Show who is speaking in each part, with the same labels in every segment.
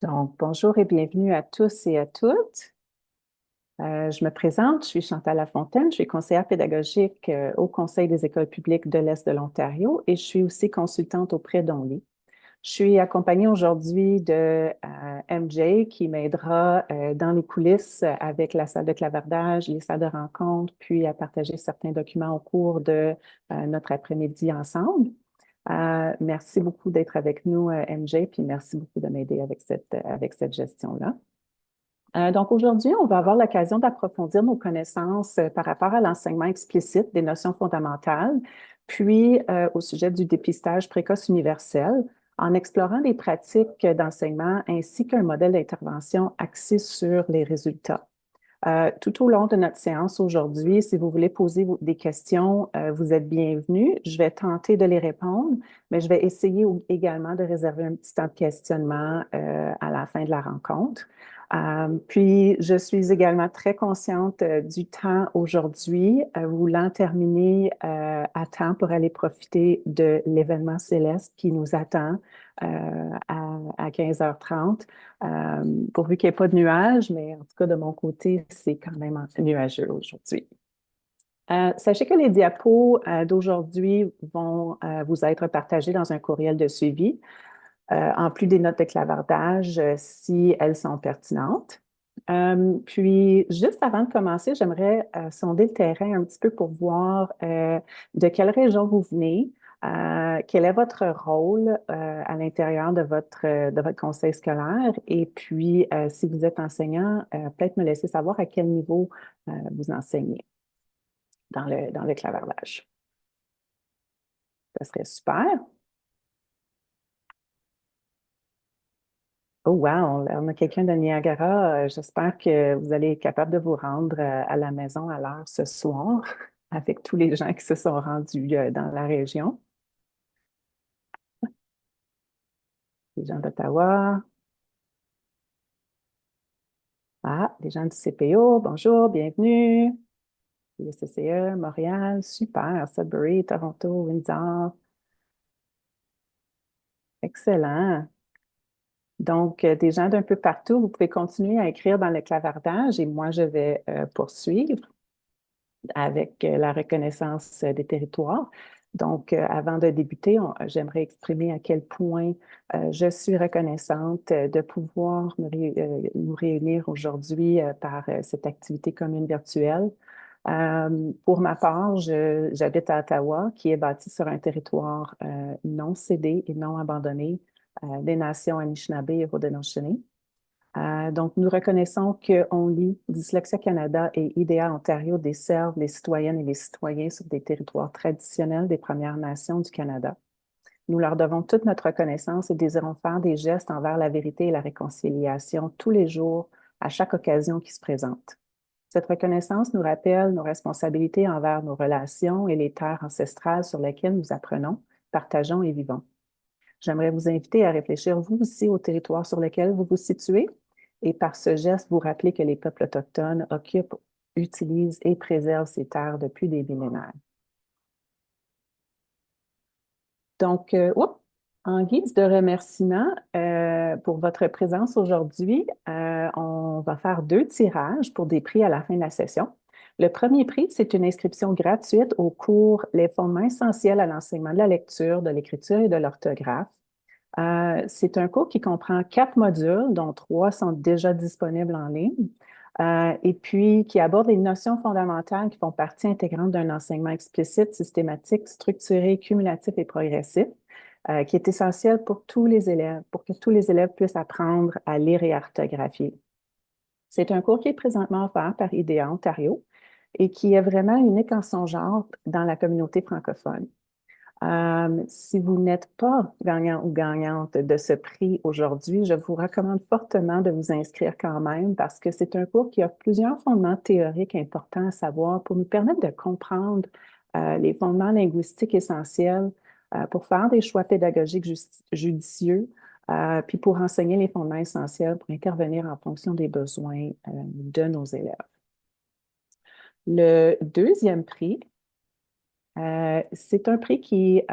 Speaker 1: Donc, bonjour et bienvenue à tous et à toutes. Je me présente, je suis Chantal Lafontaine, je suis conseillère pédagogique au Conseil des écoles publiques de l'Est de l'Ontario et je suis aussi consultante auprès d'Only. Je suis accompagnée aujourd'hui de MJ qui m'aidera dans les coulisses avec la salle de clavardage, les salles de rencontre, puis à partager certains documents au cours de notre après-midi ensemble. Merci beaucoup d'être avec nous, MJ, puis merci beaucoup de m'aider avec cette gestion-là. Donc aujourd'hui, on va avoir l'occasion d'approfondir nos connaissances par rapport à l'enseignement explicite des notions fondamentales, puis au sujet du dépistage précoce universel, en explorant des pratiques d'enseignement ainsi qu'un modèle d'intervention axé sur les résultats. Tout au long de notre séance aujourd'hui, si vous voulez poser des questions, vous êtes bienvenus. Je vais tenter de les répondre, mais je vais essayer également de réserver un petit temps de questionnement à la fin de la rencontre. Puis, je suis également très consciente du temps aujourd'hui, voulant terminer à temps pour aller profiter de l'événement céleste qui nous attend à 15h30. Pourvu qu'il n'y ait pas de nuages, mais en tout cas, de mon côté, c'est quand même nuageux aujourd'hui. Sachez que les diapos d'aujourd'hui vont vous être partagés dans un courriel de suivi, en plus des notes de clavardage, si elles sont pertinentes. Puis, juste avant de commencer, j'aimerais sonder le terrain un petit peu pour voir de quelle région vous venez, quel est votre rôle à l'intérieur de votre conseil scolaire et puis, si vous êtes enseignant, peut-être me laisser savoir à quel niveau vous enseignez dans le clavardage. Ça serait super. Oh wow, on a quelqu'un de Niagara. J'espère que vous allez être capable de vous rendre à la maison à l'heure ce soir avec tous les gens qui se sont rendus dans la région. Les gens d'Ottawa. Ah, les gens du CPO, bonjour, bienvenue. Le CCE, Montréal, super. Sudbury, Toronto, Windsor. Excellent. Donc, des gens d'un peu partout, vous pouvez continuer à écrire dans le clavardage et moi, je vais poursuivre avec la reconnaissance des territoires. Donc, avant de débuter, j'aimerais exprimer à quel point je suis reconnaissante de pouvoir nous réunir aujourd'hui par cette activité commune virtuelle. Pour ma part, j'habite à Ottawa, qui est bâti sur un territoire non cédé et non abandonné des nations Anishinaabe et Haudenosaunee. Donc, nous reconnaissons que Only, Dyslexia Canada et IDEA Ontario desservent les citoyennes et les citoyens sur des territoires traditionnels des Premières Nations du Canada. Nous leur devons toute notre reconnaissance et désirons faire des gestes envers la vérité et la réconciliation tous les jours, à chaque occasion qui se présente. Cette reconnaissance nous rappelle nos responsabilités envers nos relations et les terres ancestrales sur lesquelles nous apprenons, partageons et vivons. J'aimerais vous inviter à réfléchir vous aussi au territoire sur lequel vous vous situez et par ce geste, vous rappeler que les peuples autochtones occupent, utilisent et préservent ces terres depuis des millénaires. Donc, en guise de remerciement pour votre présence aujourd'hui, on va faire 2 tirages pour des prix à la fin de la session. Le premier prix, c'est une inscription gratuite au cours Les fondements essentiels à l'enseignement de la lecture, de l'écriture et de l'orthographe. C'est un cours qui comprend 4 modules, dont 3 sont déjà disponibles en ligne, et puis qui aborde les notions fondamentales qui font partie intégrante d'un enseignement explicite, systématique, structuré, cumulatif et progressif, qui est essentiel pour tous les élèves, pour que tous les élèves puissent apprendre à lire et à orthographier. C'est un cours qui est présentement offert par IDEA Ontario et qui est vraiment unique en son genre dans la communauté francophone. Si vous n'êtes pas gagnant ou gagnante de ce prix aujourd'hui, je vous recommande fortement de vous inscrire quand même parce que c'est un cours qui offre plusieurs fondements théoriques importants à savoir pour nous permettre de comprendre les fondements linguistiques essentiels pour faire des choix pédagogiques judicieux, puis pour enseigner les fondements essentiels pour intervenir en fonction des besoins de nos élèves. Le deuxième prix, c'est un prix qui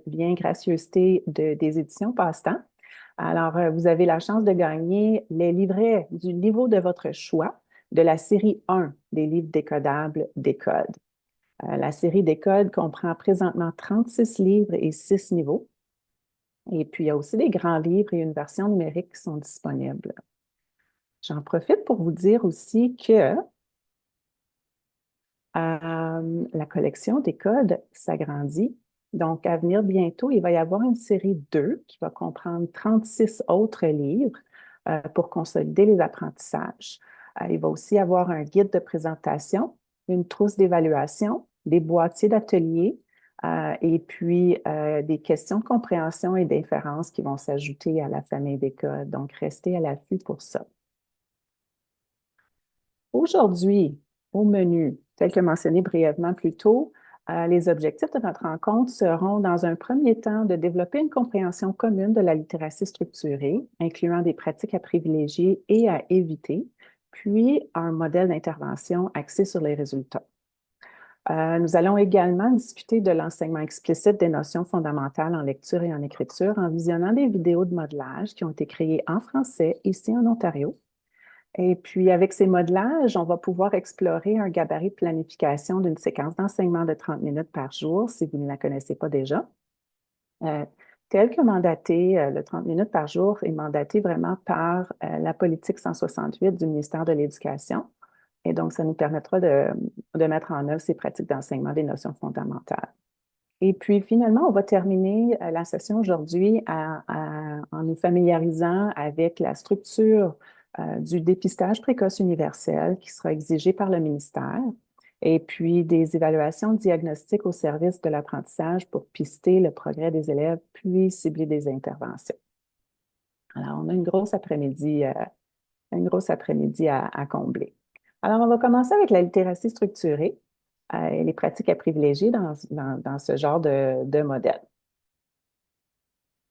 Speaker 1: vient gracieuseté des éditions Passe-Temps. Alors, vous avez la chance de gagner les livrets du niveau de votre choix de la série 1 des livres décodables Décode. La série Décode comprend présentement 36 livres et 6 niveaux. Et puis, il y a aussi des grands livres et une version numérique qui sont disponibles. J'en profite pour vous dire aussi que la collection Décode s'agrandit. Donc, à venir bientôt, il va y avoir une série 2 qui va comprendre 36 autres livres pour consolider les apprentissages. Il va aussi y avoir un guide de présentation, une trousse d'évaluation, des boîtiers d'atelier et puis des questions de compréhension et d'inférence qui vont s'ajouter à la famille Décode. Donc, restez à l'affût pour ça. Aujourd'hui, au menu, tel que mentionné brièvement plus tôt, les objectifs de notre rencontre seront, dans un premier temps, de développer une compréhension commune de la littératie structurée, incluant des pratiques à privilégier et à éviter, puis un modèle d'intervention axé sur les résultats. Nous allons également discuter de l'enseignement explicite des notions fondamentales en lecture et en écriture en visionnant des vidéos de modelage qui ont été créées en français ici en Ontario. Et puis, avec ces modelages, on va pouvoir explorer un gabarit de planification d'une séquence d'enseignement de 30 minutes par jour, si vous ne la connaissez pas déjà. Tel que mandaté, le 30 minutes par jour est mandaté vraiment par la politique 168 du ministère de l'Éducation. Et donc, ça nous permettra de mettre en œuvre ces pratiques d'enseignement des notions fondamentales. Et puis, finalement, on va terminer la session aujourd'hui en nous familiarisant avec la structure du dépistage précoce universel qui sera exigé par le ministère, et puis des évaluations diagnostiques au service de l'apprentissage pour pister le progrès des élèves, puis cibler des interventions. Alors, on a une grosse après-midi à combler. Alors, on va commencer avec la littératie structurée et les pratiques à privilégier dans ce genre de modèle.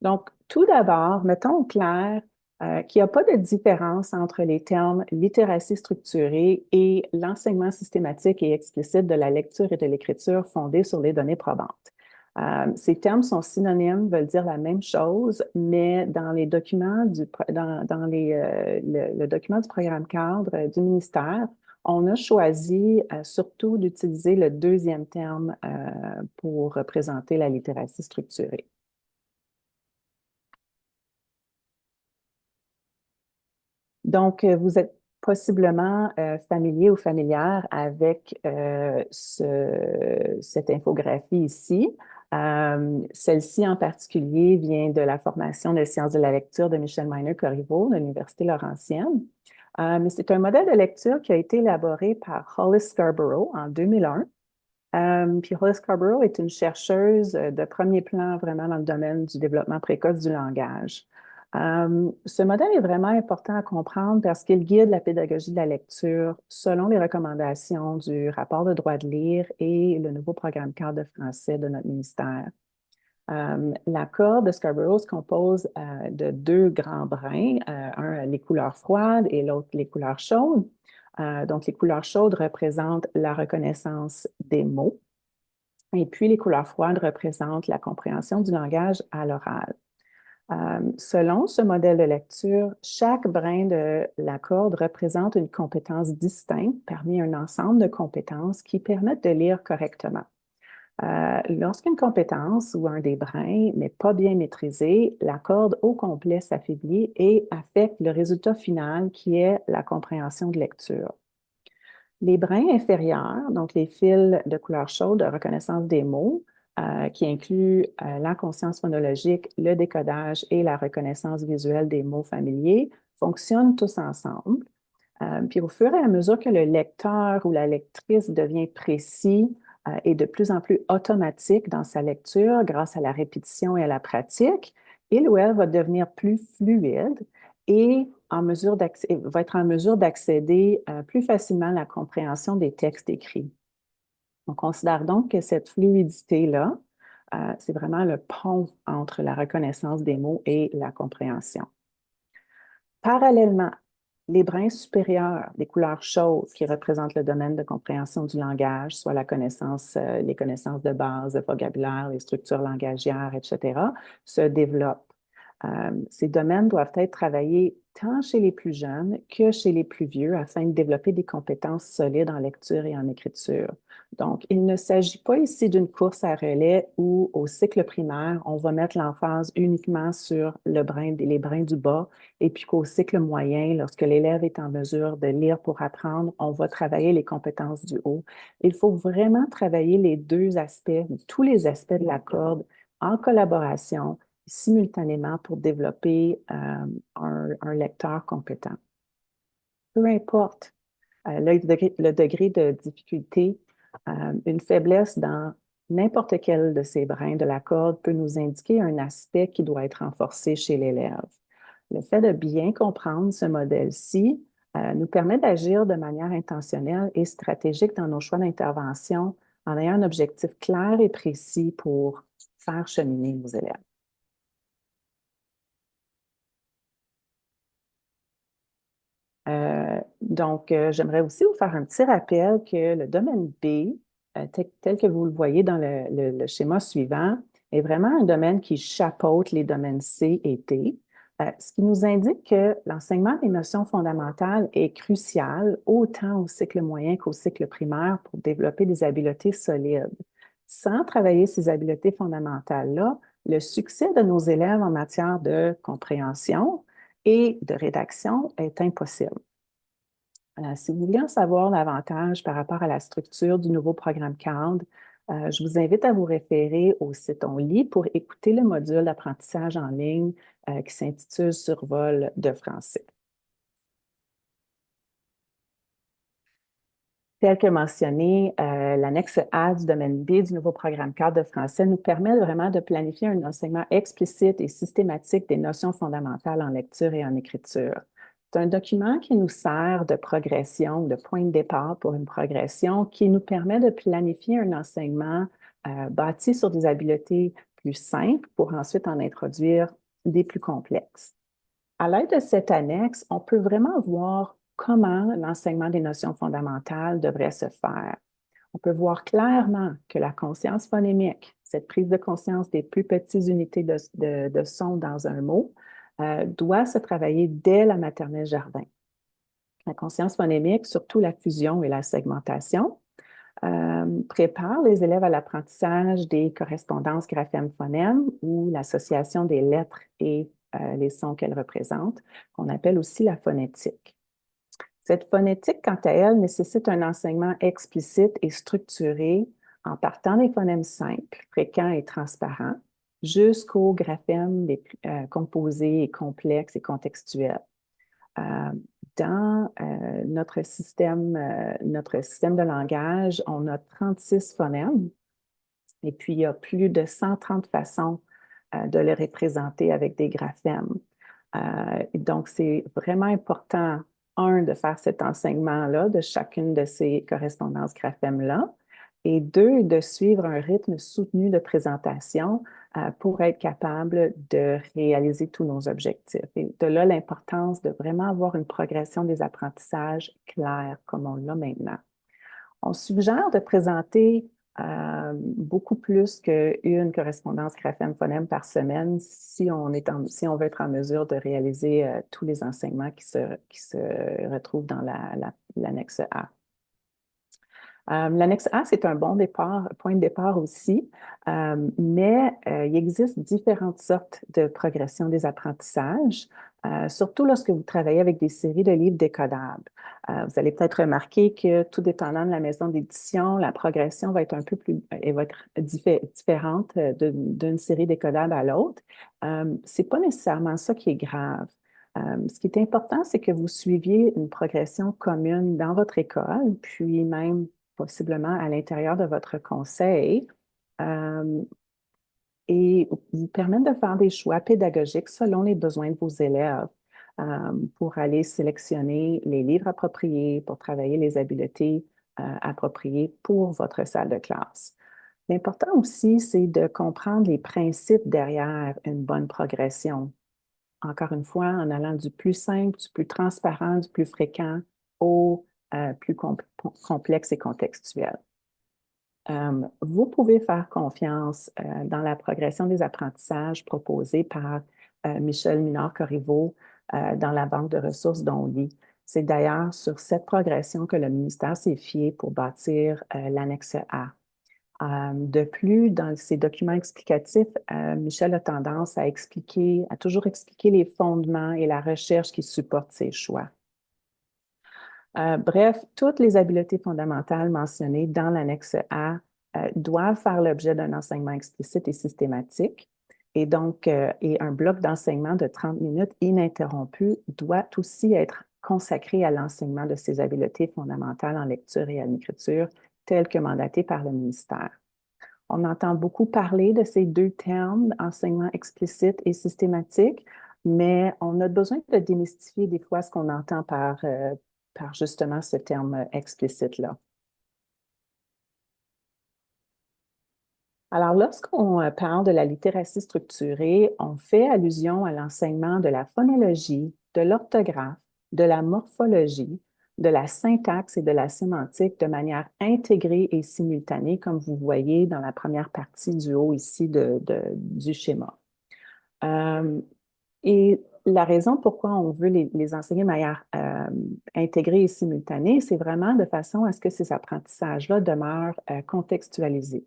Speaker 1: Donc, tout d'abord, mettons au clair qu'il n'y a pas de différence entre les termes littératie structurée et l'enseignement systématique et explicite de la lecture et de l'écriture fondée sur les données probantes. Ces termes sont synonymes, veulent dire la même chose, mais dans les documents le document du programme cadre du ministère, on a choisi surtout d'utiliser le deuxième terme pour représenter la littératie structurée. Donc, vous êtes possiblement familier ou familière avec cette infographie ici. Celle-ci en particulier vient de la formation de sciences de la lecture de Michel Miner-Corriveau de l'Université Laurentienne. Mais c'est un modèle de lecture qui a été élaboré par Hollis Scarborough en 2001. Puis Hollis Scarborough est une chercheuse de premier plan vraiment dans le domaine du développement précoce du langage. Ce modèle est vraiment important à comprendre parce qu'il guide la pédagogie de la lecture selon les recommandations du rapport de droit de lire et le nouveau programme cadre de français de notre ministère. L'accord de Scarborough se compose de deux grands brins, un les couleurs froides et l'autre les couleurs chaudes. Donc, les couleurs chaudes représentent la reconnaissance des mots et puis les couleurs froides représentent la compréhension du langage à l'oral. Selon ce modèle de lecture, chaque brin de la corde représente une compétence distincte parmi un ensemble de compétences qui permettent de lire correctement. Lorsqu'une compétence ou un des brins n'est pas bien maîtrisé, la corde au complet s'affaiblit et affecte le résultat final qui est la compréhension de lecture. Les brins inférieurs, donc les fils de couleur chaude de reconnaissance des mots, qui incluent la conscience phonologique, le décodage et la reconnaissance visuelle des mots familiers, fonctionnent tous ensemble. Puis au fur et à mesure que le lecteur ou la lectrice devient précis et de plus en plus automatique dans sa lecture grâce à la répétition et à la pratique, il ou elle va devenir plus fluide et va être en mesure d'accéder plus facilement à la compréhension des textes écrits. On considère donc que cette fluidité-là, c'est vraiment le pont entre la reconnaissance des mots et la compréhension. Parallèlement, les brins supérieurs, les couleurs chaudes qui représentent le domaine de compréhension du langage, soit la connaissance, les connaissances de base, le vocabulaire, les structures langagières, etc., se développent. Ces domaines doivent être travaillés tant chez les plus jeunes que chez les plus vieux afin de développer des compétences solides en lecture et en écriture. Donc, il ne s'agit pas ici d'une course à relais où, au cycle primaire, on va mettre l'emphase uniquement sur les brins du bas, et puis qu'au cycle moyen, lorsque l'élève est en mesure de lire pour apprendre, on va travailler les compétences du haut. Il faut vraiment travailler les deux aspects, tous les aspects de la corde en collaboration simultanément pour développer un lecteur compétent. Peu importe le degré de difficulté, une faiblesse dans n'importe quel de ces brins de la corde peut nous indiquer un aspect qui doit être renforcé chez l'élève. Le fait de bien comprendre ce modèle-ci nous permet d'agir de manière intentionnelle et stratégique dans nos choix d'intervention en ayant un objectif clair et précis pour faire cheminer nos élèves. J'aimerais aussi vous faire un petit rappel que le domaine B, tel que vous le voyez dans le schéma suivant, est vraiment un domaine qui chapeaute les domaines C et D, ce qui nous indique que l'enseignement des notions fondamentales est crucial autant au cycle moyen qu'au cycle primaire pour développer des habiletés solides. Sans travailler ces habiletés fondamentales-là, le succès de nos élèves en matière de compréhension et de rédaction est impossible. Si vous voulez en savoir davantage par rapport à la structure du nouveau programme CALD, je vous invite à vous référer au site OnLit pour écouter le module d'apprentissage en ligne qui s'intitule Survol de français. Tel que mentionné, l'annexe A du domaine B du nouveau programme cadre de français nous permet vraiment de planifier un enseignement explicite et systématique des notions fondamentales en lecture et en écriture. C'est un document qui nous sert de progression, de point de départ pour une progression qui nous permet de planifier un enseignement bâti sur des habiletés plus simples pour ensuite en introduire des plus complexes. À l'aide de cette annexe, on peut vraiment voir comment l'enseignement des notions fondamentales devrait se faire. On peut voir clairement que la conscience phonémique, cette prise de conscience des plus petites unités de son dans un mot, doit se travailler dès la maternelle jardin. La conscience phonémique, surtout la fusion et la segmentation, prépare les élèves à l'apprentissage des correspondances graphèmes-phonèmes ou l'association des lettres et les sons qu'elles représentent, qu'on appelle aussi la phonétique. Cette phonétique, quant à elle, nécessite un enseignement explicite et structuré en partant des phonèmes simples, fréquents et transparents, jusqu'aux graphèmes composés et complexes et contextuels. Dans notre système de langage, on a 36 phonèmes et puis il y a plus de 130 façons de les représenter avec des graphèmes. Donc, c'est vraiment important, de faire cet enseignement-là de chacune de ces correspondances graphèmes-là, et deux, de suivre un rythme soutenu de présentation pour être capable de réaliser tous nos objectifs. Et de là, l'importance de vraiment avoir une progression des apprentissages claire, comme on l'a maintenant. On suggère de présenter beaucoup plus qu'une correspondance graphème-phonème par semaine si on veut être en mesure de réaliser tous les enseignements qui se retrouvent dans l'annexe A. L'annexe A, c'est un bon point de départ aussi, mais il existe différentes sortes de progression des apprentissages, surtout lorsque vous travaillez avec des séries de livres décodables. Vous allez peut-être remarquer que tout dépendant de la maison d'édition, la progression va être un peu plus, elle va être différente d'une série décodable à l'autre. C'est pas nécessairement ça qui est grave. Ce qui est important, c'est que vous suiviez une progression commune dans votre école, puis même possiblement à l'intérieur de votre conseil, et vous permettre de faire des choix pédagogiques selon les besoins de vos élèves pour aller sélectionner les livres appropriés, pour travailler les habiletés appropriées pour votre salle de classe. L'important aussi, c'est de comprendre les principes derrière une bonne progression. Encore une fois, en allant du plus simple, du plus transparent, du plus fréquent au plus complexe et contextuel. Vous pouvez faire confiance dans la progression des apprentissages proposés par Michel Minard-Corriveau dans la banque de ressources d'Only. C'est d'ailleurs sur cette progression que le ministère s'est fié pour bâtir l'annexe A. De plus, dans ses documents explicatifs, Michel a tendance à toujours expliquer les fondements et la recherche qui supportent ses choix. Bref, toutes les habiletés fondamentales mentionnées dans l'annexe A doivent faire l'objet d'un enseignement explicite et systématique. Et donc, et un bloc d'enseignement de 30 minutes ininterrompu doit aussi être consacré à l'enseignement de ces habiletés fondamentales en lecture et en écriture, telles que mandatées par le ministère. On entend beaucoup parler de ces deux termes, enseignement explicite et systématique, mais on a besoin de démystifier des fois ce qu'on entend par justement ce terme explicite-là. Alors, lorsqu'on parle de la littératie structurée, on fait allusion à l'enseignement de la phonologie, de l'orthographe, de la morphologie, de la syntaxe et de la sémantique de manière intégrée et simultanée, comme vous voyez dans la première partie du haut ici du schéma. Et la raison pourquoi on veut les enseigner de manière intégrée et simultanée, c'est vraiment de façon à ce que ces apprentissages-là demeurent contextualisés.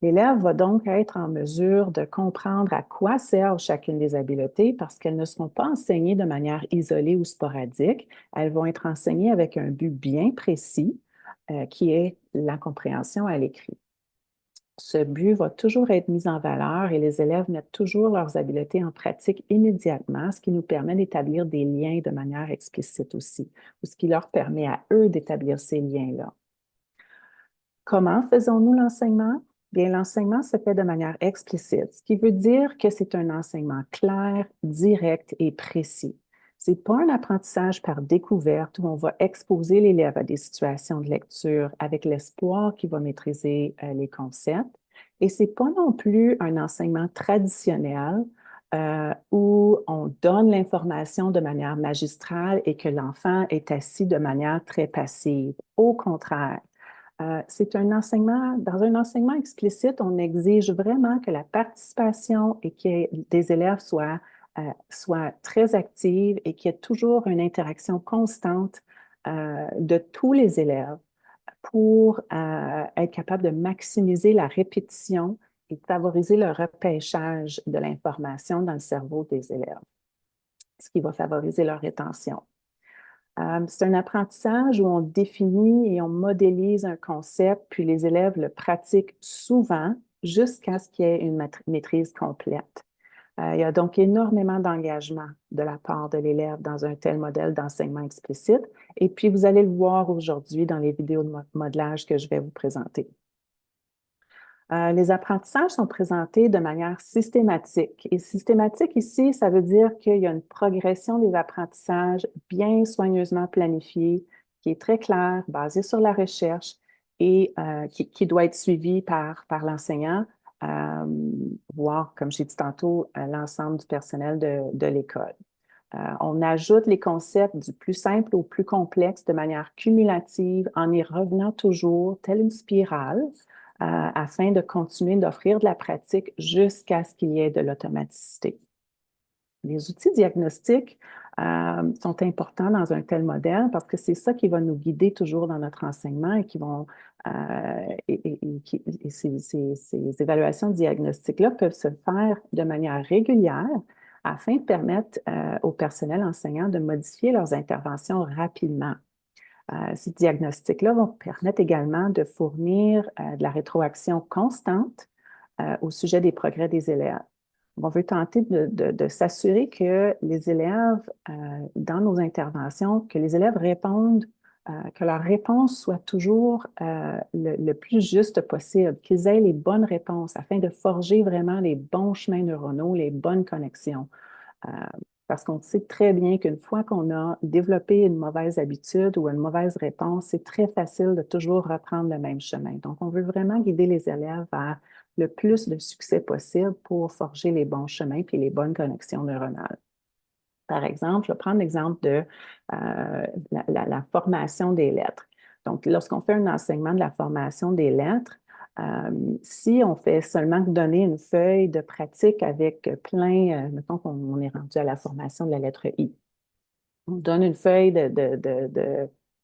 Speaker 1: L'élève va donc être en mesure de comprendre à quoi servent chacune des habiletés parce qu'elles ne seront pas enseignées de manière isolée ou sporadique. Elles vont être enseignées avec un but bien précis qui est la compréhension à l'écrit. Ce but va toujours être mis en valeur et les élèves mettent toujours leurs habiletés en pratique immédiatement, ce qui nous permet d'établir des liens de manière explicite aussi, ou ce qui leur permet à eux d'établir ces liens-là. Comment faisons-nous l'enseignement? Bien, l'enseignement se fait de manière explicite, ce qui veut dire que c'est un enseignement clair, direct et précis. Ce n'est pas un apprentissage par découverte où on va exposer l'élève à des situations de lecture avec l'espoir qu'il va maîtriser les concepts. Et ce n'est pas non plus un enseignement traditionnel où on donne l'information de manière magistrale et que l'enfant est assis de manière très passive. Au contraire, c'est un enseignement, dans un enseignement explicite, on exige vraiment que la participation et que des élèves soient très actives et qu'il y ait toujours une interaction constante de tous les élèves pour être capable de maximiser la répétition et de favoriser le repêchage de l'information dans le cerveau des élèves, ce qui va favoriser leur rétention. C'est un apprentissage où on définit et on modélise un concept, puis les élèves le pratiquent souvent jusqu'à ce qu'il y ait une maîtrise complète. Il y a donc énormément d'engagement de la part de l'élève dans un tel modèle d'enseignement explicite. Et puis, vous allez le voir aujourd'hui dans les vidéos de modelage que je vais vous présenter. Les apprentissages sont présentés de manière systématique. Et systématique ici, ça veut dire qu'il y a une progression des apprentissages bien soigneusement planifiée, qui est très claire, basée sur la recherche et qui doit être suivie par l'enseignant, voire, comme j'ai dit tantôt, l'ensemble du personnel de l'école. On ajoute les concepts du plus simple au plus complexe de manière cumulative en y revenant toujours, telle une spirale, afin de continuer d'offrir de la pratique jusqu'à ce qu'il y ait de l'automaticité. Les outils diagnostiques sont importants dans un tel modèle parce que c'est ça qui va nous guider toujours dans notre enseignement et qui vont ces évaluations diagnostiques-là peuvent se faire de manière régulière afin de permettre au personnel enseignant de modifier leurs interventions rapidement. Ces diagnostics-là vont permettre également de fournir de la rétroaction constante au sujet des progrès des élèves. On veut tenter de s'assurer que les élèves, dans nos interventions, que les élèves répondent, que leur réponse soit toujours le plus juste possible, qu'ils aient les bonnes réponses afin de forger vraiment les bons chemins neuronaux, les bonnes connexions. Parce qu'on sait très bien qu'une fois qu'on a développé une mauvaise habitude ou une mauvaise réponse, c'est très facile de toujours reprendre le même chemin. Donc, on veut vraiment guider les élèves vers le plus de succès possible pour forger les bons chemins et les bonnes connexions neuronales. Par exemple, je vais prendre l'exemple de la formation des lettres. Donc, lorsqu'on fait un enseignement de la formation des lettres, Si on fait seulement donner une feuille de pratique avec plein, mettons qu'on est rendu à la formation de la lettre I, on donne une feuille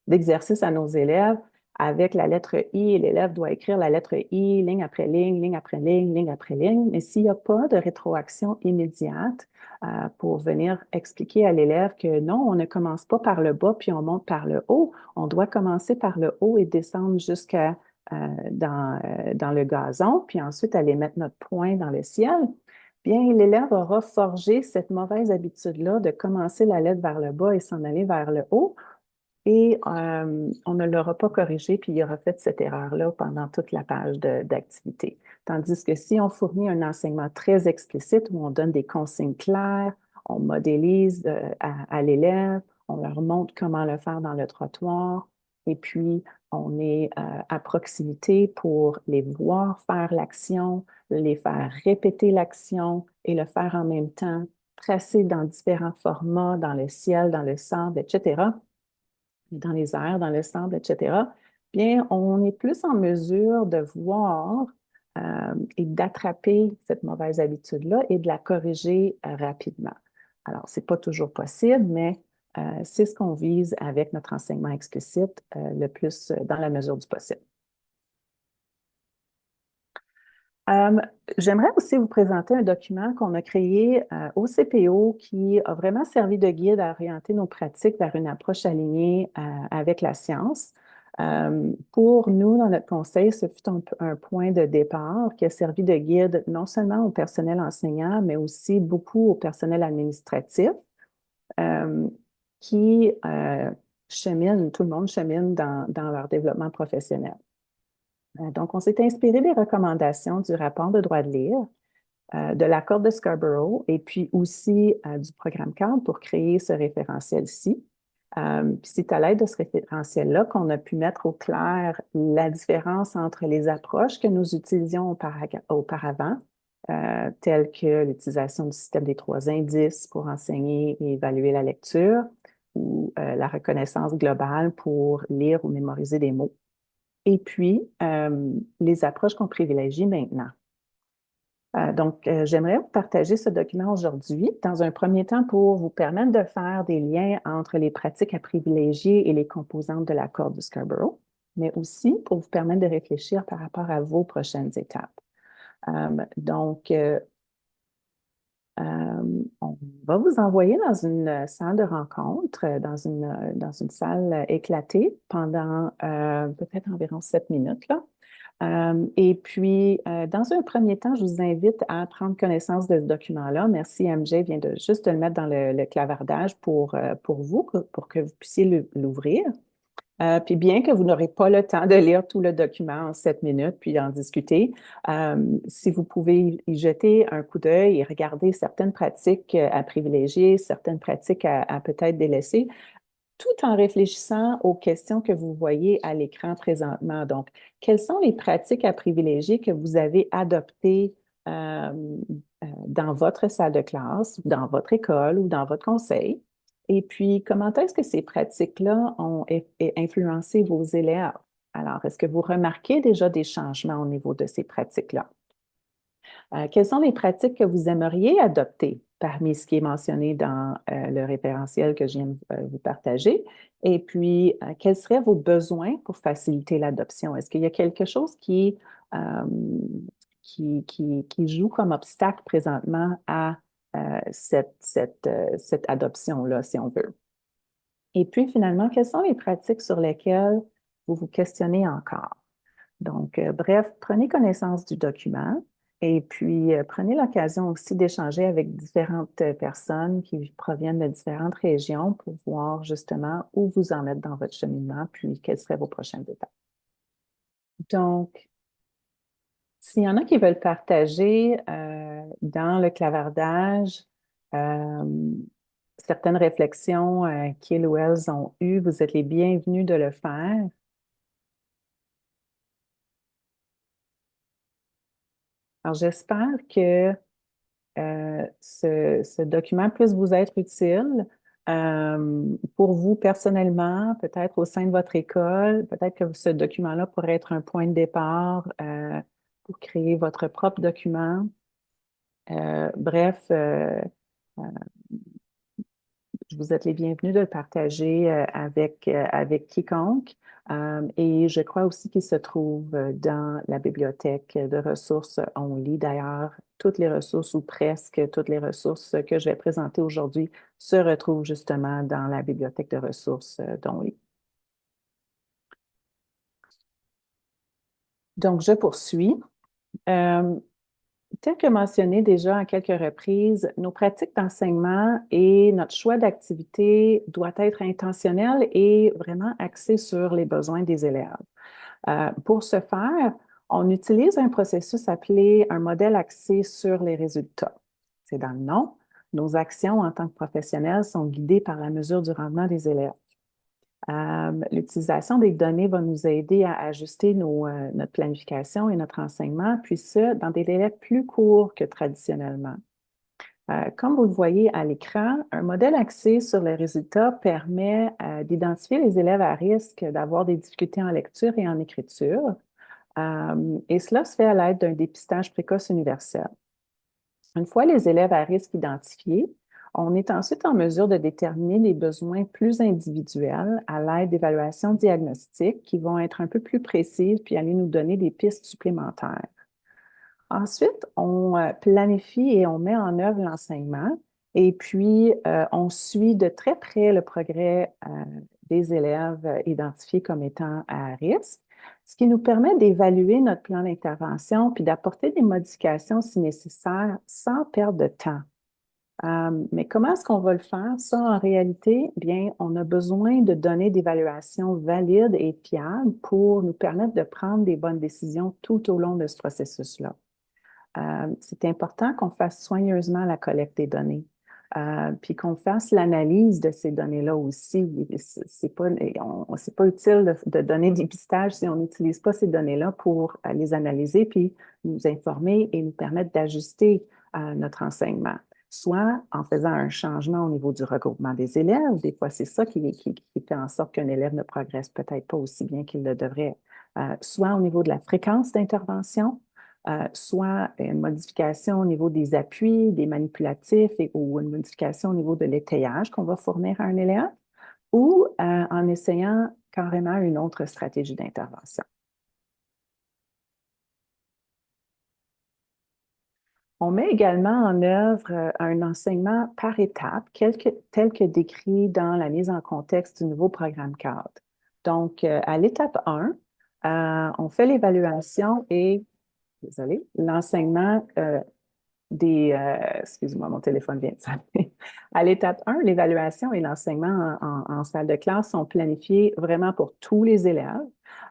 Speaker 1: d'exercice à nos élèves avec la lettre I et l'élève doit écrire la lettre I ligne après ligne, ligne après ligne, ligne après ligne. Mais s'il n'y a pas de rétroaction immédiate pour venir expliquer à l'élève que non, on ne commence pas par le bas puis on monte par le haut, on doit commencer par le haut et descendre jusqu'à dans le gazon, puis ensuite aller mettre notre point dans le ciel, bien, l'élève aura forgé cette mauvaise habitude-là de commencer la lettre vers le bas et s'en aller vers le haut. Et on ne l'aura pas corrigé, puis il aura fait cette erreur-là pendant toute la page d'activité. Tandis que si on fournit un enseignement très explicite où on donne des consignes claires, on modélise à l'élève, on leur montre comment le faire dans le trottoir, et puis on est à proximité pour les voir faire l'action, les faire répéter l'action et le faire en même temps, tracer dans différents formats, dans le ciel, dans le sable, etc., dans les airs, dans le sable, etc., bien, on est plus en mesure de voir et d'attraper cette mauvaise habitude-là et de la corriger rapidement. Alors, ce n'est pas toujours possible, mais c'est ce qu'on vise avec notre enseignement explicite le plus dans la mesure du possible. Euh, J'aimerais aussi vous présenter un document qu'on a créé au CPO qui a vraiment servi de guide à orienter nos pratiques vers une approche alignée avec la science. Pour nous, dans notre conseil, ce fut un point de départ qui a servi de guide non seulement au personnel enseignant, mais aussi beaucoup au personnel administratif euh, qui cheminent, tout le monde chemine dans leur développement professionnel. Donc, on s'est inspiré des recommandations du rapport de droit de lire, de l'accord de Scarborough et puis aussi du programme CARD pour créer ce référentiel-ci. Puis c'est à l'aide de ce référentiel-là qu'on a pu mettre au clair la différence entre les approches que nous utilisions auparavant, telles que l'utilisation du système des trois indices pour enseigner et évaluer la lecture ou la reconnaissance globale pour lire ou mémoriser des mots. Et puis, les approches qu'on privilégie maintenant. Donc, j'aimerais vous partager ce document aujourd'hui, dans un premier temps pour vous permettre de faire des liens entre les pratiques à privilégier et les composantes de l'accord de Scarborough, mais aussi pour vous permettre de réfléchir par rapport à vos prochaines étapes. Donc, on va vous envoyer dans une salle de rencontre, dans une salle éclatée pendant peut-être environ 7 minutes, là. Et puis, dans un premier temps, je vous invite à prendre connaissance de ce document-là. Merci, MJ vient de juste de le mettre dans le clavardage pour vous, pour que vous puissiez l'ouvrir. Puis bien que vous n'aurez pas le temps de lire tout le document en 7 minutes, puis en discuter, si vous pouvez y jeter un coup d'œil et regarder certaines pratiques à privilégier, certaines pratiques à peut-être délaisser, tout en réfléchissant aux questions que vous voyez à l'écran présentement. Donc, quelles sont les pratiques à privilégier que vous avez adoptées dans votre salle de classe, dans votre école ou dans votre conseil? Et puis, comment est-ce que ces pratiques-là ont influencé vos élèves? Alors, est-ce que vous remarquez déjà des changements au niveau de ces pratiques-là? Quelles sont les pratiques que vous aimeriez adopter parmi ce qui est mentionné dans le référentiel que je viens de vous partager? Et puis, quels seraient vos besoins pour faciliter l'adoption? Est-ce qu'il y a quelque chose euh, qui joue comme obstacle présentement à cette adoption-là, si on veut? Et puis, finalement, quelles sont les pratiques sur lesquelles vous vous questionnez encore? Donc, bref, prenez connaissance du document et puis prenez l'occasion aussi d'échanger avec différentes personnes qui proviennent de différentes régions pour voir justement où vous en êtes dans votre cheminement, puis quelles seraient vos prochaines étapes. Donc, s'il y en a qui veulent partager dans le clavardage certaines réflexions qu'ils ou elles ont eues, vous êtes les bienvenus de le faire. Alors, j'espère que ce document puisse vous être utile. Pour vous personnellement, peut-être au sein de votre école, peut-être que ce document-là pourrait être un point de départ pour créer votre propre document. Bref, vous êtes les bienvenus de le partager avec quiconque. Et je crois aussi qu'il se trouve dans la bibliothèque de ressources Only. D'ailleurs, toutes les ressources ou presque toutes les ressources que je vais présenter aujourd'hui se retrouvent justement dans la bibliothèque de ressources d'Only. Donc, je poursuis. Euh, Tel que mentionné déjà à quelques reprises, nos pratiques d'enseignement et notre choix d'activité doit être intentionnel et vraiment axé sur les besoins des élèves. Pour ce faire, on utilise un processus appelé un modèle axé sur les résultats. C'est dans le nom. Nos actions en tant que professionnels sont guidées par la mesure du rendement des élèves. L'utilisation des données va nous aider à ajuster notre planification et notre enseignement, puis ça, dans des délais plus courts que traditionnellement. Comme vous le voyez à l'écran, un modèle axé sur les résultats permet d'identifier les élèves à risque d'avoir des difficultés en lecture et en écriture. Et cela se fait à l'aide d'un dépistage précoce universel. Une fois les élèves à risque identifiés, on est ensuite en mesure de déterminer les besoins plus individuels à l'aide d'évaluations diagnostiques qui vont être un peu plus précises puis aller nous donner des pistes supplémentaires. Ensuite, on planifie et on met en œuvre l'enseignement et puis on suit de très près le progrès des élèves identifiés comme étant à risque, ce qui nous permet d'évaluer notre plan d'intervention puis d'apporter des modifications si nécessaire sans perdre de temps. Mais comment est-ce qu'on va le faire? Ça, en réalité, bien, on a besoin de données d'évaluation valides et fiables pour nous permettre de prendre des bonnes décisions tout au long de ce processus-là. C'est important qu'on fasse soigneusement la collecte des données, puis qu'on fasse l'analyse de ces données-là aussi. C'est pas utile de donner des pistages si on n'utilise pas ces données-là pour les analyser, puis nous informer et nous permettre d'ajuster notre enseignement. Soit en faisant un changement au niveau du regroupement des élèves, des fois c'est ça qui fait en sorte qu'un élève ne progresse peut-être pas aussi bien qu'il le devrait, soit au niveau de la fréquence d'intervention, soit une modification au niveau des appuis, des manipulatifs ou une modification au niveau de l'étayage qu'on va fournir à un élève, ou en essayant carrément une autre stratégie d'intervention. On met également en œuvre un enseignement par étapes, tel que décrit dans la mise en contexte du nouveau programme cadre. Donc, à l'étape 1, on fait l'évaluation et, désolé, l'enseignement excuse-moi, mon téléphone vient de sonner. À l'étape 1, l'évaluation et l'enseignement en salle de classe sont planifiés vraiment pour tous les élèves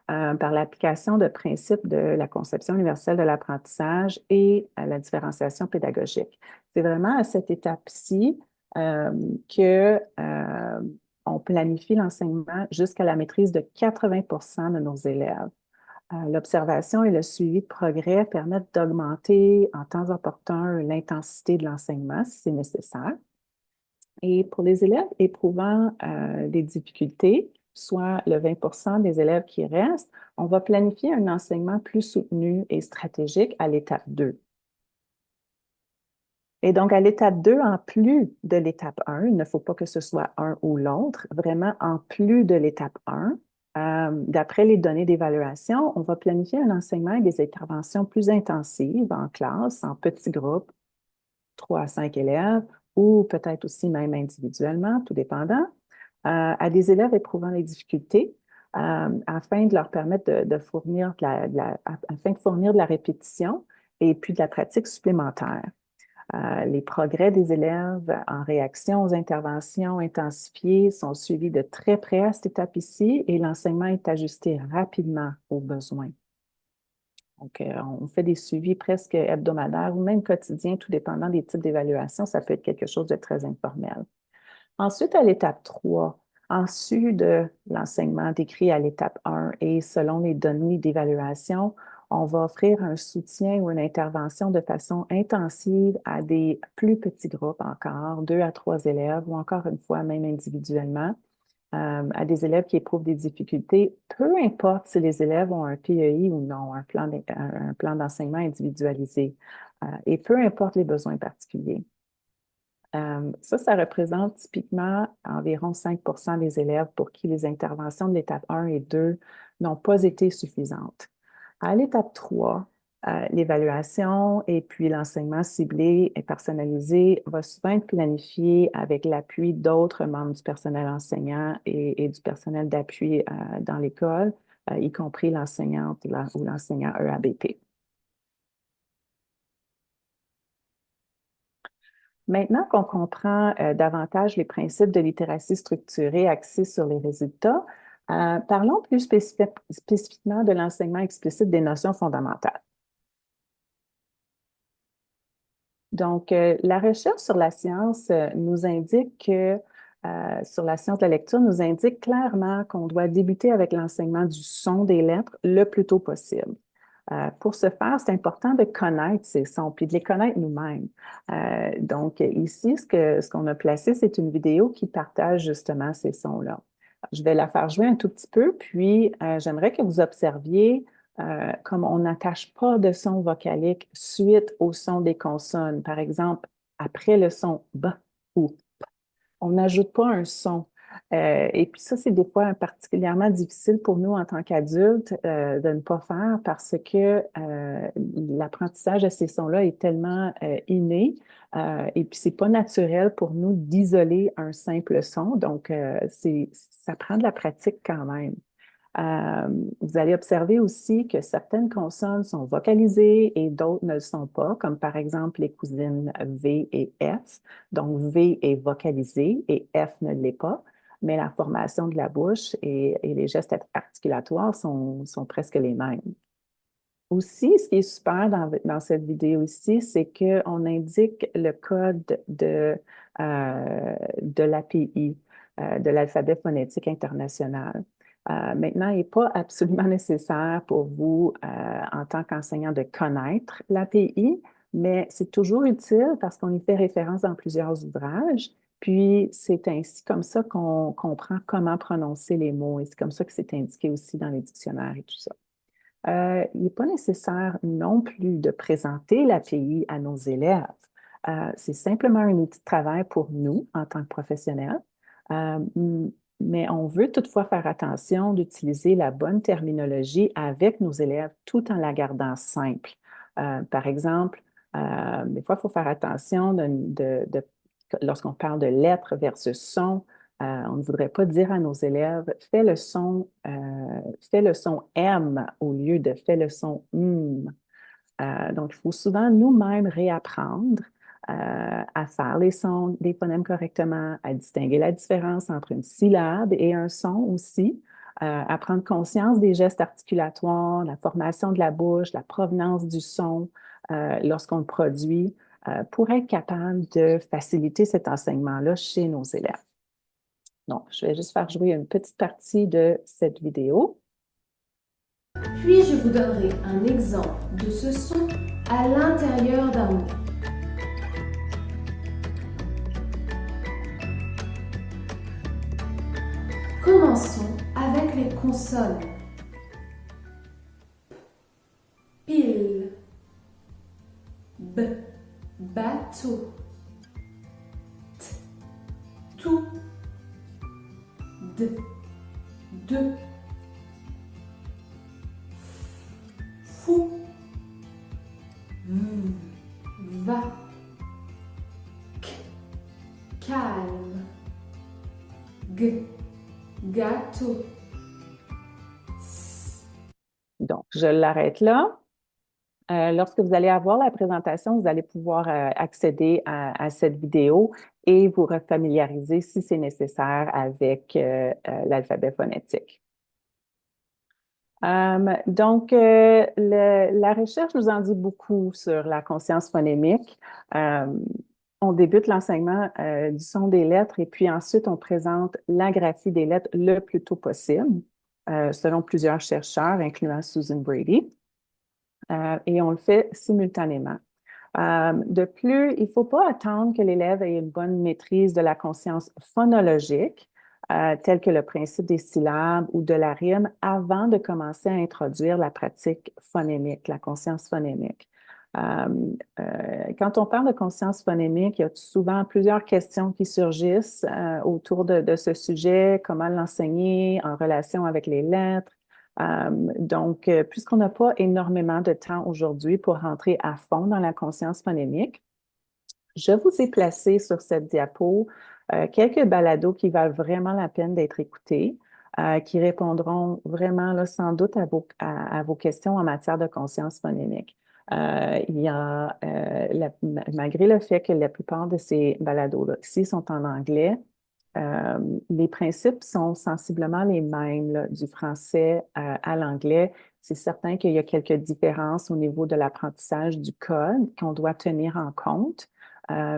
Speaker 1: par l'application de principes de la conception universelle de l'apprentissage et la différenciation pédagogique. C'est vraiment à cette étape-ci que on planifie l'enseignement jusqu'à la maîtrise de 80% de nos élèves. L'observation et le suivi de progrès permettent d'augmenter en temps opportun l'intensité de l'enseignement si c'est nécessaire. Et pour les élèves éprouvant des difficultés, soit le 20% des élèves qui restent, on va planifier un enseignement plus soutenu et stratégique à l'étape 2. Et donc, à l'étape 2, en plus de l'étape 1, il ne faut pas que ce soit un ou l'autre, vraiment en plus de l'étape 1, d'après les données d'évaluation, on va planifier un enseignement et des interventions plus intensives en classe, en petits groupes, 3 à 5 élèves, ou peut-être aussi même individuellement, tout dépendant, à des élèves éprouvant des difficultés, afin de leur permettre de fournir afin de fournir de la répétition et puis de la pratique supplémentaire. Les progrès des élèves en réaction aux interventions intensifiées sont suivis de très près à cette étape ici et l'enseignement est ajusté rapidement aux besoins. Donc, on fait des suivis presque hebdomadaires ou même quotidiens, tout dépendant des types d'évaluation. Ça peut être quelque chose de très informel. Ensuite, à l'étape 3, en sus de l'enseignement décrit à l'étape 1 et selon les données d'évaluation, On va offrir un soutien ou une intervention de façon intensive à des plus petits groupes encore, 2 à 3 élèves, ou encore une fois, même individuellement, à des élèves qui éprouvent des difficultés, peu importe si les élèves ont un PEI ou non, un plan d'enseignement individualisé, et peu importe les besoins particuliers. Ça représente typiquement environ 5 des élèves pour qui les interventions de l'étape 1 et 2 n'ont pas été suffisantes. À l'étape 3, l'évaluation et puis l'enseignement ciblé et personnalisé va souvent être planifié avec l'appui d'autres membres du personnel enseignant et du personnel d'appui dans l'école, y compris l'enseignante ou l'enseignant EABP. Maintenant qu'on comprend davantage les principes de littératie structurée axés sur les résultats, parlons plus spécifiquement de l'enseignement explicite des notions fondamentales. Donc, la recherche sur la science nous indique que, sur la science de la lecture, nous indique clairement qu'on doit débuter avec l'enseignement du son des lettres le plus tôt possible. Pour ce faire, c'est important de connaître ces sons, puis de les connaître nous-mêmes. Donc, ici, ce qu'on a placé, c'est une vidéo qui partage justement ces sons-là. Je vais la faire jouer un tout petit peu, puis j'aimerais que vous observiez comme on n'attache pas de son vocalique suite au son des consonnes. Par exemple, après le son B ou P, on n'ajoute pas un son. Et puis ça, c'est des fois particulièrement difficile pour nous en tant qu'adultes de ne pas faire parce que l'apprentissage de ces sons-là est tellement inné et puis c'est pas naturel pour nous d'isoler un simple son. Donc, ça prend de la pratique quand même. Vous allez observer aussi que certaines consonnes sont vocalisées et d'autres ne le sont pas, comme par exemple les cousines V et F. Donc, V est vocalisé et F ne l'est pas, mais la formation de la bouche et les gestes articulatoires sont presque les mêmes. Aussi, ce qui est super dans cette vidéo ici, c'est qu'on indique le code de l'API, de l'alphabet phonétique international. Maintenant, il n'est pas absolument nécessaire pour vous, en tant qu'enseignant, de connaître l'API, mais c'est toujours utile parce qu'on y fait référence dans plusieurs ouvrages. Puis, c'est ainsi comme ça qu'on comprend comment prononcer les mots et c'est comme ça que c'est indiqué aussi dans les dictionnaires et tout ça. Il n'est pas nécessaire non plus de présenter l'API à nos élèves. C'est simplement un outil de travail pour nous en tant que professionnels. Euh, mais on veut toutefois faire attention d'utiliser la bonne terminologie avec nos élèves tout en la gardant simple. Par exemple, des fois, il faut faire attention lorsqu'on parle de lettres versus son. On ne voudrait pas dire à nos élèves fais le son M au lieu de fais le son M. Donc, il faut souvent nous-mêmes réapprendre à faire les sons des phonèmes correctement, à distinguer la différence entre une syllabe et un son aussi, à prendre conscience des gestes articulatoires, la formation de la bouche, la provenance du son lorsqu'on le produit, pour être capable de faciliter cet enseignement-là chez nos élèves. Donc, je vais juste faire jouer une petite partie de cette vidéo.
Speaker 2: Puis je vous donnerai un exemple de ce son à l'intérieur d'un mot. Commençons avec les consonnes. Pile, B, bateau, T, tout, D, de, fou, va, calme, gâteau.
Speaker 1: Donc, je l'arrête là. Lorsque vous allez avoir la présentation, vous allez pouvoir accéder à cette vidéo et vous refamiliariser si c'est nécessaire avec l'alphabet phonétique. Donc, la recherche nous en dit beaucoup sur la conscience phonémique. On débute l'enseignement du son des lettres et puis ensuite on présente la graphie des lettres le plus tôt possible, selon plusieurs chercheurs, incluant Susan Brady. et on le fait simultanément. De plus, il ne faut pas attendre que l'élève ait une bonne maîtrise de la conscience phonologique, telle que le principe des syllabes ou de la rime, avant de commencer à introduire la pratique phonémique, la conscience phonémique. Quand on parle de conscience phonémique, il y a souvent plusieurs questions qui surgissent autour de ce sujet, comment l'enseigner en relation avec les lettres. Donc, puisqu'on n'a pas énormément de temps aujourd'hui pour rentrer à fond dans la conscience phonémique, je vous ai placé sur cette diapo quelques balados qui valent vraiment la peine d'être écoutés, qui répondront vraiment là, sans doute à vos questions en matière de conscience phonémique. Il y a, malgré le fait que la plupart de ces balados-là ici sont en anglais, les principes sont sensiblement les mêmes là, du français à l'anglais. C'est certain qu'il y a quelques différences au niveau de l'apprentissage du code qu'on doit tenir en compte.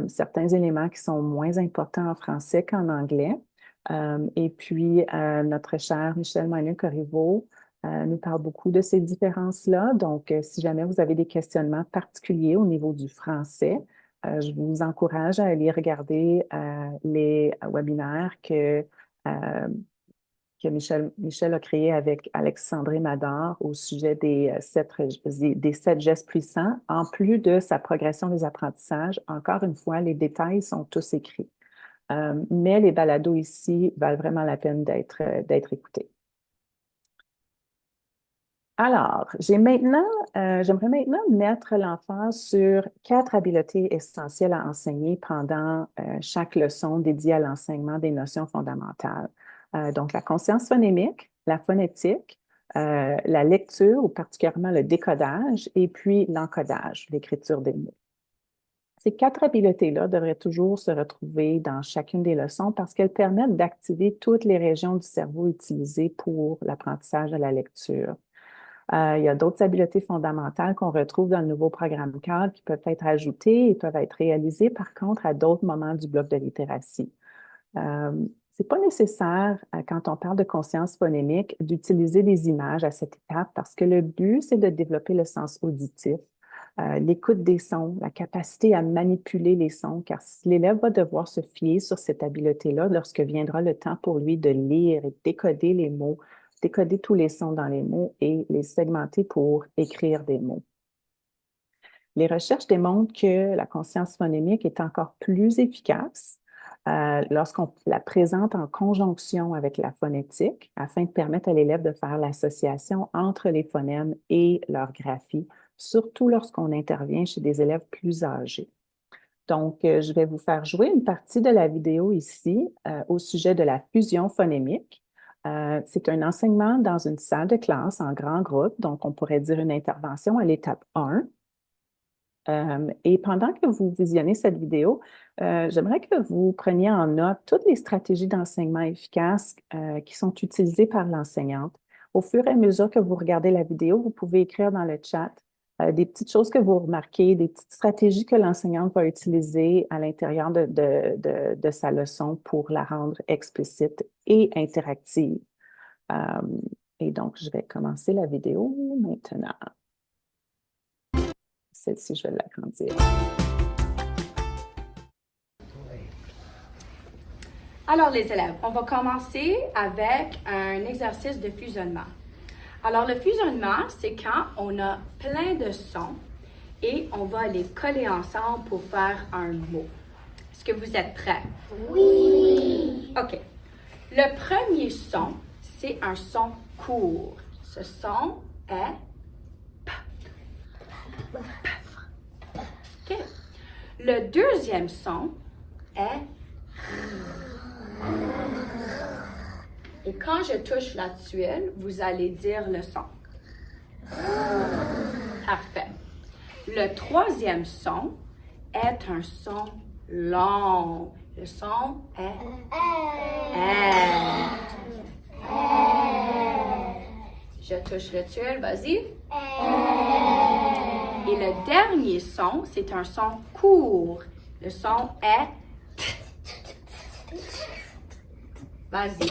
Speaker 1: Certains éléments qui sont moins importants en français qu'en anglais. Et puis, notre cher Michel Moyneux-Corriveau nous parle beaucoup de ces différences-là. Donc, si jamais vous avez des questionnements particuliers au niveau du français, je vous encourage à aller regarder les webinaires que Michel a créé avec Alexandre Mador au sujet des 7 gestes puissants, en plus de sa progression des apprentissages. Encore une fois, les détails sont tous écrits. Mais les balados ici valent vraiment la peine d'être écoutés. Alors, j'aimerais maintenant mettre l'emphase sur 4 habiletés essentielles à enseigner pendant chaque leçon dédiée à l'enseignement des notions fondamentales. Donc, la conscience phonémique, la phonétique, la lecture, ou particulièrement le décodage, et puis l'encodage, l'écriture des mots. Ces 4 habiletés-là devraient toujours se retrouver dans chacune des leçons parce qu'elles permettent d'activer toutes les régions du cerveau utilisées pour l'apprentissage de la lecture. Il y a d'autres habiletés fondamentales qu'on retrouve dans le nouveau programme cadre qui peuvent être ajoutées et peuvent être réalisées, par contre, à d'autres moments du bloc de littératie. C'est pas nécessaire, quand on parle de conscience phonémique, d'utiliser des images à cette étape parce que le but, c'est de développer le sens auditif, l'écoute des sons, la capacité à manipuler les sons, car l'élève va devoir se fier sur cette habileté-là lorsque viendra le temps pour lui de lire et décoder les mots, décoder tous les sons dans les mots et les segmenter pour écrire des mots. Les recherches démontrent que la conscience phonémique est encore plus efficace lorsqu'on la présente en conjonction avec la phonétique afin de permettre à l'élève de faire l'association entre les phonèmes et leur graphie, surtout lorsqu'on intervient chez des élèves plus âgés. Donc, je vais vous faire jouer une partie de la vidéo ici au sujet de la fusion phonémique. C'est un enseignement dans une salle de classe en grand groupe, donc on pourrait dire une intervention à l'étape 1. Et pendant que vous visionnez cette vidéo, j'aimerais que vous preniez en note toutes les stratégies d'enseignement efficaces qui sont utilisées par l'enseignante. Au fur et à mesure que vous regardez la vidéo, vous pouvez écrire dans le chat des petites choses que vous remarquez, des petites stratégies que l'enseignante va utiliser à l'intérieur de sa leçon pour la rendre explicite et interactive. Et donc, je vais commencer la vidéo maintenant. Celle-ci, je vais l'agrandir.
Speaker 3: Alors, les élèves, on va commencer avec un exercice de fusionnement. Alors, le fusionnement, c'est quand on a plein de sons et on va les coller ensemble pour faire un mot. Est-ce que vous êtes prêts?
Speaker 4: Oui!
Speaker 3: OK. Le premier son, c'est un son court. Ce son est P. OK. Le deuxième son est Et quand je touche la tuile, vous allez dire le son. Parfait. Le troisième son est un son long. Le son est Je touche le tuile, vas-y. Et le dernier son, c'est un son court. Le son est Vas-y.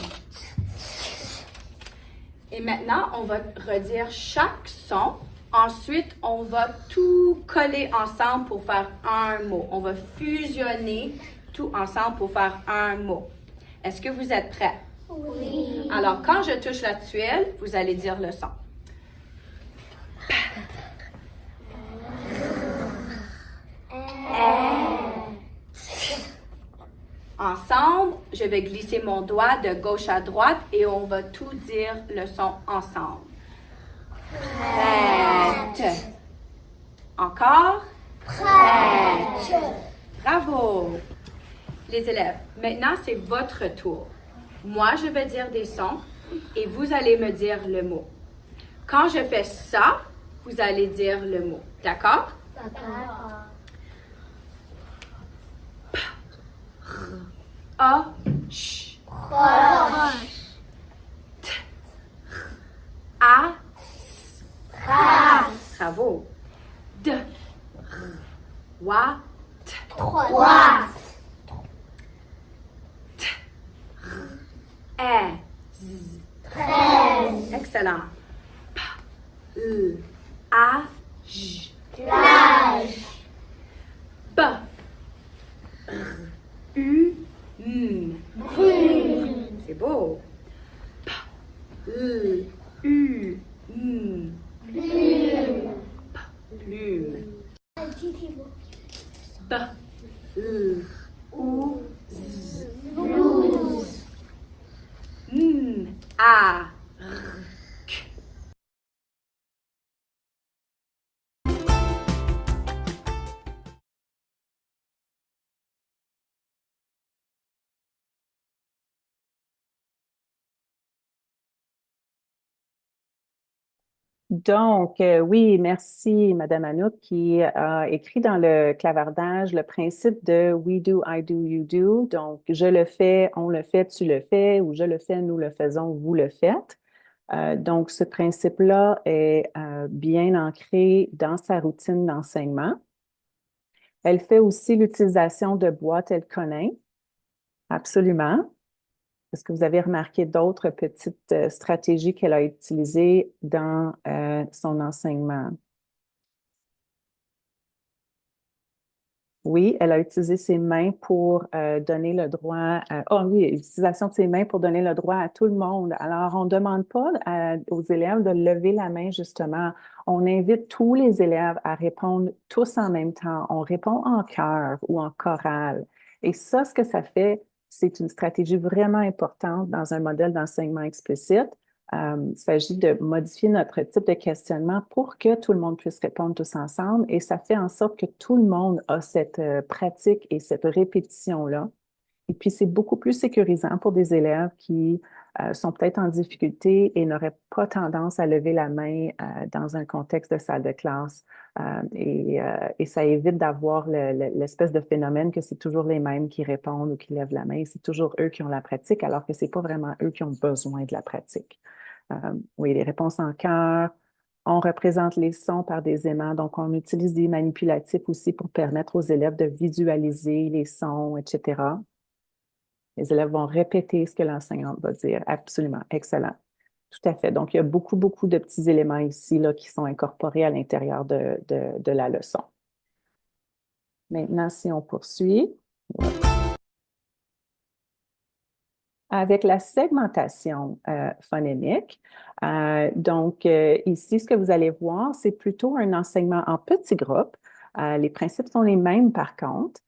Speaker 3: Et maintenant, on va redire chaque son Ensuite, on va tout coller ensemble pour faire un mot. On va fusionner tout ensemble pour faire un mot. Est-ce que vous êtes prêts?
Speaker 4: Oui.
Speaker 3: Alors, quand je touche la tuile, vous allez dire le son. Ensemble, je vais glisser mon doigt de gauche à droite et on va tout dire le son ensemble. Prête. Encore. Prête. Bravo. Les élèves, maintenant c'est votre tour. Moi, je vais dire des sons et vous allez me dire le mot. Quand je fais ça, vous allez dire le mot. D'accord?
Speaker 4: D'accord.
Speaker 3: A, ch,
Speaker 4: Proche.
Speaker 3: t, a,
Speaker 4: Trace.
Speaker 3: bravo. D, wa, t,
Speaker 4: Droite.
Speaker 3: e, z.
Speaker 4: 13.
Speaker 3: Excellent. P, l, a, j.
Speaker 4: Plage.
Speaker 3: B, r, u, m.
Speaker 4: Brune.
Speaker 3: C'est beau. P, l, u, m.
Speaker 4: Plume.
Speaker 3: Plume. B, l, ou, z.
Speaker 4: Blouse.
Speaker 3: M, a, r, k.
Speaker 1: Donc, oui, merci, Madame Anouk, qui a écrit dans le clavardage le principe de we do, I do, you do. Donc, je le fais, on le fait, tu le fais, ou je le fais, nous le faisons, vous le faites. Donc, ce principe-là est bien ancré dans sa routine d'enseignement. Elle fait aussi l'utilisation de boîtes Elkonin, absolument. Est-ce que vous avez remarqué d'autres petites stratégies qu'elle a utilisées dans son enseignement? Oui, elle a utilisé ses mains pour donner le droit. Oh oui, l'utilisation de ses mains pour donner le droit à tout le monde. Alors, on ne demande pas aux élèves de lever la main, justement. On invite tous les élèves à répondre tous en même temps. On répond en chœur ou en chorale. Et ça, ce que ça fait, c'est une stratégie vraiment importante dans un modèle d'enseignement explicite. Il s'agit de modifier notre type de questionnement pour que tout le monde puisse répondre tous ensemble et ça fait en sorte que tout le monde a cette pratique et cette répétition-là. Et puis, c'est beaucoup plus sécurisant pour des élèves qui sont peut-être en difficulté et n'auraient pas tendance à lever la main dans un contexte de salle de classe. Et ça évite d'avoir l'espèce de phénomène que c'est toujours les mêmes qui répondent ou qui lèvent la main. C'est toujours eux qui ont la pratique, alors que ce n'est pas vraiment eux qui ont besoin de la pratique. Oui, les réponses en chœur. On représente les sons par des aimants, donc on utilise des manipulatifs aussi pour permettre aux élèves de visualiser les sons, etc. Les élèves vont répéter ce que l'enseignante va dire. Absolument, excellent. Tout à fait. Donc, il y a beaucoup, beaucoup de petits éléments ici là, qui sont incorporés à l'intérieur de la leçon. Maintenant, si on poursuit. Avec la segmentation phonémique. Donc, ici, ce que vous allez voir, c'est plutôt un enseignement en petits groupes. Les principes sont les mêmes, par contre.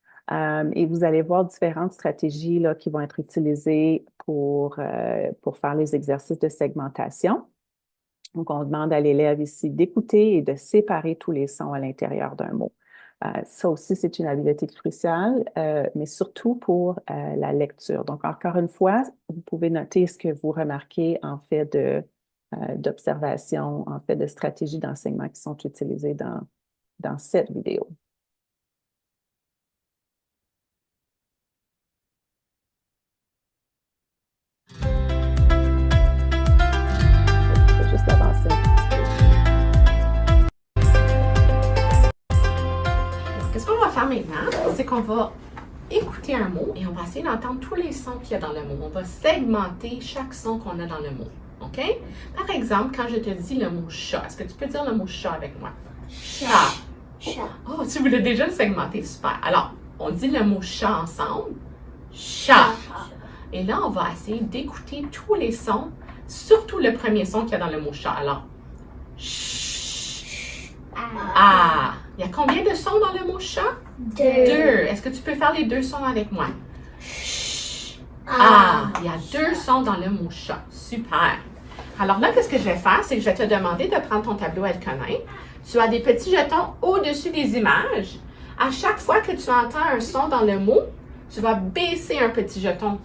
Speaker 1: Et vous allez voir différentes stratégies là, qui vont être utilisées pour faire les exercices de segmentation. Donc, on demande à l'élève ici d'écouter et de séparer tous les sons à l'intérieur d'un mot. Ça aussi, c'est une habileté cruciale, mais surtout pour la lecture. Donc, encore une fois, vous pouvez noter ce que vous remarquez en fait d'observation, en fait de stratégies d'enseignement qui sont utilisées dans cette vidéo. Je vais juste avancer un petit peu.
Speaker 5: Qu'est-ce qu'on va faire maintenant? C'est qu'on va écouter un mot et on va essayer d'entendre tous les sons qu'il y a dans le mot. On va segmenter chaque son qu'on a dans le mot. OK? Par exemple, quand je te dis le mot chat, est-ce que tu peux dire le mot chat avec moi? Chat.
Speaker 4: Chat.
Speaker 5: Oh, tu voulais déjà le segmenter, super. Alors, on dit le mot chat ensemble. Chat. Et là, on va essayer d'écouter tous les sons, surtout le premier son qu'il y a dans le mot chat. Alors, ch. Ah. Il y a combien de sons dans le mot chat?
Speaker 4: 2.
Speaker 5: Est-ce que tu peux faire les 2 sons avec moi? Ah, il y a 2 sons dans le mot chat. Super. Alors là, qu'est-ce que je vais faire? C'est que je vais te demander de prendre ton tableau Elkonin. Tu as des petits jetons au-dessus des images. À chaque fois que tu entends un son dans le mot, tu vas baisser un petit jeton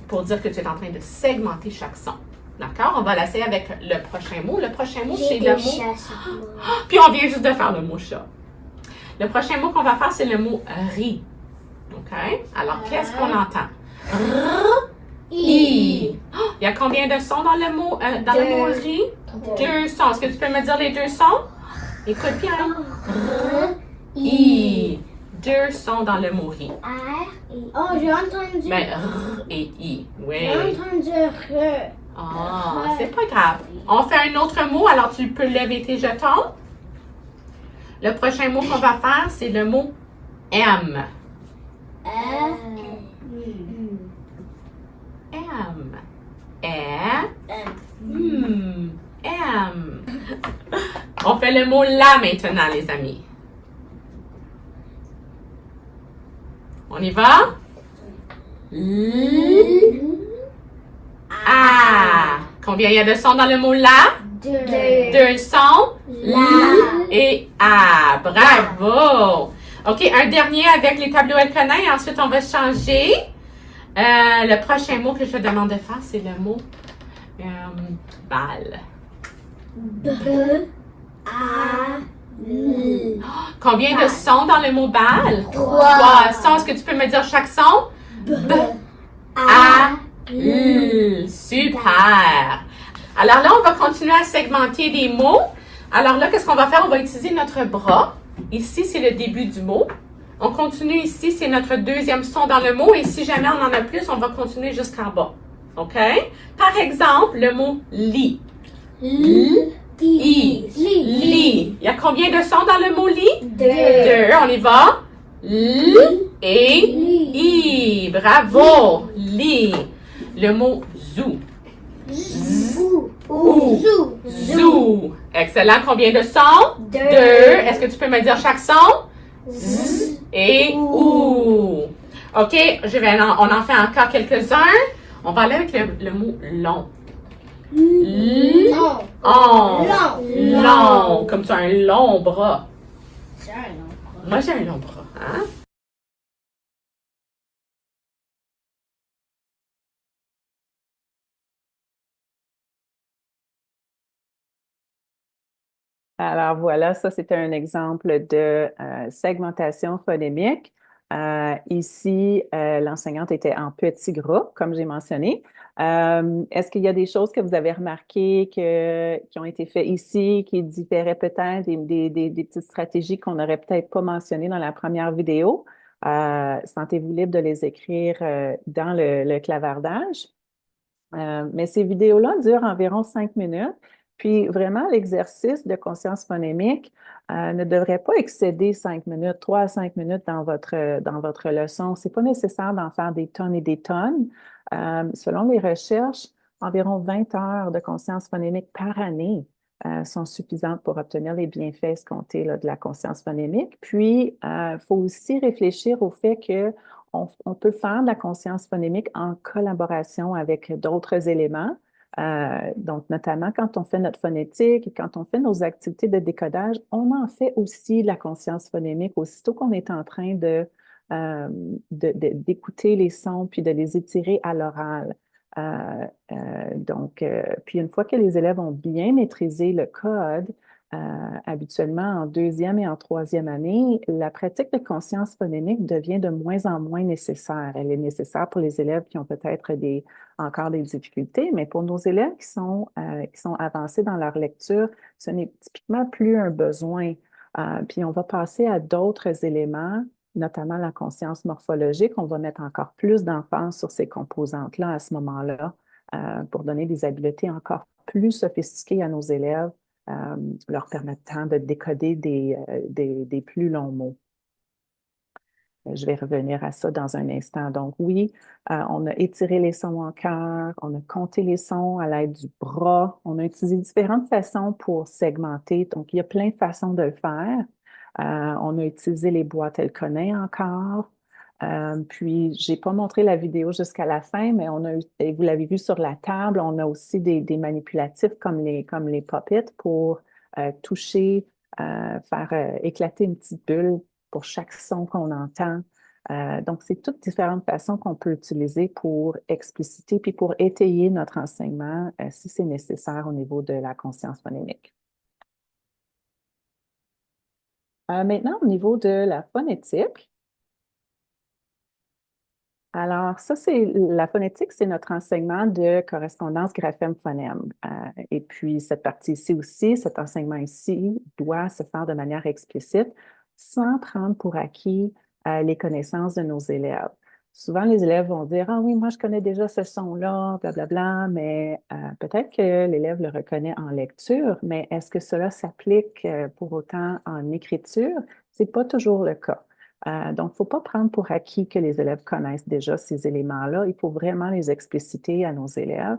Speaker 5: pour dire que tu es en train de segmenter chaque son. D'accord? On va l'essayer avec le prochain mot. Le prochain mot, c'est le mot... Puis on vient juste de faire le mot chat. Le prochain mot qu'on va faire, c'est le mot riz. OK? Alors, qu'est-ce qu'on entend? I. Il y a combien de sons dans le mot riz? 2 sons. Est-ce que tu peux me dire les 2 sons? Écoute bien. I. 2 sons dans le mot riz.
Speaker 4: Oh, j'ai entendu.
Speaker 5: Ben, R et I. Oui.
Speaker 4: J'ai entendu R.
Speaker 5: Ah, c'est pas grave. On fait un autre mot, alors tu peux lever tes jetons. Le prochain mot qu'on va faire, c'est le mot M. M. M. On fait le mot là maintenant, les amis. On y va? Ah. Combien il y a de sons dans le mot là? 2 sons. Et A. Bravo. OK, un dernier avec les tableaux Elkonin et ensuite on va changer. Le prochain mot que je demande de faire, c'est le mot balle. Combien de sons dans le mot balle? 3 sons. Est-ce que tu peux me dire chaque son? Super. Alors là, on va continuer à segmenter des mots. Alors là, qu'est-ce qu'on va faire? On va utiliser notre bras. Ici, c'est le début du mot. On continue ici, c'est notre deuxième son dans le mot. Et si jamais on en a plus, on va continuer jusqu'en bas. OK? Par exemple, le mot lit. Lit. Il y a combien de sons dans le mot lit? 2. On y va. L et I. Bravo. Lit. Le mot zoo. Zoo. Excellent. Combien de sons? 2. Est-ce que tu peux me dire chaque son? Z et OU. OK, on en fait encore quelques-uns. On va aller avec le mot long. Long. Comme tu as un long bras. Moi, j'ai un long bras. Hein?
Speaker 1: Alors voilà, ça c'était un exemple de segmentation phonèmique. Ici, l'enseignante était en petit groupe, comme j'ai mentionné. Est-ce qu'il y a des choses que vous avez remarquées qui ont été faites ici, qui différaient peut-être des petites stratégies qu'on n'aurait peut-être pas mentionnées dans la première vidéo? Sentez-vous libre de les écrire dans le clavardage. Mais ces vidéos-là durent environ 5 minutes. Puis vraiment, l'exercice de conscience phonémique ne devrait pas excéder 5 minutes, 3 à 5 minutes dans votre leçon. Ce n'est pas nécessaire d'en faire des tonnes et des tonnes. Selon les recherches, environ 20 heures de conscience phonémique par année sont suffisantes pour obtenir les bienfaits escomptés là, de la conscience phonémique. Puis, il faut aussi réfléchir au fait que on peut faire de la conscience phonémique en collaboration avec d'autres éléments. Donc, notamment quand on fait notre phonétique et quand on fait nos activités de décodage, on en fait aussi de la conscience phonémique aussitôt qu'on est en train d'écouter les sons puis de les étirer à l'oral. Puis une fois que les élèves ont bien maîtrisé le code, habituellement en 2e et en 3e année, la pratique de conscience phonémique devient de moins en moins nécessaire. Elle est nécessaire pour les élèves qui ont peut-être encore des difficultés, mais pour nos élèves qui sont avancés dans leur lecture, ce n'est typiquement plus un besoin. Puis on va passer à d'autres éléments, notamment la conscience morphologique. On va mettre encore plus d'emphase sur ces composantes-là à ce moment-là. pour donner des habiletés encore plus sophistiquées à nos élèves, leur permettant de décoder des plus longs mots. Je vais revenir à ça dans un instant. Donc oui, on a étiré les sons en chœur, on a compté les sons à l'aide du bras, on a utilisé différentes façons pour segmenter. Donc, il y a plein de façons de le faire. On a utilisé les boîtes Elkonin encore. Puis, je n'ai pas montré la vidéo jusqu'à la fin, mais et vous l'avez vu sur la table, on a aussi des manipulatifs comme les pop-it pour toucher, faire éclater une petite bulle pour chaque son qu'on entend. Donc, c'est toutes différentes façons qu'on peut utiliser pour expliciter puis pour étayer notre enseignement si c'est nécessaire au niveau de la conscience phonémique. Maintenant, au niveau de la phonétique. Alors, ça, la phonétique, c'est notre enseignement de correspondance graphème-phonème. Et puis, cette partie ici aussi, cet enseignement ici, doit se faire de manière explicite sans prendre pour acquis les connaissances de nos élèves. Souvent, les élèves vont dire « Ah oui, moi, je connais déjà ce son-là, blablabla », mais peut-être que l'élève le reconnaît en lecture, mais est-ce que cela s'applique pour autant en écriture? Ce n'est pas toujours le cas. Donc, il ne faut pas prendre pour acquis que les élèves connaissent déjà ces éléments-là. Il faut vraiment les expliciter à nos élèves.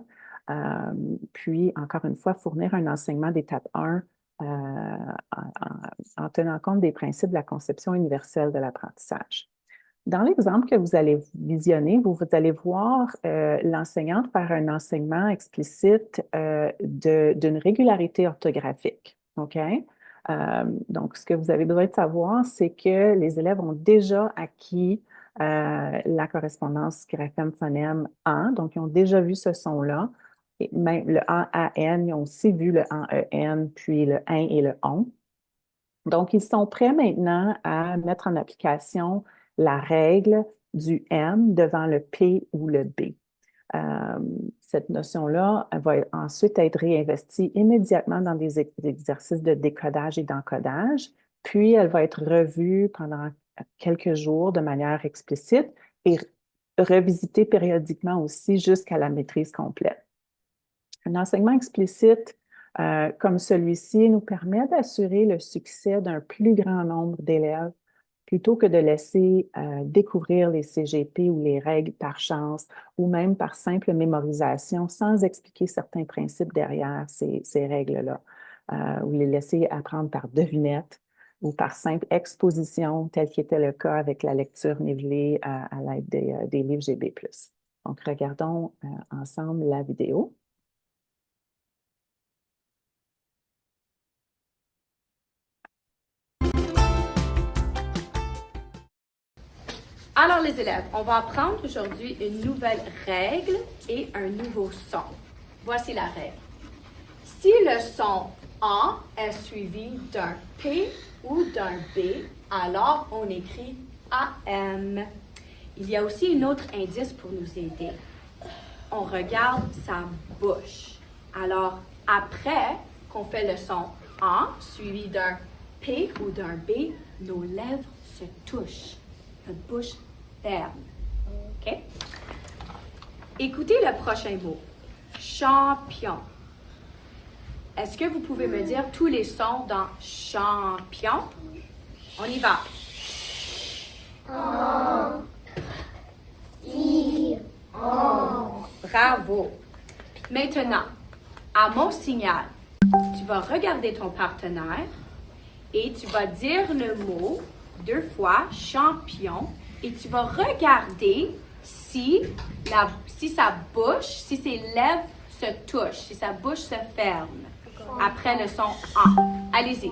Speaker 1: Puis, encore une fois, fournir un enseignement d'étape 1 en tenant compte des principes de la conception universelle de l'apprentissage. Dans l'exemple que vous allez visionner, vous allez voir l'enseignante faire un enseignement explicite d'une régularité orthographique. OK? Donc, ce que vous avez besoin de savoir, c'est que les élèves ont déjà acquis la correspondance graphème-phonème en, donc ils ont déjà vu ce son-là. Et même le A-A-N, ils ont aussi vu le A-E-N, puis le in et le on. Donc, ils sont prêts maintenant à mettre en application la règle du M devant le P ou le B. Cette notion-là va ensuite être réinvestie immédiatement dans des exercices de décodage et d'encodage, puis elle va être revue pendant quelques jours de manière explicite et revisitée périodiquement aussi jusqu'à la maîtrise complète. Un enseignement explicite comme celui-ci nous permet d'assurer le succès d'un plus grand nombre d'élèves plutôt que de laisser découvrir les CGP ou les règles par chance ou même par simple mémorisation sans expliquer certains principes derrière ces règles-là, ou les laisser apprendre par devinette ou par simple exposition, tel qu'était le cas avec la lecture nivelée à l'aide des livres GB+. Donc, regardons ensemble la vidéo.
Speaker 3: Alors les élèves, on va apprendre aujourd'hui une nouvelle règle et un nouveau son. Voici la règle. Si le son A est suivi d'un P ou d'un B, alors on écrit AM. Il y a aussi un autre indice pour nous aider. On regarde sa bouche. Alors après qu'on fait le son A suivi d'un P ou d'un B, nos lèvres se touchent. Notre bouche ferme. OK? Écoutez le prochain mot. Champion. Est-ce que vous pouvez me dire tous les sons dans champion? On y va. Bravo. Maintenant, à mon signal, tu vas regarder ton partenaire et tu vas dire le mot 2 fois, champion, et tu vas regarder si sa bouche, si ses lèvres se touchent, si sa bouche se ferme après le son A. Allez-y.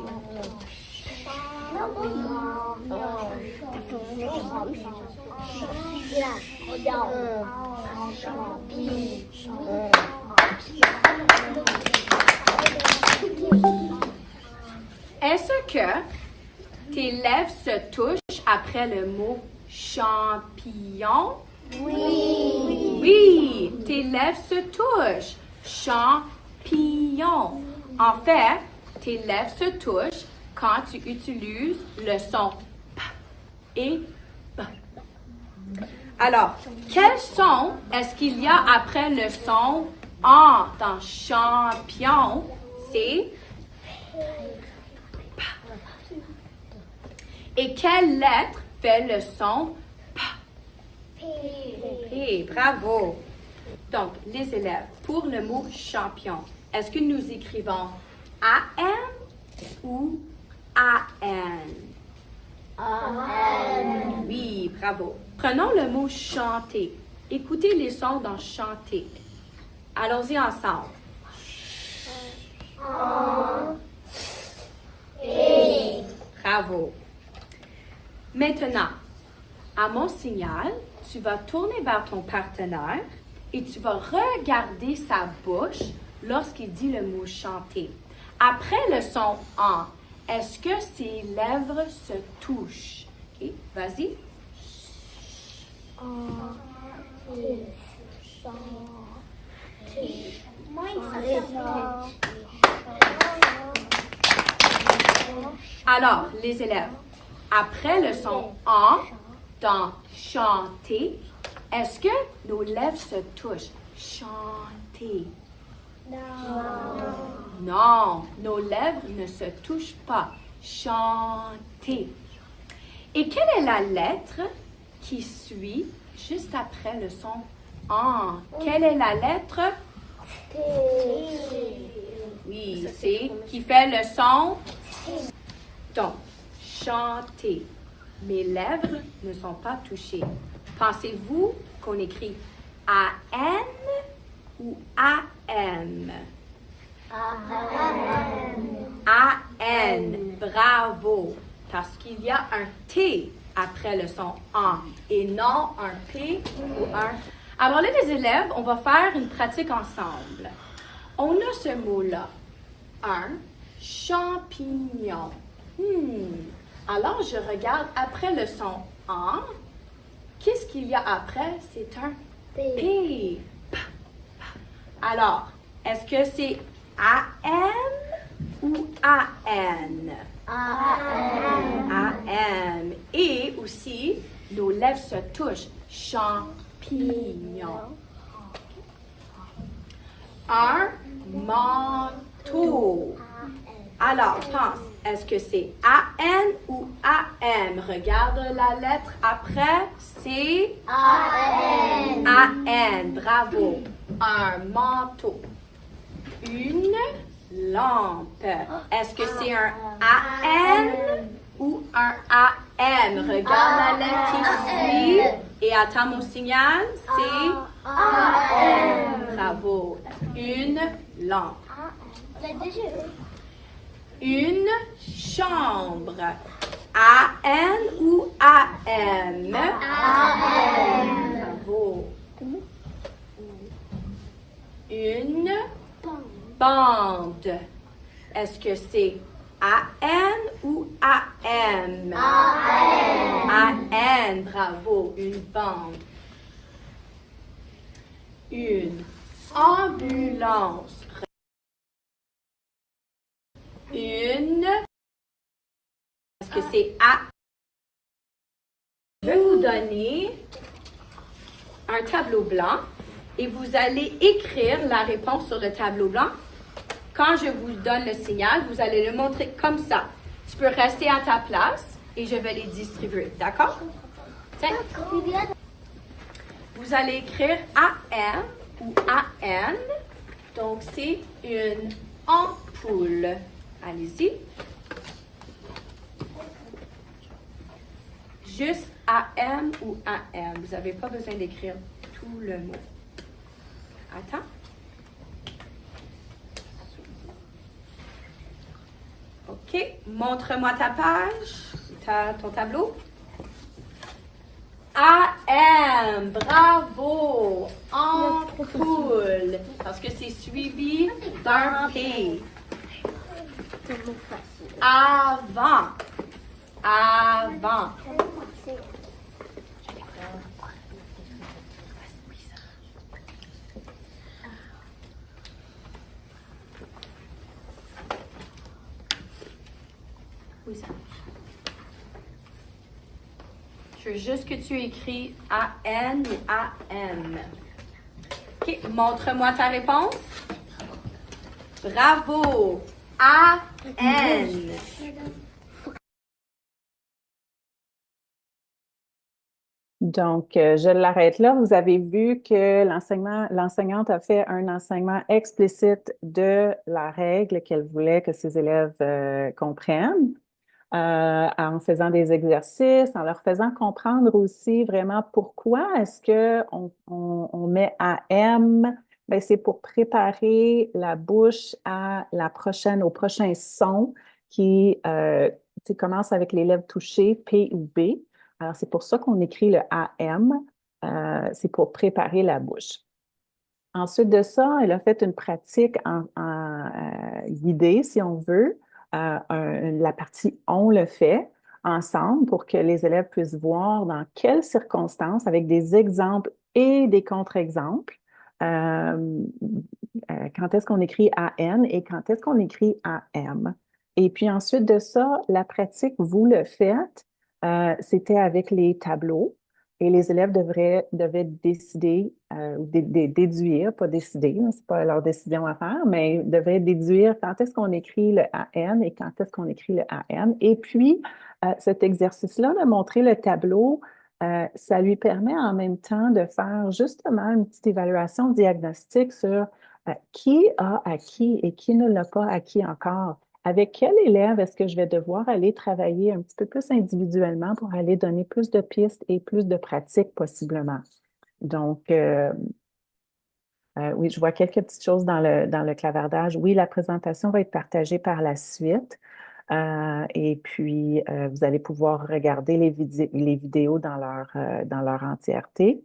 Speaker 3: Est-ce que tes lèvres se touchent après le mot champignon? Oui. Oui, tes lèvres se touchent. Champignon. En fait, tes lèvres se touchent quand tu utilises le son P et B. Alors, quel son est-ce qu'il y a après le son en dans champion? C'est P. Et quelle lettre fait le son P? P. Bravo. Donc, les élèves, pour le mot champion, est-ce que nous écrivons A-N ou A-N? A-N. Oui, bravo. Prenons le mot chanter. Écoutez les sons dans chanter. Allons-y ensemble. Bravo. Maintenant, à mon signal, tu vas tourner vers ton partenaire et tu vas regarder sa bouche lorsqu'il dit le mot chanter. Après le son en, est-ce que ses lèvres se touchent? OK, vas-y. Alors, les élèves, après le son en dans chanter, est-ce que nos lèvres se touchent? Chanter. Non, nos lèvres ne se touchent pas. Chanter. Et quelle est la lettre qui suit juste après le son en? Quelle est la lettre? Oui, c'est qui fait le son. Donc, chanter. Mes lèvres ne sont pas touchées. Pensez-vous qu'on écrit A-N ou A-M? A-N. Bravo. Parce qu'il y a un T après le son en et non un P ou un. Alors là, les élèves, on va faire une pratique ensemble. On a ce mot-là. Un champignon. Alors, je regarde après le son en. Qu'est-ce qu'il y a après? C'est un P. Alors, est-ce que c'est A-M ou A-N? A-M. Et aussi, nos lèvres se touchent. Champignon. Un manteau. Alors, pense, est-ce que c'est A-N ou A-M? Regarde la lettre après, c'est A-N. A-N, bravo. Un manteau. Une lampe. Est-ce que c'est un A-N ou un A-M? Regarde la lettre qui suit et attends mon signal, c'est A-M. Bravo. Une lampe. Une chambre. A-N ou A-M? A-M. Bravo. Une bande. Est-ce que c'est A-N ou A-M? A-N. A-N. Bravo. Une bande. Une ambulance. Une. Est-ce que c'est A? Je vais vous donner un tableau blanc et vous allez écrire la réponse sur le tableau blanc. Quand je vous donne le signal, vous allez le montrer comme ça. Tu peux rester à ta place et je vais les distribuer. D'accord? Tiens. Vous allez écrire AM ou AN. Donc, c'est une ampoule. Allez-y. Juste AM ou AM. Vous n'avez pas besoin d'écrire tout le mot. Attends. OK. Montre-moi ta page, ton tableau. AM. Bravo. Ampoule. Parce que c'est suivi d'un P. Avant. Avant. Oui, ça. Je veux juste que tu écris A-N ou A-M. OK, montre-moi ta réponse. Bravo! A-N.
Speaker 1: Donc, je l'arrête là. Vous avez vu que l'enseignante a fait un enseignement explicite de la règle qu'elle voulait que ses élèves comprennent, en faisant des exercices, en leur faisant comprendre aussi vraiment pourquoi est-ce qu'on met AM. Ben, c'est pour préparer la bouche au prochain son qui commence avec les lèvres touchées, P ou B. Alors, c'est pour ça qu'on écrit le AM, c'est pour préparer la bouche. Ensuite de ça, elle a fait une pratique guidée, si on veut. La partie on le fait ensemble pour que les élèves puissent voir dans quelles circonstances, avec des exemples et des contre-exemples, quand est-ce qu'on écrit AN et quand est-ce qu'on écrit AM. Et puis ensuite de ça, la pratique, vous le faites, c'était avec les tableaux et les élèves devaient décider ou déduire, pas décider, c'est pas leur décision à faire, mais devaient déduire quand est-ce qu'on écrit le AN et quand est-ce qu'on écrit le AM. Et puis, cet exercice-là de montrer le tableau, ça lui permet en même temps de faire justement une petite évaluation diagnostique sur qui a acquis et qui ne l'a pas acquis encore. Avec quel élève est-ce que je vais devoir aller travailler un petit peu plus individuellement pour aller donner plus de pistes et plus de pratiques possiblement? Donc, oui, je vois quelques petites choses dans le clavardage. Oui, la présentation va être partagée par la suite. Et puis, vous allez pouvoir regarder les vidéos dans leur entièreté.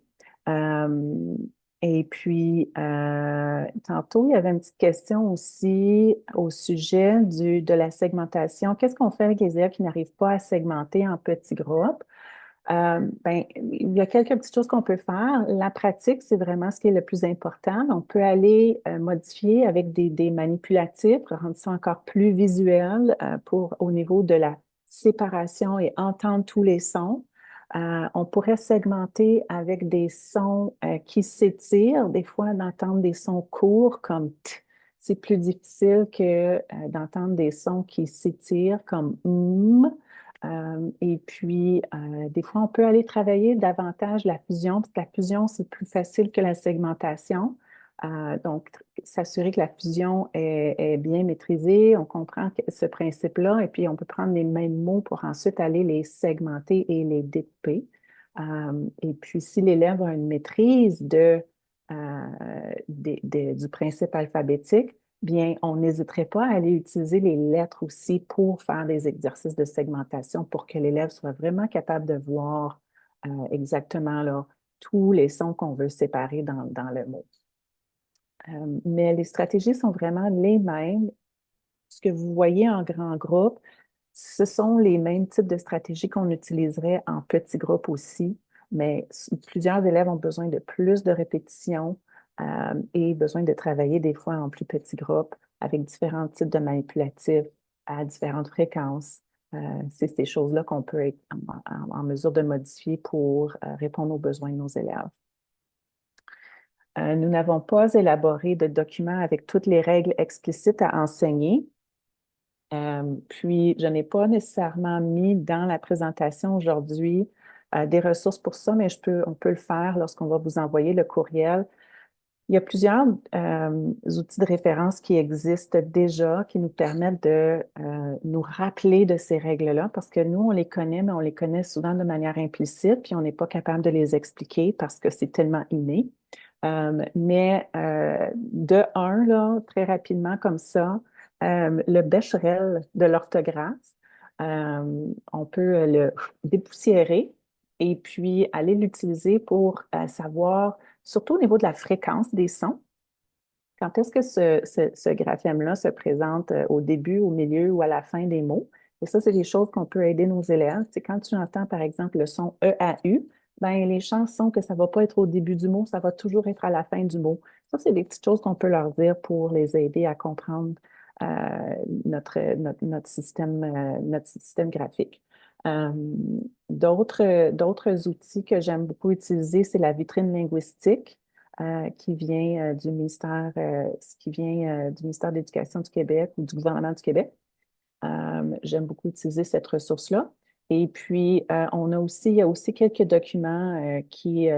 Speaker 1: Et puis, tantôt, il y avait une petite question aussi au sujet de la segmentation. Qu'est-ce qu'on fait avec les élèves qui n'arrivent pas à segmenter en petits groupes? Ben, il y a quelques petites choses qu'on peut faire. La pratique, c'est vraiment ce qui est le plus important. On peut aller modifier avec des manipulatifs, rendre ça encore plus visuel au niveau de la séparation et entendre tous les sons. On pourrait segmenter avec des sons qui s'étirent. Des fois, d'entendre des sons courts comme t, c'est plus difficile que d'entendre des sons qui s'étirent comme et puis, des fois, on peut aller travailler davantage la fusion, parce que la fusion, c'est plus facile que la segmentation. Donc, s'assurer que la fusion est bien maîtrisée, on comprend ce principe-là, et puis on peut prendre les mêmes mots pour ensuite aller les segmenter et les découper. Et puis, si l'élève a une maîtrise du principe alphabétique, bien, on n'hésiterait pas à aller utiliser les lettres aussi pour faire des exercices de segmentation pour que l'élève soit vraiment capable de voir exactement là, tous les sons qu'on veut séparer dans le mot. Mais les stratégies sont vraiment les mêmes. Ce que vous voyez en grand groupe, ce sont les mêmes types de stratégies qu'on utiliserait en petits groupes aussi, mais plusieurs élèves ont besoin de plus de répétitions et besoin de travailler des fois en plus petits groupes avec différents types de manipulatifs à différentes fréquences. C'est ces choses-là qu'on peut être en mesure de modifier pour répondre aux besoins de nos élèves. Nous n'avons pas élaboré de document avec toutes les règles explicites à enseigner. Puis, je n'ai pas nécessairement mis dans la présentation aujourd'hui des ressources pour ça, mais on peut le faire lorsqu'on va vous envoyer le courriel. Il y a plusieurs outils de référence qui existent déjà, qui nous permettent de nous rappeler de ces règles-là, parce que nous, on les connaît, mais on les connaît souvent de manière implicite, puis on n'est pas capable de les expliquer parce que c'est tellement inné. Mais de un, là, très rapidement comme ça, le Becherel de l'orthographe, on peut le dépoussiérer et puis aller l'utiliser pour savoir, surtout au niveau de la fréquence des sons, quand est-ce que ce graphème-là se présente au début, au milieu ou à la fin des mots. Et ça, c'est des choses qu'on peut aider nos élèves. C'est quand tu entends, par exemple, le son E-A-U, ben, les chances sont que ça ne va pas être au début du mot, ça va toujours être à la fin du mot. Ça, c'est des petites choses qu'on peut leur dire pour les aider à comprendre notre système graphique. D'autres outils que j'aime beaucoup utiliser, c'est la vitrine linguistique qui vient du ministère, du ministère de l'Éducation du Québec ou du gouvernement du Québec. J'aime beaucoup utiliser cette ressource-là. Et puis, il y a aussi quelques documents qui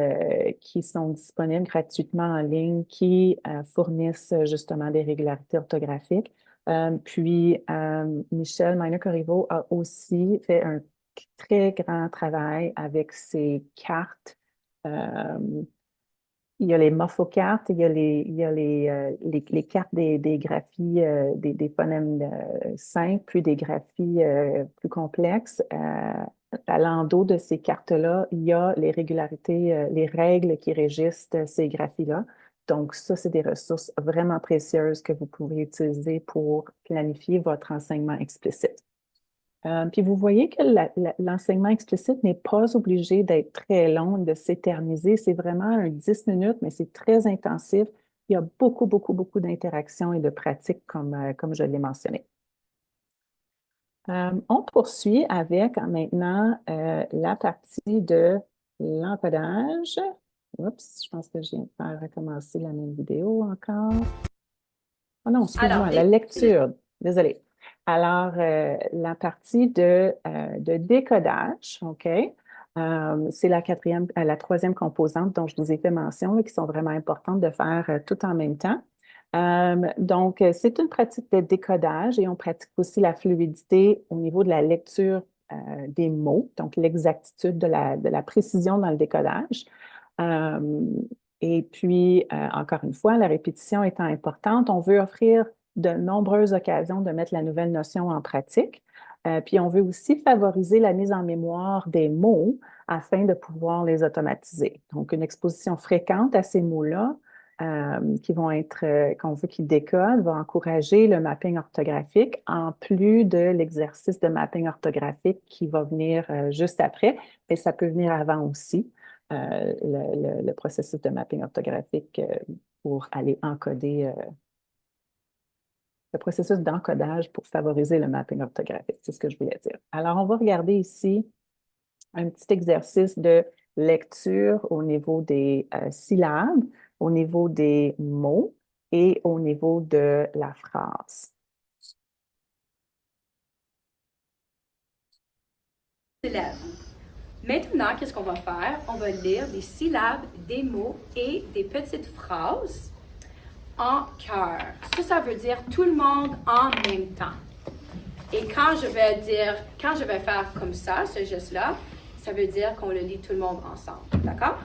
Speaker 1: sont disponibles gratuitement en ligne qui fournissent justement des régularités orthographiques. Michel Minor-Corriveau a aussi fait un très grand travail avec ses cartes. Il y a les morphocartes, il y a les cartes des graphies, des phonèmes simples, puis des graphies plus complexes. À l'endos de ces cartes-là, il y a les régularités, les règles qui régissent ces graphies-là. Donc, ça, c'est des ressources vraiment précieuses que vous pouvez utiliser pour planifier votre enseignement explicite. Puis vous voyez que l'enseignement explicite n'est pas obligé d'être très long, de s'éterniser. C'est vraiment un 10 minutes, mais c'est très intensif. Il y a beaucoup, beaucoup, beaucoup d'interactions et de pratiques comme je l'ai mentionné. On poursuit avec maintenant la partie de l'encodage. Oups, je pense que je viens de faire recommencer la même vidéo encore. Oh non, excuse-moi, la lecture. Désolée. Alors, la partie de décodage, OK, c'est la troisième composante dont je vous ai fait mention, qui sont vraiment importantes de faire tout en même temps. Donc, c'est une pratique de décodage et on pratique aussi la fluidité au niveau de la lecture des mots, donc l'exactitude de la précision dans le décodage. Et puis, encore une fois, la répétition étant importante, on veut offrir de nombreuses occasions de mettre la nouvelle notion en pratique. Puis, on veut aussi favoriser la mise en mémoire des mots afin de pouvoir les automatiser. Donc, une exposition fréquente à ces mots-là qu'on veut qu'ils décodent va encourager le mapping orthographique en plus de l'exercice de mapping orthographique qui va venir juste après, mais ça peut venir avant aussi. Le processus de mapping orthographique pour aller encoder, le processus d'encodage pour favoriser le mapping orthographique, c'est ce que je voulais dire. Alors, on va regarder ici un petit exercice de lecture au niveau des syllabes, au niveau des mots et au niveau de la phrase.
Speaker 3: Élèves. Maintenant, qu'est-ce qu'on va faire? On va lire des syllabes, des mots et des petites phrases en chœur. Ça veut dire tout le monde en même temps. Et quand je vais faire comme ça, ce geste-là, ça veut dire qu'on le lit tout le monde ensemble. D'accord?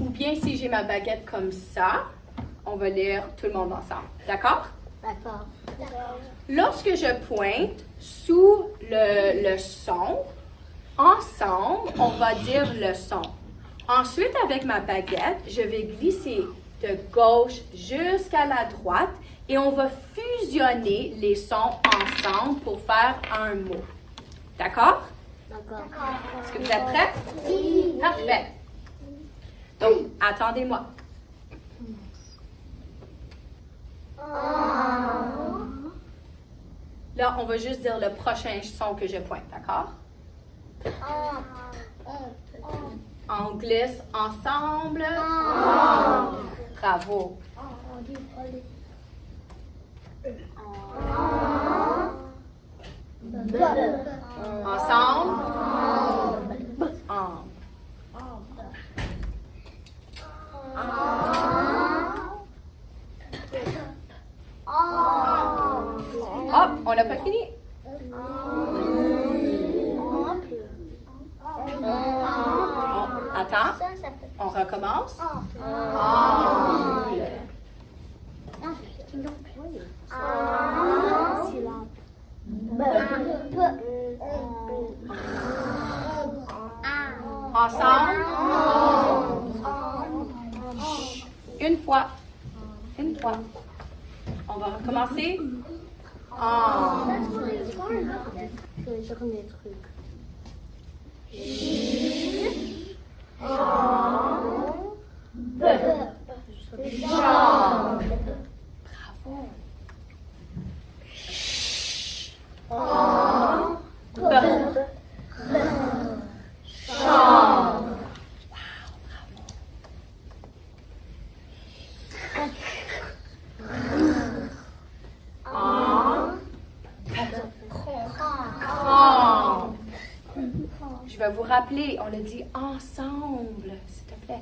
Speaker 3: Ou bien si j'ai ma baguette comme ça, on va lire tout le monde ensemble. D'accord?
Speaker 4: D'accord.
Speaker 3: Lorsque je pointe sous le son, ensemble, on va dire le son. Ensuite, avec ma baguette, je vais glisser de gauche jusqu'à la droite et on va fusionner les sons ensemble pour faire un mot. D'accord?
Speaker 4: D'accord.
Speaker 3: Est-ce que vous êtes prêts?
Speaker 4: Oui.
Speaker 3: Parfait. Donc, attendez-moi. Là, on va juste dire le prochain son que je pointe, d'accord? On glisse ensemble. Bravo. Ensemble. Hop, on n'a pas fini. Attends, on recommence. Ensemble. Une fois. Une fois. On va recommencer. Bravo. vais vous rappeler, on le dit ensemble, s'il te plaît.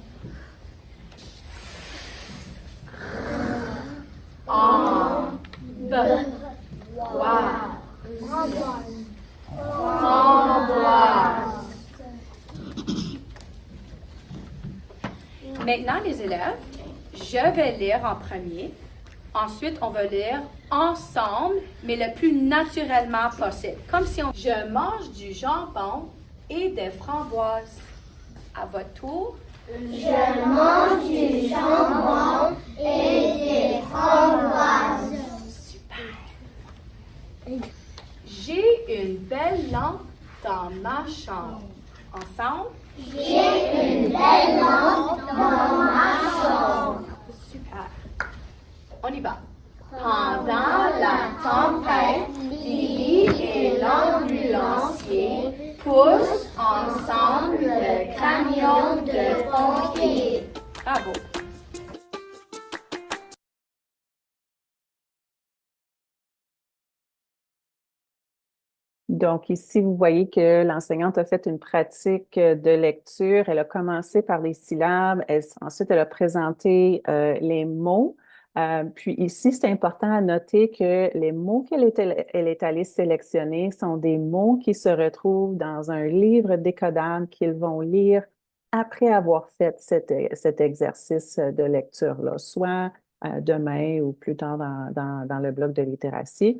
Speaker 3: Maintenant, les élèves, je vais lire en premier. Ensuite, on va lire ensemble, mais le plus naturellement possible. Comme si on... Je mange du jambon et des framboises. À votre tour.
Speaker 4: Je mange du jambon et des framboises.
Speaker 3: Super. J'ai une belle lampe dans ma chambre. Ensemble.
Speaker 4: J'ai une belle lampe dans ma chambre.
Speaker 3: Super. On y va. Pendant la tempête, Lily et l'ambulancier poussent ensemble le camion de pompiers. Bravo.
Speaker 1: Donc, ici, vous voyez que l'enseignante a fait une pratique de lecture. Elle a commencé par les syllabes. Ensuite, elle a présenté les mots. Puis ici, c'est important à noter que les mots elle est allée sélectionner sont des mots qui se retrouvent dans un livre décodable qu'ils vont lire après avoir fait cet exercice de lecture-là, soit demain ou plus tard dans le bloc de littératie.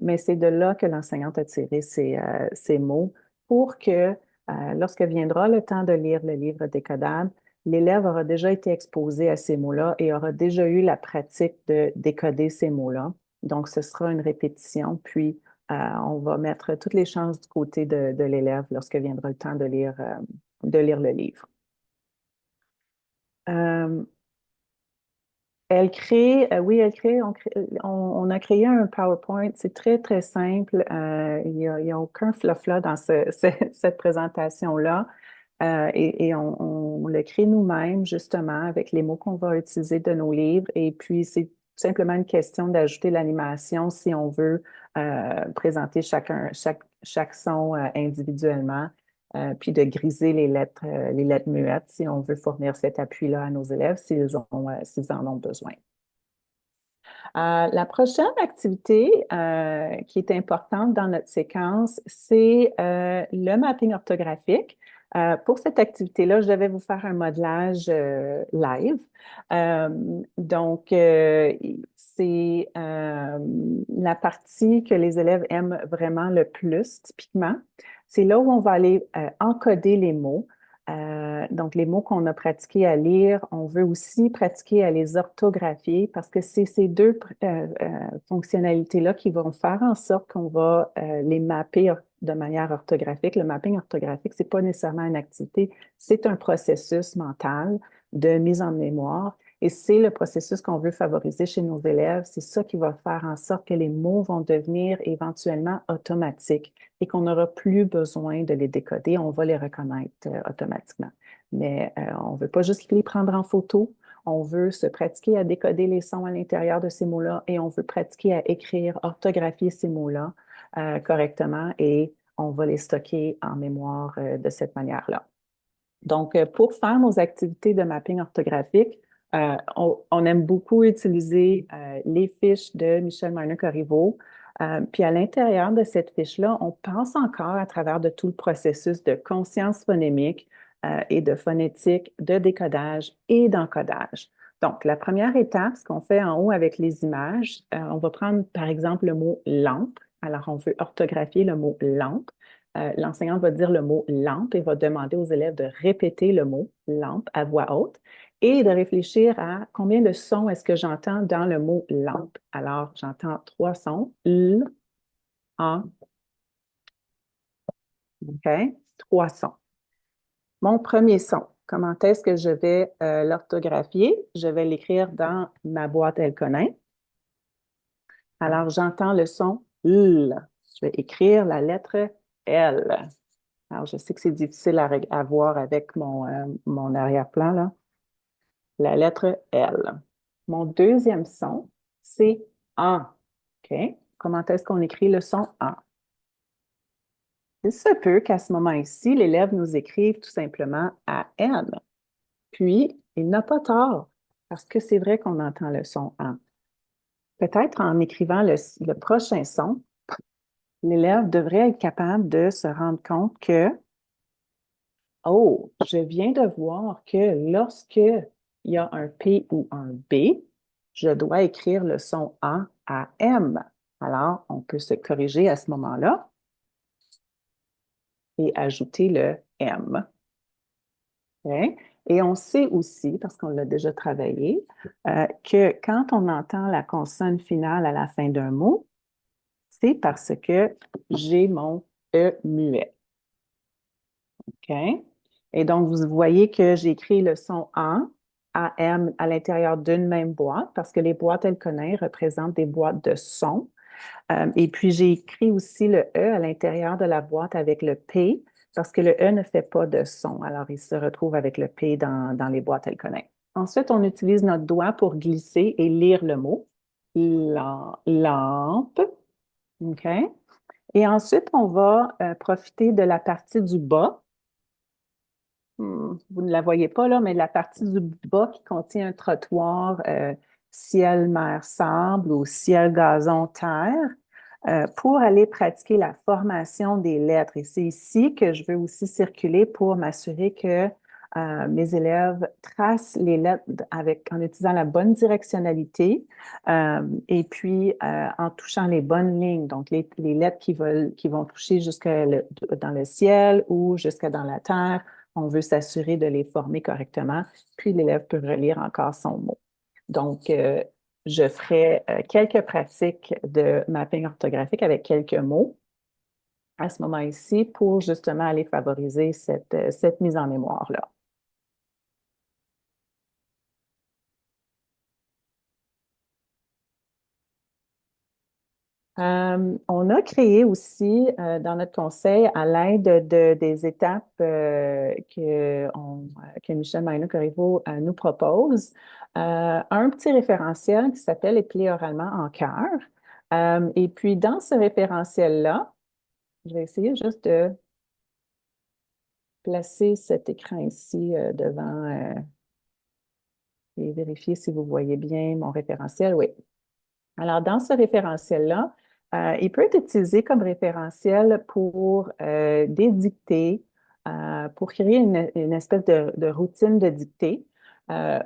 Speaker 1: Mais c'est de là que l'enseignante a tiré ces mots pour que lorsque viendra le temps de lire le livre décodable, l'élève aura déjà été exposé à ces mots-là et aura déjà eu la pratique de décoder ces mots-là. Donc, ce sera une répétition, puis on va mettre toutes les chances du côté de l'élève lorsque viendra le temps de lire le livre. On a créé un PowerPoint, c'est très, très simple. Il n'y a aucun fluff-là dans cette présentation-là. Et on le crée nous-mêmes, justement, avec les mots qu'on va utiliser de nos livres. Et puis, c'est simplement une question d'ajouter l'animation si on veut présenter chaque son individuellement, puis de griser les lettres muettes si on veut fournir cet appui-là à nos élèves s'ils en ont besoin. La prochaine activité qui est importante dans notre séquence, c'est le mapping orthographique. Pour cette activité-là, je devais vous faire un modelage live. Donc, c'est la partie que les élèves aiment vraiment le plus, typiquement. C'est là où on va aller encoder les mots. Donc, les mots qu'on a pratiqués à lire, on veut aussi pratiquer à les orthographier parce que c'est ces deux fonctionnalités-là qui vont faire en sorte qu'on va les mapper de manière orthographique. Le mapping orthographique, c'est pas nécessairement une activité, c'est un processus mental de mise en mémoire et c'est le processus qu'on veut favoriser chez nos élèves. C'est ça qui va faire en sorte que les mots vont devenir éventuellement automatiques et qu'on n'aura plus besoin de les décoder, on va les reconnaître automatiquement. Mais on ne veut pas juste les prendre en photo, on veut se pratiquer à décoder les sons à l'intérieur de ces mots-là et on veut pratiquer à écrire, orthographier ces mots-là correctement et on va les stocker en mémoire de cette manière-là. Donc, pour faire nos activités de mapping orthographique, on aime beaucoup utiliser les fiches de Michel Marner-Corriveau. Puis à l'intérieur de cette fiche-là, on passe encore à travers de tout le processus de conscience phonémique et de phonétique, de décodage et d'encodage. Donc, la première étape, ce qu'on fait en haut avec les images, on va prendre par exemple le mot lampe. Alors, on veut orthographier le mot lampe. L'enseignante va dire le mot lampe et va demander aux élèves de répéter le mot lampe à voix haute et de réfléchir à combien de sons est-ce que j'entends dans le mot lampe. Alors, j'entends 3 sons. L, A. OK? 3 sons. Mon premier son, comment est-ce que je vais l'orthographier? Je vais l'écrire dans ma boîte Elkonin. Alors, j'entends le son L. Je vais écrire la lettre L. Alors, je sais que c'est difficile à voir avec mon arrière-plan, là. La lettre L. Mon deuxième son, c'est A. OK? Comment est-ce qu'on écrit le son A? Il se peut qu'à ce moment ici, l'élève nous écrive tout simplement AM. Puis, il n'a pas tort, parce que c'est vrai qu'on entend le son A. Peut-être en écrivant le prochain son, l'élève devrait être capable de se rendre compte que, oh, je viens de voir que lorsque il y a un P ou un B, je dois écrire le son A à M. Alors, on peut se corriger à ce moment-là et ajouter le M. OK? Et on sait aussi, parce qu'on l'a déjà travaillé, que quand on entend la consonne finale à la fin d'un mot, c'est parce que j'ai mon E muet. OK? Et donc, vous voyez que j'ai écrit le son A, M à l'intérieur d'une même boîte, parce que les boîtes Elkonin représentent des boîtes de sons. Et puis, j'ai écrit aussi le E à l'intérieur de la boîte avec le P, parce que le E ne fait pas de son. Alors, il se retrouve avec le P dans les boîtes Elkonin. Ensuite, on utilise notre doigt pour glisser et lire le mot. Lampe. OK? Et ensuite, on va profiter de la partie du bas. Vous ne la voyez pas là, mais la partie du bas qui contient un trottoir ciel, mer, sable ou ciel, gazon, terre, pour aller pratiquer la formation des lettres. Et c'est ici que je veux aussi circuler pour m'assurer que mes élèves tracent les lettres en utilisant la bonne directionnalité et puis en touchant les bonnes lignes, donc les lettres qui vont toucher dans le ciel ou jusqu'à dans la terre. On veut s'assurer de les former correctement, puis l'élève peut relire encore son mot. Donc, je ferai quelques pratiques de mapping orthographique avec quelques mots à ce moment ici pour justement aller favoriser cette mise en mémoire-là. On a créé aussi dans notre conseil, à l'aide des étapes que Michel Maïna-Corriveau nous propose, un petit référentiel qui s'appelle Épeler oralement en cœur. Et puis, dans ce référentiel-là, je vais essayer juste de placer cet écran ici devant et vérifier si vous voyez bien mon référentiel. Oui. Alors, dans ce référentiel-là, il peut être utilisé comme référentiel pour des dictées, pour créer une espèce de routine de dictée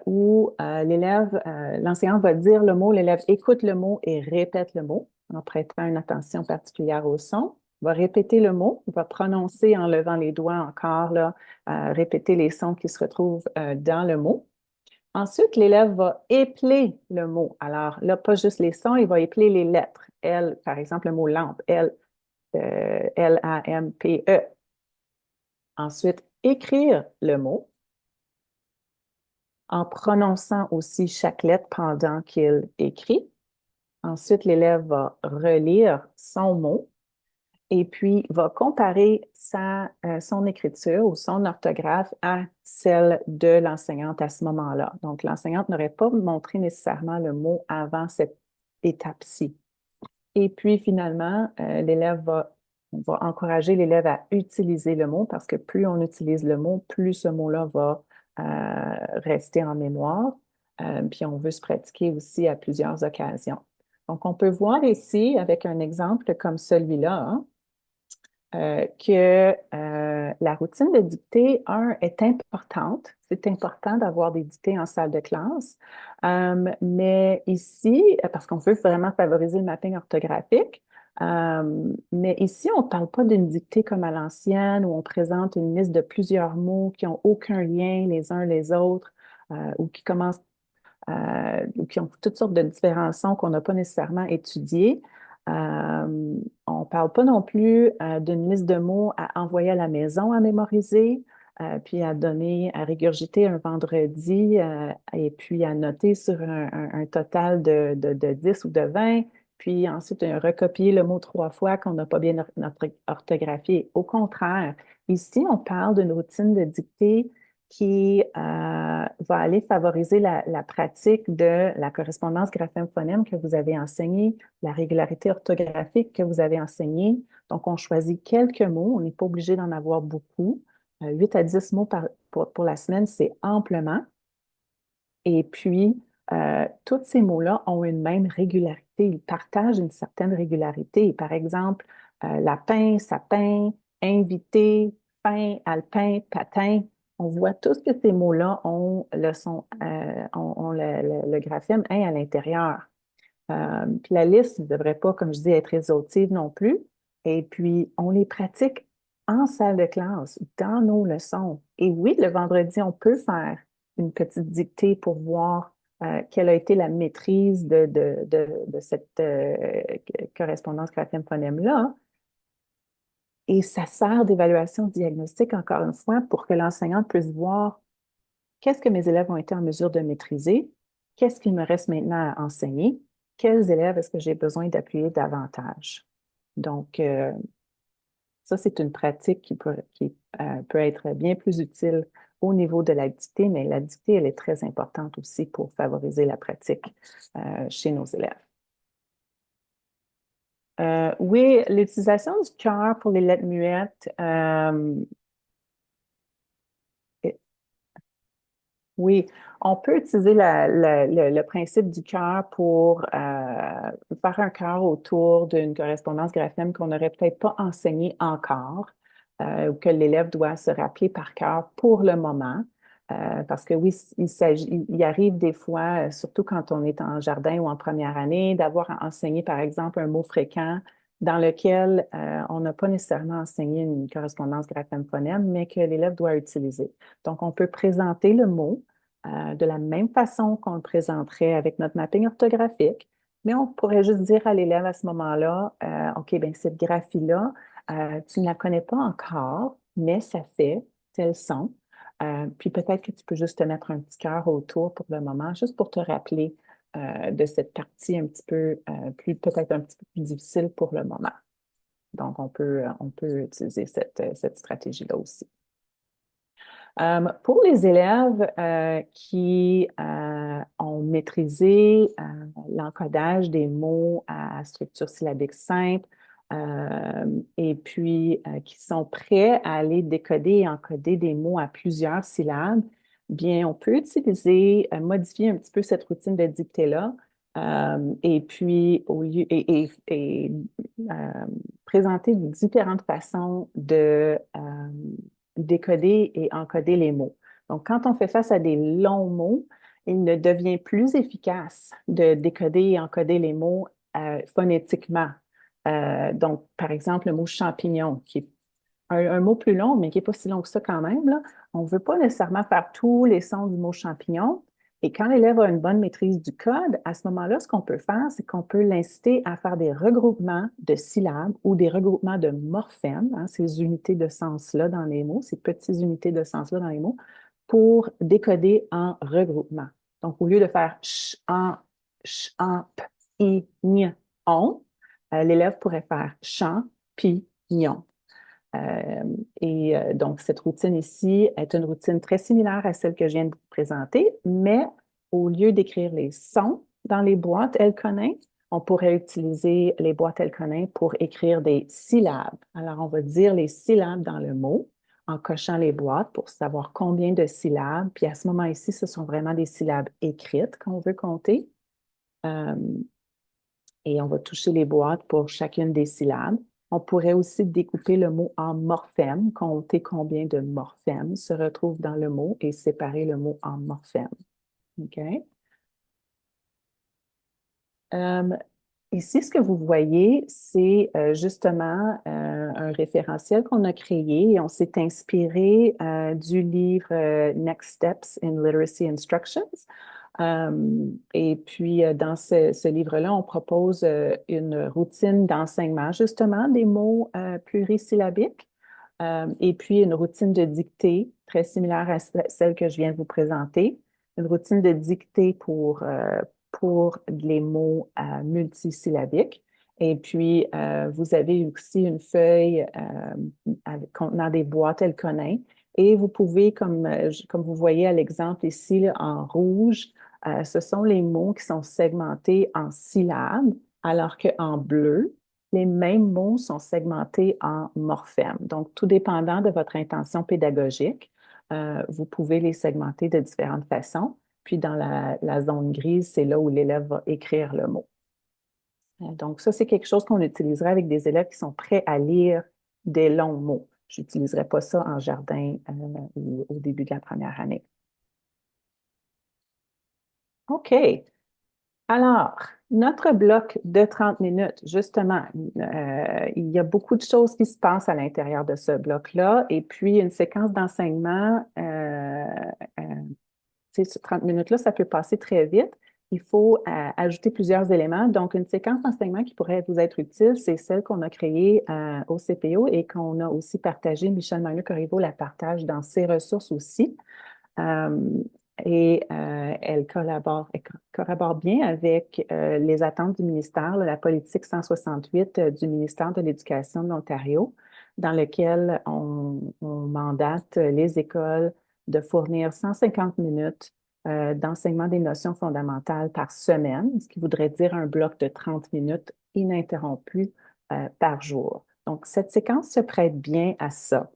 Speaker 1: où l'enseignant va dire le mot, l'élève écoute le mot et répète le mot en prêtant une attention particulière au son. Il va répéter le mot, il va prononcer en levant les doigts encore, là, répéter les sons qui se retrouvent dans le mot. Ensuite, l'élève va épeler le mot. Alors là, pas juste les sons, il va épeler les lettres. L, par exemple, le mot lampe, L-A-M-P-E. Ensuite, écrire le mot en prononçant aussi chaque lettre pendant qu'il écrit. Ensuite, l'élève va relire son mot et puis va comparer son écriture ou son orthographe à celle de l'enseignante à ce moment-là. Donc, l'enseignante n'aurait pas montré nécessairement le mot avant cette étape-ci. Et puis, finalement, on va encourager l'élève à utiliser le mot parce que plus on utilise le mot, plus ce mot-là va rester en mémoire. Puis, on veut se pratiquer aussi à plusieurs occasions. Donc, on peut voir ici, avec un exemple comme celui-là, hein, que la routine de dictée, est importante. C'est important d'avoir des dictées en salle de classe. Mais ici, parce qu'on veut vraiment favoriser le mapping orthographique, mais ici, on ne parle pas d'une dictée comme à l'ancienne où on présente une liste de plusieurs mots qui n'ont aucun lien les uns les autres ou qui commencent ou qui ont toutes sortes de différents sons qu'on n'a pas nécessairement étudiés. On ne parle pas non plus d'une liste de mots à envoyer à la maison à mémoriser, puis à donner, à régurgiter un vendredi, et puis à noter sur un total de 10 ou de 20, puis ensuite recopier le mot 3 fois qu'on n'a pas bien notre orthographié. Au contraire, ici, on parle d'une routine de dictée qui va aller favoriser la pratique de la correspondance graphème-phonème que vous avez enseignée, la régularité orthographique que vous avez enseignée. Donc, on choisit quelques mots. On n'est pas obligé d'en avoir beaucoup. 8 à 10 mots pour la semaine, c'est amplement. Et puis, tous ces mots-là ont une même régularité. Ils partagent une certaine régularité. Par exemple, lapin, sapin, invité, pain, alpin, patin. On voit tous que ces mots-là ont le son, ont le graphème « in » à l'intérieur. Puis la liste ne devrait pas, comme je dis, être exhaustive non plus. Et puis, on les pratique en salle de classe, dans nos leçons. Et oui, le vendredi, on peut faire une petite dictée pour voir quelle a été la maîtrise de cette correspondance graphème-phonème-là. Et ça sert d'évaluation diagnostique, encore une fois, pour que l'enseignant puisse voir qu'est-ce que mes élèves ont été en mesure de maîtriser, qu'est-ce qu'il me reste maintenant à enseigner, quels élèves est-ce que j'ai besoin d'appuyer davantage. Donc, ça, c'est une pratique qui peut être bien plus utile au niveau de la dictée, mais la dictée, elle est très importante aussi pour favoriser la pratique chez nos élèves. Oui, l'utilisation du cœur pour les lettres muettes. Oui, on peut utiliser le principe du cœur pour faire un cœur autour d'une correspondance graphème qu'on n'aurait peut-être pas enseignée encore, ou que l'élève doit se rappeler par cœur pour le moment. Parce que oui, il arrive des fois, surtout quand on est en jardin ou en première année, d'avoir à enseigner, par exemple, un mot fréquent dans lequel on n'a pas nécessairement enseigné une correspondance graphème-phonème, mais que l'élève doit utiliser. Donc, on peut présenter le mot de la même façon qu'on le présenterait avec notre mapping orthographique, mais on pourrait juste dire à l'élève à ce moment-là, OK, bien, cette graphie-là, tu ne la connais pas encore, mais ça fait tel son. Puis peut-être que tu peux juste te mettre un petit cœur autour pour le moment, juste pour te rappeler de cette partie un petit peu peut-être un petit peu plus difficile pour le moment. Donc, on peut utiliser cette stratégie-là aussi. Pour les élèves qui ont maîtrisé l'encodage des mots à structure syllabique simple et puis qui sont prêts à aller décoder et encoder des mots à plusieurs syllabes, bien, on peut utiliser, modifier un petit peu cette routine de dictée-là et puis au lieu présenter différentes façons de décoder et encoder les mots. Donc, quand on fait face à des longs mots, il ne devient plus efficace de décoder et encoder les mots phonétiquement. Donc, par exemple, le mot champignon, qui est un mot plus long, mais qui n'est pas si long que ça quand même, là. On ne veut pas nécessairement faire tous les sons du mot champignon. Et quand l'élève a une bonne maîtrise du code, à ce moment-là, ce qu'on peut faire, c'est qu'on peut l'inciter à faire des regroupements de syllabes ou des regroupements de morphèmes, hein, ces unités de sens-là dans les mots, ces petites unités de sens-là dans les mots, pour décoder en regroupement. Donc, au lieu de faire ch, en, p, i, gn, on, l'élève pourrait faire chant, pi, gnon. Donc, cette routine ici est une routine très similaire à celle que je viens de vous présenter, mais au lieu d'écrire les sons dans les boîtes Elkonin, on pourrait utiliser les boîtes Elkonin pour écrire des syllabes. Alors, on va dire les syllabes dans le mot en cochant les boîtes pour savoir combien de syllabes. Puis à ce moment ici, ce sont vraiment des syllabes écrites qu'on veut compter. Et on va toucher les boîtes pour chacune des syllabes. On pourrait aussi découper le mot en morphèmes, compter combien de morphèmes se retrouvent dans le mot et séparer le mot en morphèmes. OK? Ici, ce que vous voyez, c'est justement un référentiel qu'on a créé et on s'est inspiré du livre Next Steps in Literacy Instructions. Et puis, dans ce livre-là, on propose une routine d'enseignement, justement, des mots plurisyllabiques, et puis une routine de dictée très similaire à celle que je viens de vous présenter, une routine de dictée pour les mots multisyllabiques. Et puis, vous avez aussi une feuille contenant des boîtes Elkonin. Et vous pouvez, comme vous voyez à l'exemple ici, là, en rouge, ce sont les mots qui sont segmentés en syllabes, alors qu'en bleu, les mêmes mots sont segmentés en morphèmes. Donc, tout dépendant de votre intention pédagogique, vous pouvez les segmenter de différentes façons. Puis, dans la zone grise, c'est là où l'élève va écrire le mot. Donc, ça, c'est quelque chose qu'on utiliserait avec des élèves qui sont prêts à lire des longs mots. Je n'utiliserai pas ça en jardin ou au début de la première année. OK. Alors, notre bloc de 30 minutes, justement, il y a beaucoup de choses qui se passent à l'intérieur de ce bloc-là. Et puis, une séquence d'enseignement, ces 30 minutes-là, ça peut passer très vite. Il faut ajouter plusieurs éléments. Donc, une séquence d'enseignement qui pourrait vous être utile, c'est celle qu'on a créée au CPO et qu'on a aussi partagée. Michel Magno-Corriveau la partage dans ses ressources aussi. Elle collabore bien avec les attentes du ministère, la politique 168 du ministère de l'Éducation de l'Ontario, dans lequel on mandate les écoles de fournir 150 minutes d'enseignement des notions fondamentales par semaine, ce qui voudrait dire un bloc de 30 minutes ininterrompu par jour. Donc, cette séquence se prête bien à ça.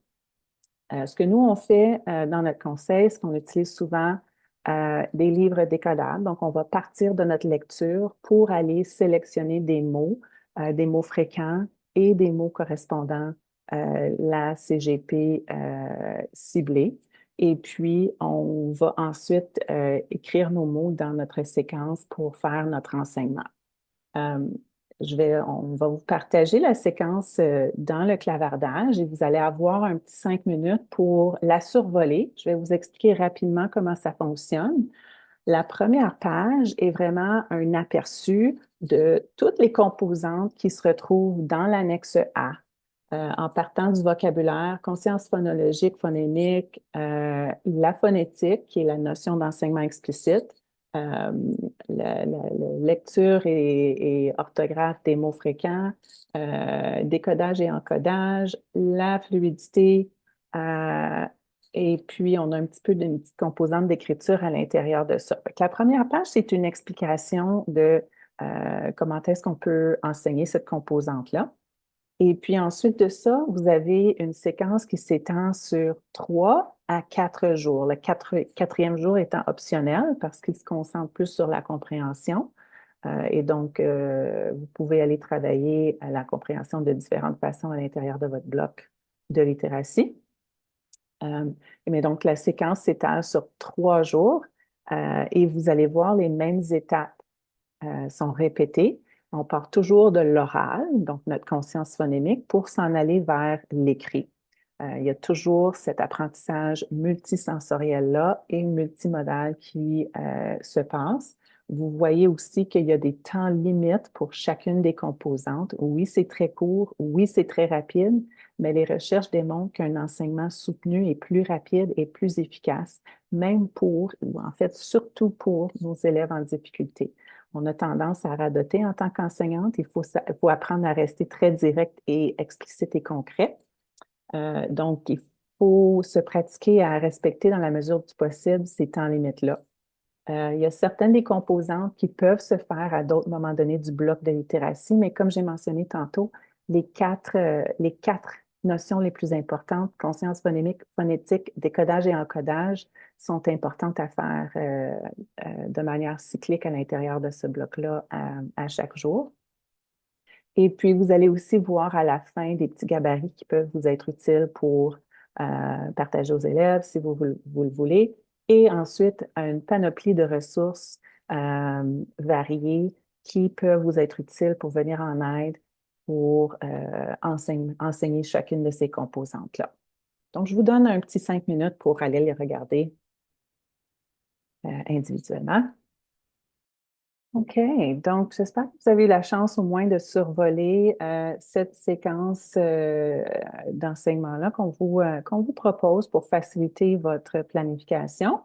Speaker 1: Ce que nous, on fait dans notre conseil, c'est qu'on utilise souvent des livres décodables. Donc, on va partir de notre lecture pour aller sélectionner des mots fréquents et des mots correspondant la CGP ciblée. Et puis, on va ensuite écrire nos mots dans notre séquence pour faire notre enseignement. On va vous partager la séquence dans le clavardage et vous allez avoir un petit 5 minutes pour la survoler. Je vais vous expliquer rapidement comment ça fonctionne. La première page est vraiment un aperçu de toutes les composantes qui se retrouvent dans l'annexe A. En partant du vocabulaire, conscience phonologique, phonémique, la phonétique, qui est la notion d'enseignement explicite, la lecture et orthographe des mots fréquents, décodage et encodage, la fluidité, et puis on a un petit peu d'une petite composante d'écriture à l'intérieur de ça. La première page, c'est une explication de comment est-ce qu'on peut enseigner cette composante-là. Et puis ensuite de ça, vous avez une séquence qui s'étend sur 3 à 4 jours. Le quatrième jour étant optionnel parce qu'il se concentre plus sur la compréhension. Et donc, vous pouvez aller travailler à la compréhension de différentes façons à l'intérieur de votre bloc de littératie. Mais donc, la séquence s'étale sur 3 jours et vous allez voir les mêmes étapes sont répétées. On part toujours de l'oral, donc notre conscience phonémique, pour s'en aller vers l'écrit. Il y a toujours cet apprentissage multisensoriel-là et multimodal qui se passe. Vous voyez aussi qu'il y a des temps limites pour chacune des composantes. Oui, c'est très court, oui, c'est très rapide, mais les recherches démontrent qu'un enseignement soutenu est plus rapide et plus efficace, même pour, ou en fait surtout pour nos élèves en difficulté. On a tendance à radoter en tant qu'enseignante. Il faut apprendre à rester très direct et explicite et concret. Donc, il faut se pratiquer à respecter dans la mesure du possible ces temps limites-là. Il y a certaines des composantes qui peuvent se faire à d'autres moments donnés du bloc de littératie, mais comme j'ai mentionné tantôt, les quatre notions les plus importantes, conscience phonémique, phonétique, décodage et encodage, sont importantes à faire de manière cyclique à l'intérieur de ce bloc-là à chaque jour. Et puis, vous allez aussi voir à la fin des petits gabarits qui peuvent vous être utiles pour partager aux élèves si vous le voulez. Et ensuite, une panoplie de ressources variées qui peuvent vous être utiles pour venir en aide pour enseigner chacune de ces composantes-là. Donc, je vous donne un petit 5 minutes pour aller les regarder individuellement. OK, donc j'espère que vous avez eu la chance au moins de survoler cette séquence d'enseignement-là qu'on vous propose pour faciliter votre planification.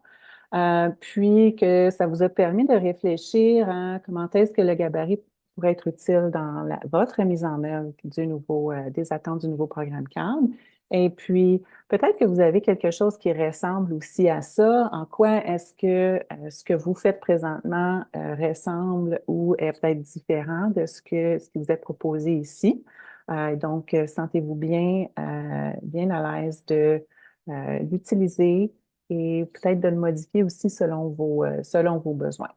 Speaker 1: Puis que ça vous a permis de réfléchir à comment est-ce que le gabarit pourrait être utile dans votre mise en œuvre des attentes du nouveau programme cadre. Et puis, peut-être que vous avez quelque chose qui ressemble aussi à ça. En quoi est-ce que ce que vous faites présentement ressemble ou est peut-être différent de ce qui vous est proposé ici? Donc, sentez-vous bien à l'aise de l'utiliser et peut-être de le modifier aussi selon vos besoins.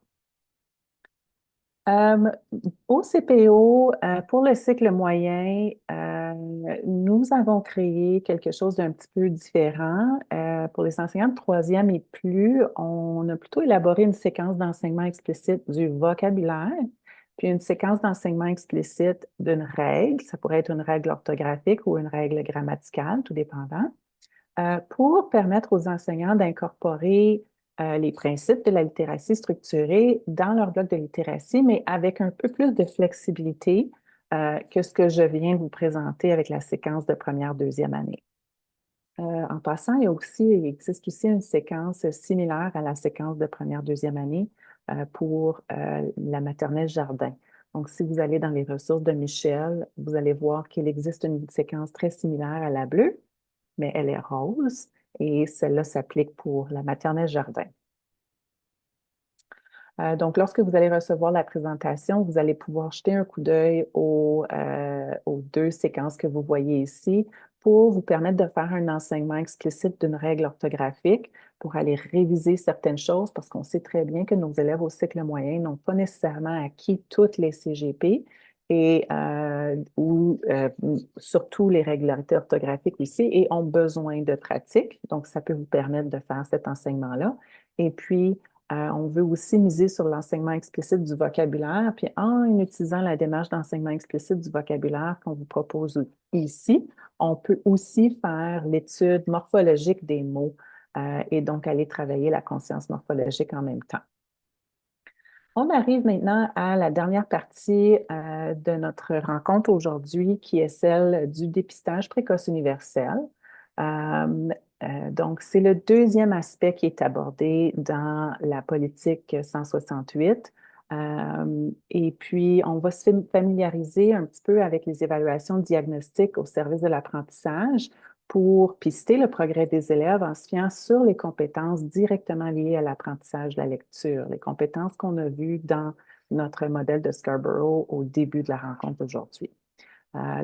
Speaker 1: Euh, Au CPO, pour le cycle moyen, nous avons créé quelque chose d'un petit peu différent. Pour les enseignants de troisième et plus, on a plutôt élaboré une séquence d'enseignement explicite du vocabulaire, puis une séquence d'enseignement explicite d'une règle. Ça pourrait être une règle orthographique ou une règle grammaticale, tout dépendant, pour permettre aux enseignants d'incorporer les principes de la littératie structurée dans leur bloc de littératie, mais avec un peu plus de flexibilité que ce que je viens de vous présenter avec la séquence de première, deuxième année. En passant, il existe aussi une séquence similaire à la séquence de première, deuxième année pour la maternelle jardin. Donc, si vous allez dans les ressources de Michel, vous allez voir qu'il existe une séquence très similaire à la bleue, mais elle est rose et celle-là s'applique pour la maternelle jardin. Donc, lorsque vous allez recevoir la présentation, vous allez pouvoir jeter un coup d'œil aux deux séquences que vous voyez ici pour vous permettre de faire un enseignement explicite d'une règle orthographique pour aller réviser certaines choses parce qu'on sait très bien que nos élèves au cycle moyen n'ont pas nécessairement acquis toutes les CGP et surtout les régularités orthographiques aussi et ont besoin de pratique. Donc, ça peut vous permettre de faire cet enseignement-là. Et puis, on veut aussi miser sur l'enseignement explicite du vocabulaire, puis en utilisant la démarche d'enseignement explicite du vocabulaire qu'on vous propose ici, on peut aussi faire l'étude morphologique des mots et donc aller travailler la conscience morphologique en même temps. On arrive maintenant à la dernière partie de notre rencontre aujourd'hui, qui est celle du dépistage précoce universel. Donc, c'est le deuxième aspect qui est abordé dans la politique 168. Et puis, on va se familiariser un petit peu avec les évaluations diagnostiques au service de l'apprentissage pour pister le progrès des élèves en se fiant sur les compétences directement liées à l'apprentissage de la lecture, les compétences qu'on a vues dans notre modèle de Scarborough au début de la rencontre d'aujourd'hui.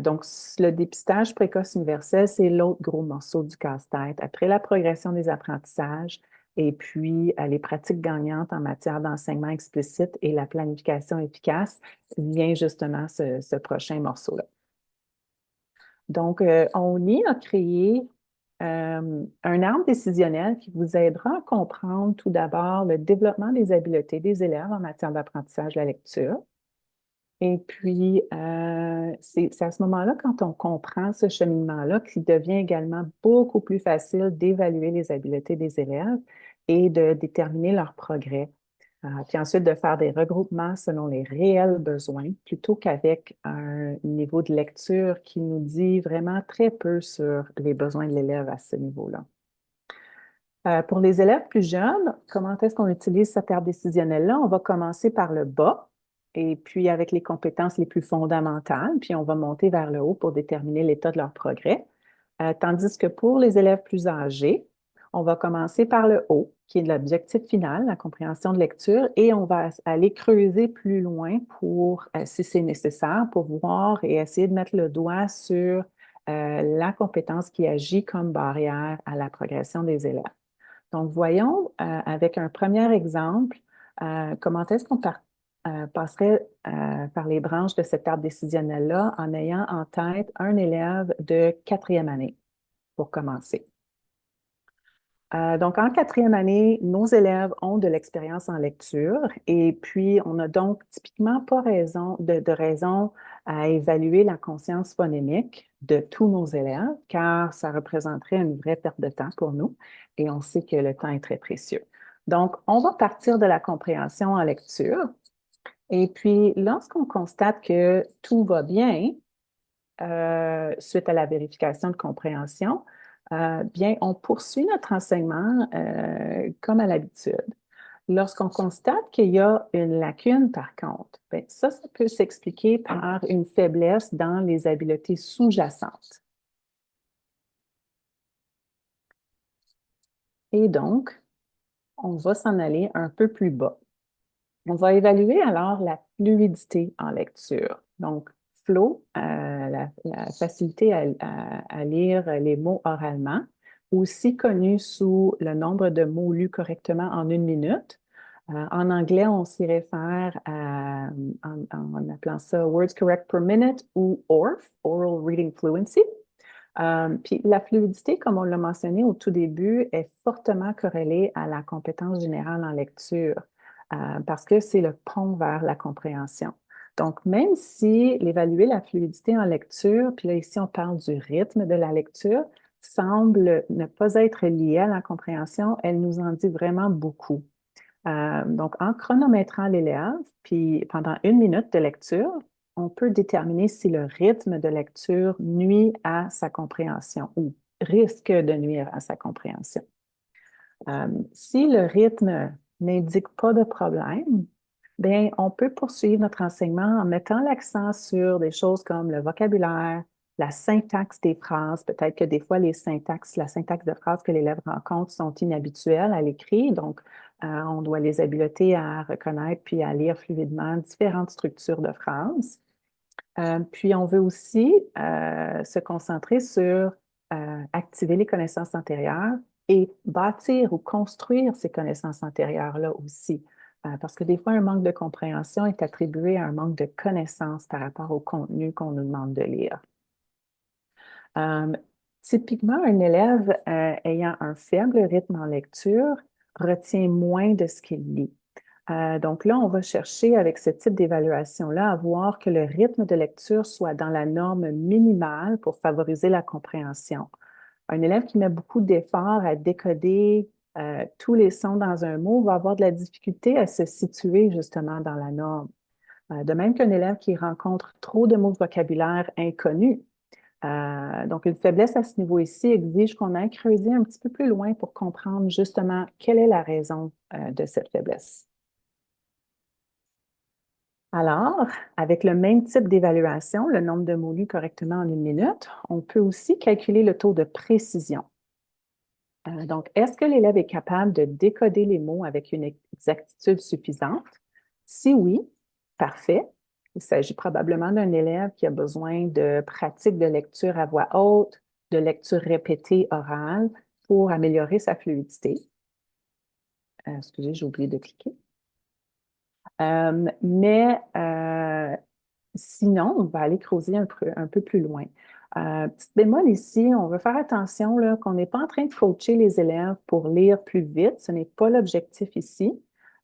Speaker 1: Donc, le dépistage précoce universel, c'est l'autre gros morceau du casse-tête. Après la progression des apprentissages et puis les pratiques gagnantes en matière d'enseignement explicite et la planification efficace, vient justement ce prochain morceau-là. Donc, on y a créé un arbre décisionnel qui vous aidera à comprendre tout d'abord le développement des habiletés des élèves en matière d'apprentissage de la lecture. Et puis, c'est à ce moment-là, quand on comprend ce cheminement-là, qu'il devient également beaucoup plus facile d'évaluer les habiletés des élèves et de déterminer leur progrès. Puis ensuite, de faire des regroupements selon les réels besoins, plutôt qu'avec un niveau de lecture qui nous dit vraiment très peu sur les besoins de l'élève à ce niveau-là. Pour les élèves plus jeunes, comment est-ce qu'on utilise cette arbre décisionnel-là? On va commencer par le bas, et puis avec les compétences les plus fondamentales, puis on va monter vers le haut pour déterminer l'état de leur progrès. Tandis que pour les élèves plus âgés, on va commencer par le haut, qui est l'objectif final, la compréhension de lecture, et on va aller creuser plus loin pour, si c'est nécessaire, pour voir et essayer de mettre le doigt sur la compétence qui agit comme barrière à la progression des élèves. Donc, voyons avec un premier exemple, comment est-ce qu'on passerait par les branches de cet arbre décisionnel-là en ayant en tête un élève de quatrième année pour commencer. Donc, en quatrième année, nos élèves ont de l'expérience en lecture et puis on n'a donc typiquement pas de raison à évaluer la conscience phonémique de tous nos élèves, car ça représenterait une vraie perte de temps pour nous et on sait que le temps est très précieux. Donc, on va partir de la compréhension en lecture et puis lorsqu'on constate que tout va bien, suite à la vérification de compréhension, bien, on poursuit notre enseignement comme à l'habitude. Lorsqu'on constate qu'il y a une lacune, par contre, bien, ça peut s'expliquer par une faiblesse dans les habiletés sous-jacentes. Et donc, on va s'en aller un peu plus bas. On va évaluer alors la fluidité en lecture. Donc, flow, la facilité à lire les mots oralement, aussi connu sous le nombre de mots lus correctement en 1 minute. En anglais, on s'y réfère en appelant ça Words Correct per Minute ou ORF, Oral Reading Fluency. Puis la fluidité, comme on l'a mentionné au tout début, est fortement corrélée à la compétence générale en lecture parce que c'est le pont vers la compréhension. Donc, même si l'évaluer la fluidité en lecture, puis là ici on parle du rythme de la lecture, semble ne pas être liée à la compréhension, elle nous en dit vraiment beaucoup. Donc, en chronométrant l'élève, puis pendant 1 minute de lecture, on peut déterminer si le rythme de lecture nuit à sa compréhension ou risque de nuire à sa compréhension. Si le rythme n'indique pas de problème, bien, on peut poursuivre notre enseignement en mettant l'accent sur des choses comme le vocabulaire, la syntaxe des phrases. Peut-être que des fois, la syntaxe de phrases que l'élève rencontre sont inhabituelles à l'écrit, donc on doit les habileter à reconnaître puis à lire fluidement différentes structures de phrases. Puis, on veut aussi se concentrer sur activer les connaissances antérieures et bâtir ou construire ces connaissances antérieures-là aussi. Parce que des fois, un manque de compréhension est attribué à un manque de connaissances par rapport au contenu qu'on nous demande de lire. Typiquement, un élève ayant un faible rythme en lecture retient moins de ce qu'il lit. Donc là, on va chercher avec ce type d'évaluation-là à voir que le rythme de lecture soit dans la norme minimale pour favoriser la compréhension. Un élève qui met beaucoup d'efforts à décoder tous les sons dans un mot va avoir de la difficulté à se situer justement dans la norme. De même qu'un élève qui rencontre trop de mots de vocabulaire inconnus. Donc, une faiblesse à ce niveau ici exige qu'on aille creuser un petit peu plus loin pour comprendre justement quelle est la raison de cette faiblesse. Alors, avec le même type d'évaluation, le nombre de mots lus correctement en 1 minute, on peut aussi calculer le taux de précision. Donc, est-ce que l'élève est capable de décoder les mots avec une exactitude suffisante? Si oui, parfait. Il s'agit probablement d'un élève qui a besoin de pratique de lecture à voix haute, de lecture répétée orale pour améliorer sa fluidité. Excusez, j'ai oublié de cliquer. Sinon, on va aller creuser un peu plus loin. Petit bémol ici, on veut faire attention là, qu'on n'est pas en train de coacher les élèves pour lire plus vite. Ce n'est pas l'objectif ici,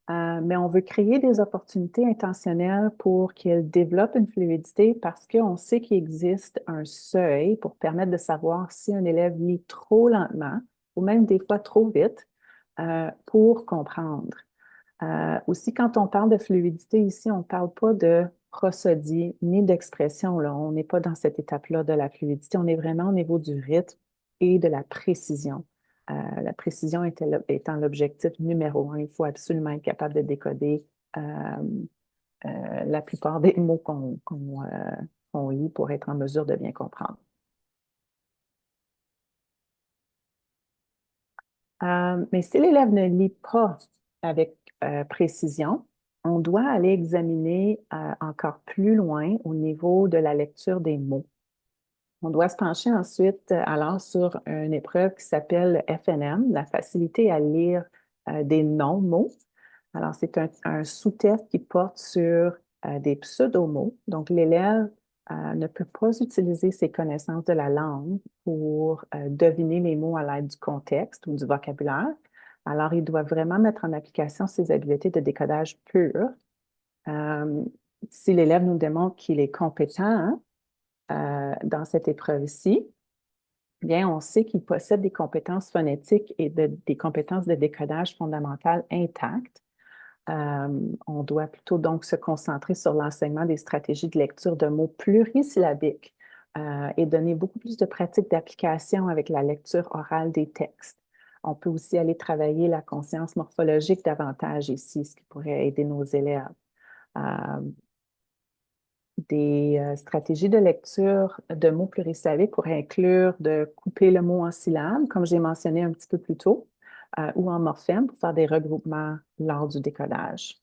Speaker 1: mais on veut créer des opportunités intentionnelles pour qu'ils développent une fluidité parce qu'on sait qu'il existe un seuil pour permettre de savoir si un élève lit trop lentement ou même des fois trop vite pour comprendre. Aussi, quand on parle de fluidité ici, on ne parle pas de prosodie ni d'expression. On n'est pas dans cette étape-là de la fluidité. On est vraiment au niveau du rythme et de la précision. La précision étant l'objectif numéro 1. Il faut absolument être capable de décoder la plupart des mots qu'on lit pour être en mesure de bien comprendre. Mais si l'élève ne lit pas avec précision, on doit aller examiner encore plus loin au niveau de la lecture des mots. On doit se pencher ensuite alors sur une épreuve qui s'appelle FNM, la facilité à lire des non-mots. Alors, c'est un sous-test qui porte sur des pseudo-mots. Donc, l'élève ne peut pas utiliser ses connaissances de la langue pour deviner les mots à l'aide du contexte ou du vocabulaire. Alors, il doit vraiment mettre en application ses habiletés de décodage pur. Si l'élève nous démontre qu'il est compétent dans cette épreuve-ci, bien, on sait qu'il possède des compétences phonétiques et des compétences de décodage fondamentales intactes. On doit plutôt donc se concentrer sur l'enseignement des stratégies de lecture de mots plurisyllabiques et donner beaucoup plus de pratique d'application avec la lecture orale des textes. On peut aussi aller travailler la conscience morphologique davantage ici, ce qui pourrait aider nos élèves. Des stratégies de lecture de mots plurisyllabiques pourraient inclure de couper le mot en syllabes, comme j'ai mentionné un petit peu plus tôt, ou en morphèmes pour faire des regroupements lors du décodage.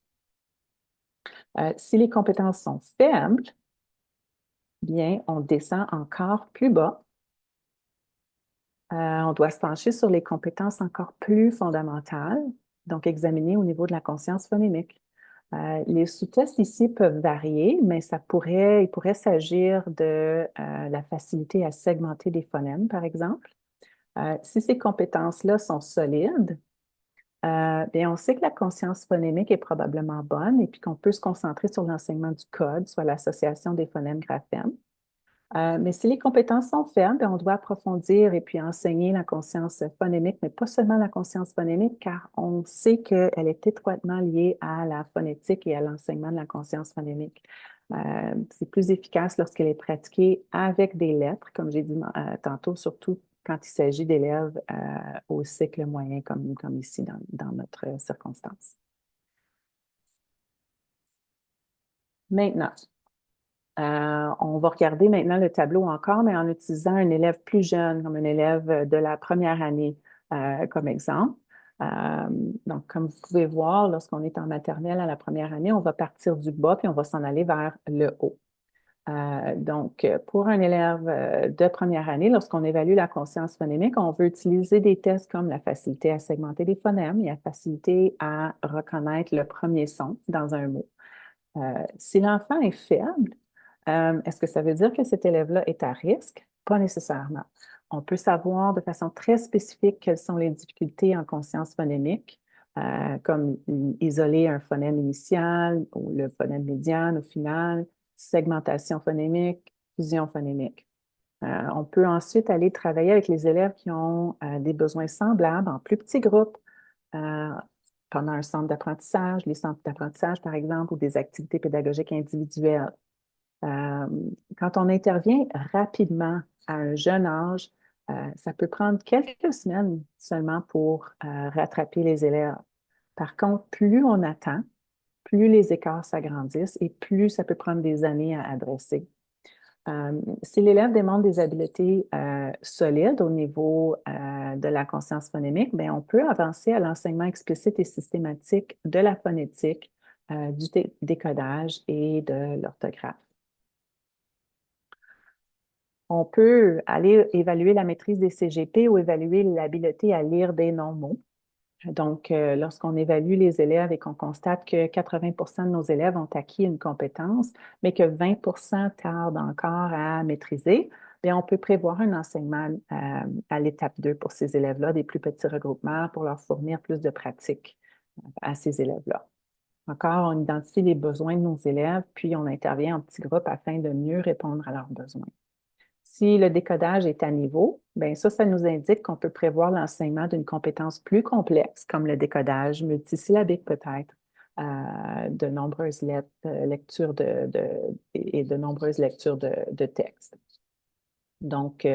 Speaker 1: Si les compétences sont faibles, bien, on descend encore plus bas. On doit se pencher sur les compétences encore plus fondamentales, donc examiner au niveau de la conscience phonémique. Les sous-tests ici peuvent varier, mais il pourrait s'agir de la facilité à segmenter des phonèmes, par exemple. Si ces compétences-là sont solides, bien, on sait que la conscience phonémique est probablement bonne et puis qu'on peut se concentrer sur l'enseignement du code, soit l'association des phonèmes graphèmes. Mais si les compétences sont faibles, on doit approfondir et puis enseigner la conscience phonémique, mais pas seulement la conscience phonémique, car on sait qu'elle est étroitement liée à la phonétique et à l'enseignement de la conscience phonémique. C'est plus efficace lorsqu'elle est pratiquée avec des lettres, comme j'ai dit tantôt, surtout quand il s'agit d'élèves au cycle moyen, comme ici dans notre circonstance. Maintenant, on va regarder maintenant le tableau encore, mais en utilisant un élève plus jeune, comme un élève de la première année, comme exemple. Donc, comme vous pouvez voir, lorsqu'on est en maternelle à la première année, on va partir du bas puis on va s'en aller vers le haut. Donc, pour un élève de première année, lorsqu'on évalue la conscience phonémique, on veut utiliser des tests comme la facilité à segmenter les phonèmes et la facilité à reconnaître le premier son dans un mot. Si l'enfant est faible, est-ce que ça veut dire que cet élève-là est à risque? Pas nécessairement. On peut savoir de façon très spécifique quelles sont les difficultés en conscience phonémique, comme isoler un phonème initial ou le phonème médian au final, segmentation phonémique, fusion phonémique. On peut ensuite aller travailler avec les élèves qui ont des besoins semblables en plus petits groupes, pendant un centre d'apprentissage, les centres d'apprentissage, par exemple, ou des activités pédagogiques individuelles. Quand on intervient rapidement à un jeune âge, ça peut prendre quelques semaines seulement pour rattraper les élèves. Par contre, plus on attend, plus les écarts s'agrandissent et plus ça peut prendre des années à adresser. Si l'élève démontre des habiletés solides au niveau de la conscience phonémique, bien, on peut avancer à l'enseignement explicite et systématique de la phonétique, du décodage et de l'orthographe. On peut aller évaluer la maîtrise des CGP ou évaluer l'habileté à lire des non-mots. Donc, lorsqu'on évalue les élèves et qu'on constate que 80% de nos élèves ont acquis une compétence, mais que 20% tardent encore à maîtriser, bien, on peut prévoir un enseignement à l'étape 2 pour ces élèves-là, des plus petits regroupements pour leur fournir plus de pratique à ces élèves-là. Encore, on identifie les besoins de nos élèves, puis on intervient en petits groupes afin de mieux répondre à leurs besoins. Si le décodage est à niveau, bien ça nous indique qu'on peut prévoir l'enseignement d'une compétence plus complexe, comme le décodage multisyllabique peut-être, de nombreuses lectures et de nombreuses lectures de textes. Donc,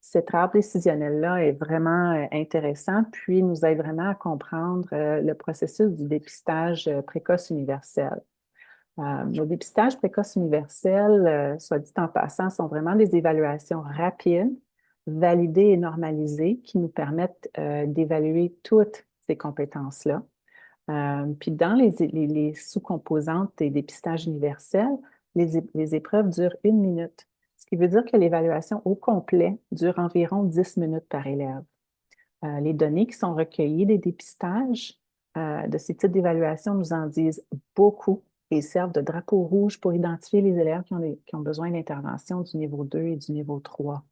Speaker 1: cet arbre décisionnel-là est vraiment intéressant, puis nous aide vraiment à comprendre le processus du dépistage précoce universel. Nos dépistages précoces universels, soit dit en passant, sont vraiment des évaluations rapides, validées et normalisées qui nous permettent d'évaluer toutes ces compétences-là. Puis dans les sous-composantes des dépistages universels, les épreuves durent 1 minute, ce qui veut dire que l'évaluation au complet dure environ 10 minutes par élève. Les données qui sont recueillies des dépistages de ces types d'évaluation nous en disent beaucoup et servent de drapeau rouge pour identifier les élèves qui ont besoin d'intervention du niveau 2 et du niveau 3.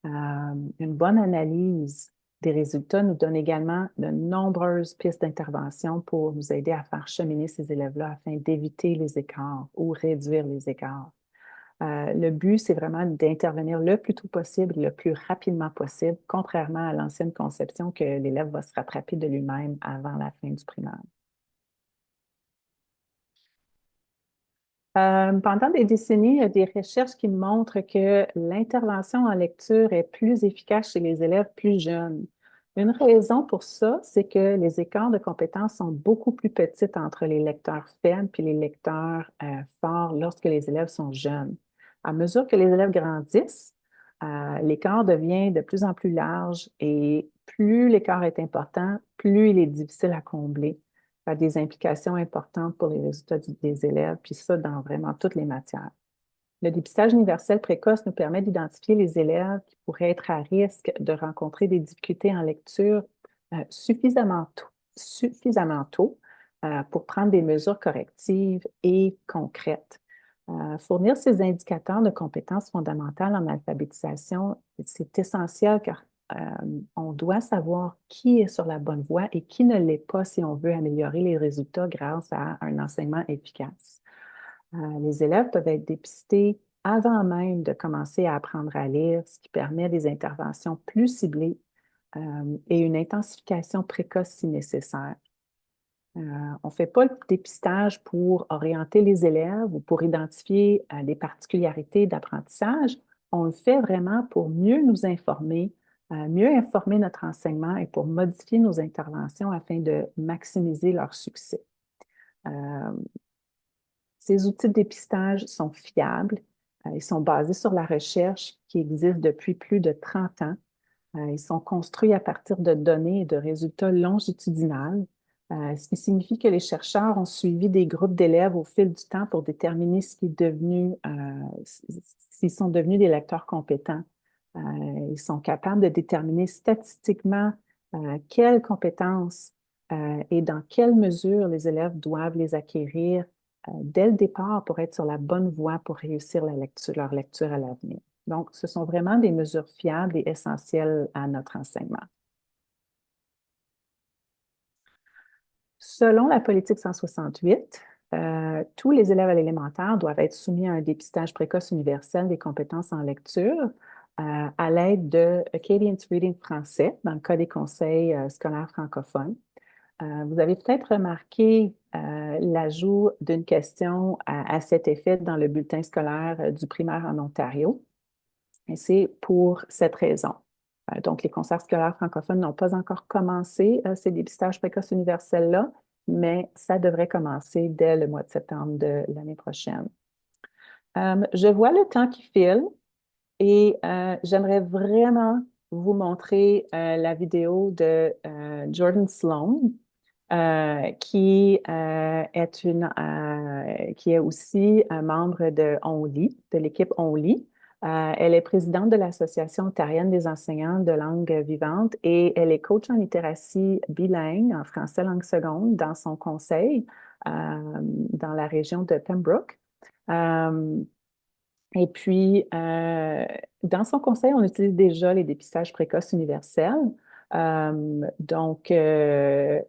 Speaker 1: Une bonne analyse des résultats nous donne également de nombreuses pistes d'intervention pour nous aider à faire cheminer ces élèves-là afin d'éviter les écarts ou réduire les écarts. Le but, c'est vraiment d'intervenir le plus tôt possible, le plus rapidement possible, contrairement à l'ancienne conception que l'élève va se rattraper de lui-même avant la fin du primaire. Pendant des décennies, il y a des recherches qui montrent que l'intervention en lecture est plus efficace chez les élèves plus jeunes. Une raison pour ça, c'est que les écarts de compétences sont beaucoup plus petits entre les lecteurs faibles et les lecteurs forts lorsque les élèves sont jeunes. À mesure que les élèves grandissent, l'écart devient de plus en plus large et plus l'écart est important, plus il est difficile à combler. Ça a des implications importantes pour les résultats des élèves, puis ça dans vraiment toutes les matières. Le dépistage universel précoce nous permet d'identifier les élèves qui pourraient être à risque de rencontrer des difficultés en lecture suffisamment tôt pour prendre des mesures correctives et concrètes. Fournir ces indicateurs de compétences fondamentales en alphabétisation, c'est essentiel car on doit savoir qui est sur la bonne voie et qui ne l'est pas si on veut améliorer les résultats grâce à un enseignement efficace. Les élèves peuvent être dépistés avant même de commencer à apprendre à lire, ce qui permet des interventions plus ciblées et une intensification précoce si nécessaire. On ne fait pas le dépistage pour orienter les élèves ou pour identifier des particularités d'apprentissage. On le fait vraiment pour mieux nous informer, mieux informer notre enseignement et pour modifier nos interventions afin de maximiser leur succès. Ces outils de dépistage sont fiables. Ils sont basés sur la recherche qui existe depuis plus de 30 ans. Ils sont construits à partir de données et de résultats longitudinaux, ce qui signifie que les chercheurs ont suivi des groupes d'élèves au fil du temps pour déterminer s'ils sont devenus des lecteurs compétents. Ils sont capables de déterminer statistiquement quelles compétences et dans quelle mesure les élèves doivent les acquérir dès le départ pour être sur la bonne voie pour réussir leur lecture à l'avenir. Donc, ce sont vraiment des mesures fiables et essentielles à notre enseignement. Selon la politique 168, tous les élèves à l'élémentaire doivent être soumis à un dépistage précoce universel des compétences en lecture à l'aide de Acadience Reading français, dans le cas des conseils scolaires francophones. Vous avez peut-être remarqué l'ajout d'une question à cet effet dans le bulletin scolaire du primaire en Ontario. Et c'est pour cette raison. Donc, les concerts scolaires francophones n'ont pas encore commencé ces dépistages précoces universels-là, mais ça devrait commencer dès le mois de septembre de l'année prochaine. Je vois le temps qui file et j'aimerais vraiment vous montrer la vidéo de Jordan Sloan, qui est aussi un membre de OnLit, de l'équipe OnLit. Elle est présidente de l'Association ontarienne des enseignants de langue vivante et elle est coach en littératie bilingue en français langue seconde dans son conseil dans la région de Pembroke. Et puis, dans son conseil, on utilise déjà les dépistages précoces universels. Donc, elle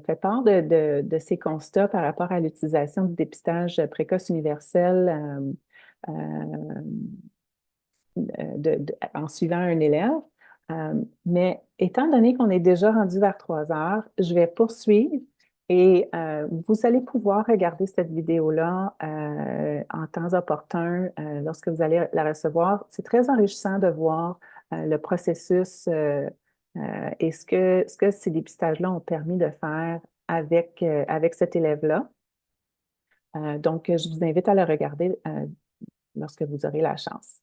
Speaker 1: fait part de ses constats par rapport à l'utilisation du dépistage précoce universel en suivant un élève. Mais étant donné qu'on est déjà rendu vers 3 heures, je vais poursuivre et vous allez pouvoir regarder cette vidéo-là en temps opportun lorsque vous allez la recevoir. C'est très enrichissant de voir le processus et ce que ces dépistages-là ont permis de faire avec cet élève-là. Donc, je vous invite à le regarder lorsque vous aurez la chance.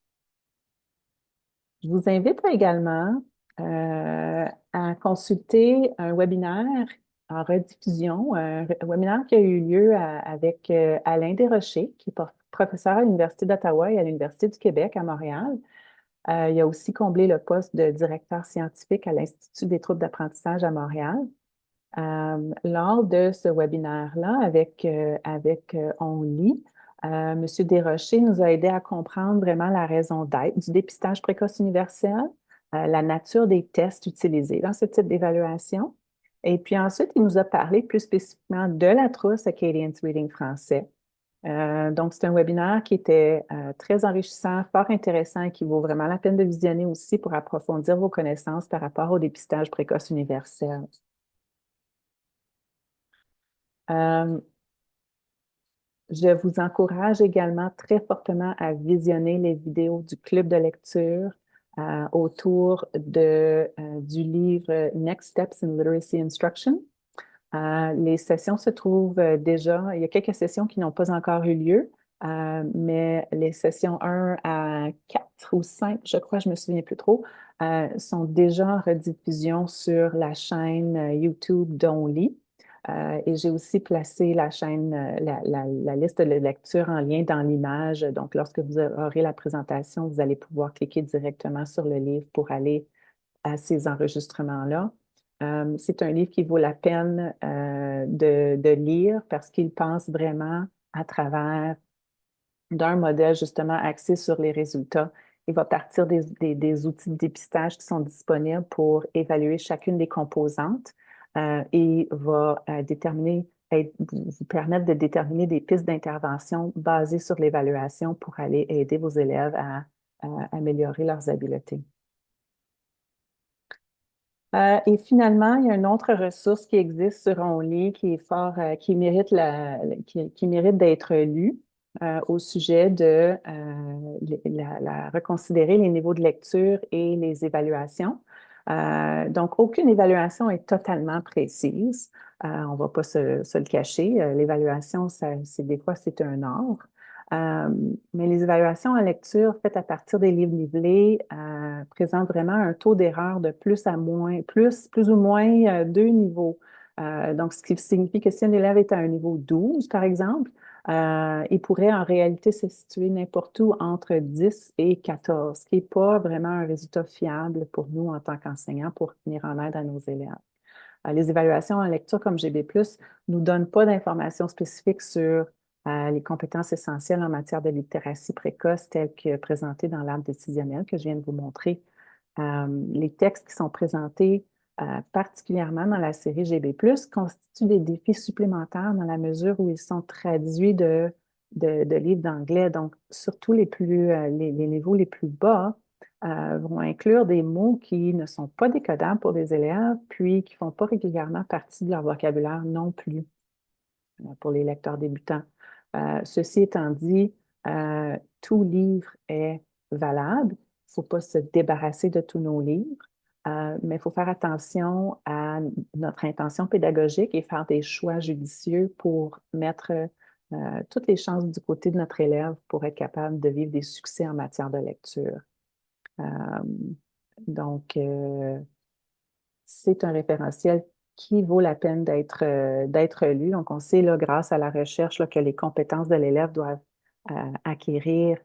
Speaker 1: Je vous invite également à consulter un webinaire en rediffusion, un webinaire qui a eu lieu avec Alain Desrochers, qui est professeur à l'Université d'Ottawa et à l'Université du Québec à Montréal. Il a aussi comblé le poste de directeur scientifique à l'Institut des troubles d'apprentissage à Montréal. Lors de ce webinaire-là avec OnLit, M. Desrochers nous a aidé à comprendre vraiment la raison d'être du dépistage précoce universel, la nature des tests utilisés dans ce type d'évaluation. Et puis ensuite, il nous a parlé plus spécifiquement de la trousse Acadience Reading français. Donc, c'est un webinaire qui était très enrichissant, fort intéressant et qui vaut vraiment la peine de visionner aussi pour approfondir vos connaissances par rapport au dépistage précoce universel. Je vous encourage également très fortement à visionner les vidéos du club de lecture autour du livre Next Steps in Literacy Instruction. Les sessions se trouvent déjà, il y a quelques sessions qui n'ont pas encore eu lieu, mais les sessions 1 à 4 ou 5, je crois, je me souviens plus trop, sont déjà en rediffusion sur la chaîne YouTube d'Only. Et j'ai aussi placé la chaîne, la liste de lecture en lien dans l'image. Donc, lorsque vous aurez la présentation, vous allez pouvoir cliquer directement sur le livre pour aller à ces enregistrements-là. C'est un livre qui vaut la peine de lire parce qu'il pense vraiment à travers d'un modèle justement axé sur les résultats. Il va partir des outils de dépistage qui sont disponibles pour évaluer chacune des composantes et va vous permettre de déterminer des pistes d'intervention basées sur l'évaluation pour aller aider vos élèves à améliorer leurs habiletés. Et finalement, il y a une autre ressource qui existe sur Only qui est qui mérite qui mérite d'être lue au sujet de reconsidérer les niveaux de lecture et les évaluations. Donc, aucune évaluation est totalement précise. On ne va pas se le cacher. L'évaluation, des fois, c'est un art. Mais les évaluations en lecture faites à partir des livres nivelés présentent vraiment un taux d'erreur de plus ou moins 2 niveaux. Donc, ce qui signifie que si un élève est à un niveau 12, par exemple, il pourrait en réalité se situer n'importe où entre 10 et 14, ce qui n'est pas vraiment un résultat fiable pour nous en tant qu'enseignants pour venir en aide à nos élèves. Les évaluations en lecture comme GB+, ne nous donnent pas d'informations spécifiques sur les compétences essentielles en matière de littératie précoce telles que présentées dans l'arbre décisionnel que je viens de vous montrer. Les textes qui sont présentés particulièrement dans la série GB+, constituent des défis supplémentaires dans la mesure où ils sont traduits de livres d'anglais. Donc, surtout les niveaux les plus bas vont inclure des mots qui ne sont pas décodables pour les élèves, puis qui ne font pas régulièrement partie de leur vocabulaire non plus pour les lecteurs débutants. Ceci étant dit, tout livre est valable. Il ne faut pas se débarrasser de tous nos livres, mais il faut faire attention à notre intention pédagogique et faire des choix judicieux pour mettre toutes les chances du côté de notre élève pour être capable de vivre des succès en matière de lecture. Donc, c'est un référentiel qui vaut la peine d'être lu. Donc, on sait, là, grâce à la recherche, là, que les compétences de l'élève doivent acquérir,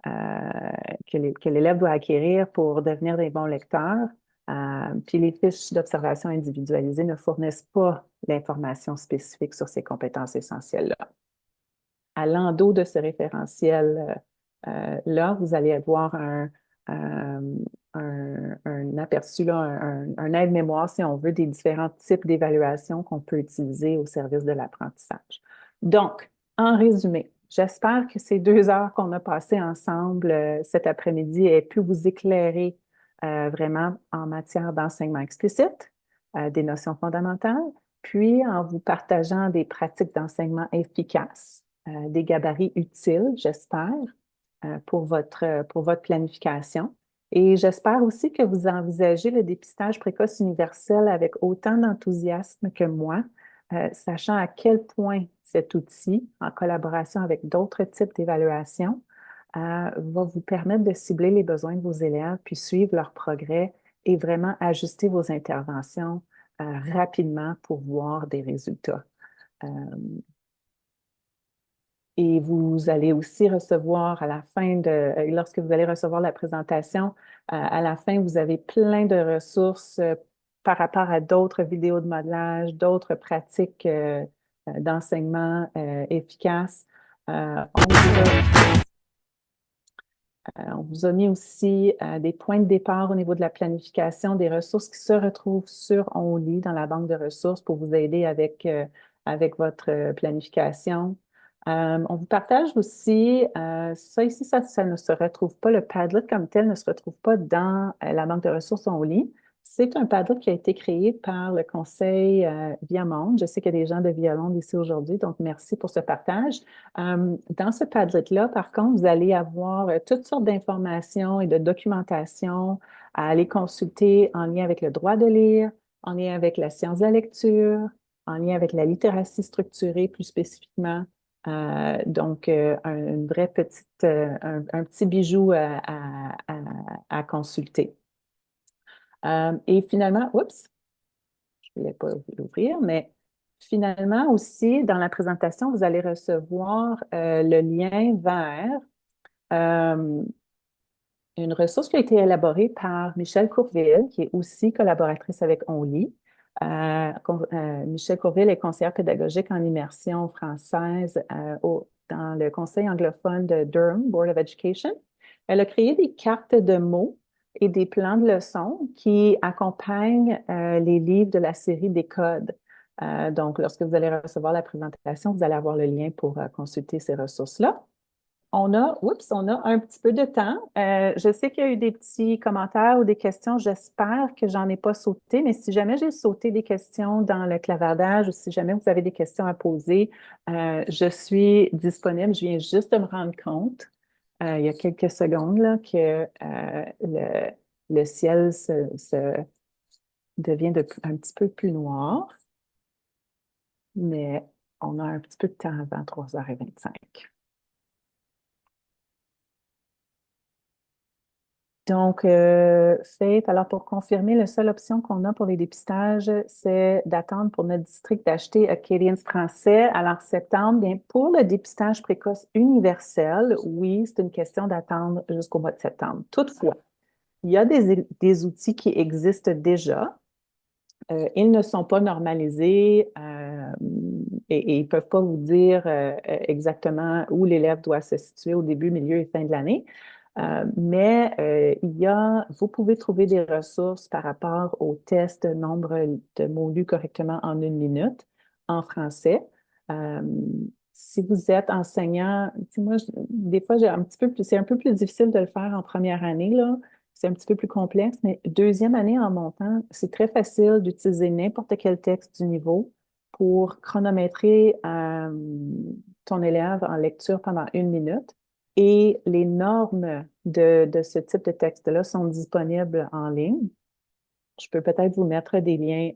Speaker 1: que l'élève doit acquérir pour devenir des bons lecteurs. Puis les fiches d'observation individualisées ne fournissent pas l'information spécifique sur ces compétences essentielles-là. À l'endos de ce référentiel-là, vous allez avoir un aperçu, là, un aide-mémoire, si on veut, des différents types d'évaluations qu'on peut utiliser au service de l'apprentissage. Donc, en résumé, j'espère que ces 2 heures qu'on a passées ensemble cet après-midi aient pu vous éclairer vraiment en matière d'enseignement explicite, des notions fondamentales, puis en vous partageant des pratiques d'enseignement efficaces, des gabarits utiles, j'espère, pour votre planification. Et j'espère aussi que vous envisagez le dépistage précoce universel avec autant d'enthousiasme que moi, sachant à quel point cet outil, en collaboration avec d'autres types d'évaluation, va vous permettre de cibler les besoins de vos élèves, puis suivre leur progrès et vraiment ajuster vos interventions rapidement pour voir des résultats. Et vous allez aussi recevoir à la fin lorsque vous allez recevoir la présentation, à la fin, vous avez plein de ressources par rapport à d'autres vidéos de modelage, d'autres pratiques d'enseignement efficaces. On vous a mis aussi des points de départ au niveau de la planification, des ressources qui se retrouvent sur Only dans la banque de ressources pour vous aider avec votre planification. On vous partage aussi, ça ici, ça ne se retrouve pas, le Padlet comme tel ne se retrouve pas dans la banque de ressources Only. C'est un Padlet qui a été créé par le conseil Viamonde. Je sais qu'il y a des gens de Viamonde ici aujourd'hui, donc merci pour ce partage. Dans ce Padlet-là, par contre, vous allez avoir toutes sortes d'informations et de documentation à aller consulter en lien avec le droit de lire, en lien avec la science de la lecture, en lien avec la littératie structurée plus spécifiquement, Donc, une vraie petite, un petit bijou à consulter. Et finalement, oups, je ne voulais pas l'ouvrir, mais finalement aussi, dans la présentation, vous allez recevoir le lien vers une ressource qui a été élaborée par Michelle Courville, qui est aussi collaboratrice avec Only. Michelle Courville est conseillère pédagogique en immersion française dans le Conseil anglophone de Durham Board of Education. Elle a créé des cartes de mots et des plans de leçons qui accompagnent les livres de la série des codes. Donc, lorsque vous allez recevoir la présentation, vous allez avoir le lien pour consulter ces ressources-là. On a un petit peu de temps. Je sais qu'il y a eu des petits commentaires ou des questions. J'espère que j'en ai pas sauté, mais si jamais j'ai sauté des questions dans le clavardage ou si jamais vous avez des questions à poser, je suis disponible. Je viens juste de me rendre compte, il y a quelques secondes, là, que le ciel devient un petit peu plus noir, mais on a un petit peu de temps avant 3h25. Donc, Faith, alors pour confirmer, la seule option qu'on a pour les dépistages, c'est d'attendre pour notre district d'acheter Acadiens français. Alors, septembre, bien, pour le dépistage précoce universel, oui, c'est une question d'attendre jusqu'au mois de septembre. Toutefois, il y a des outils qui existent déjà. Ils ne sont pas normalisés et ils ne peuvent pas vous dire exactement où l'élève doit se situer au début, milieu et fin de l'année. Mais vous pouvez trouver des ressources par rapport au test nombre de mots lus correctement en 1 minute en français. Si vous êtes enseignant, moi, des fois, c'est un peu plus difficile de le faire en première année, là. C'est un petit peu plus complexe, mais deuxième année en montant, c'est très facile d'utiliser n'importe quel texte du niveau pour chronométrer ton élève en lecture pendant 1 minute. Et les normes de ce type de texte-là sont disponibles en ligne. Je peux peut-être vous mettre des liens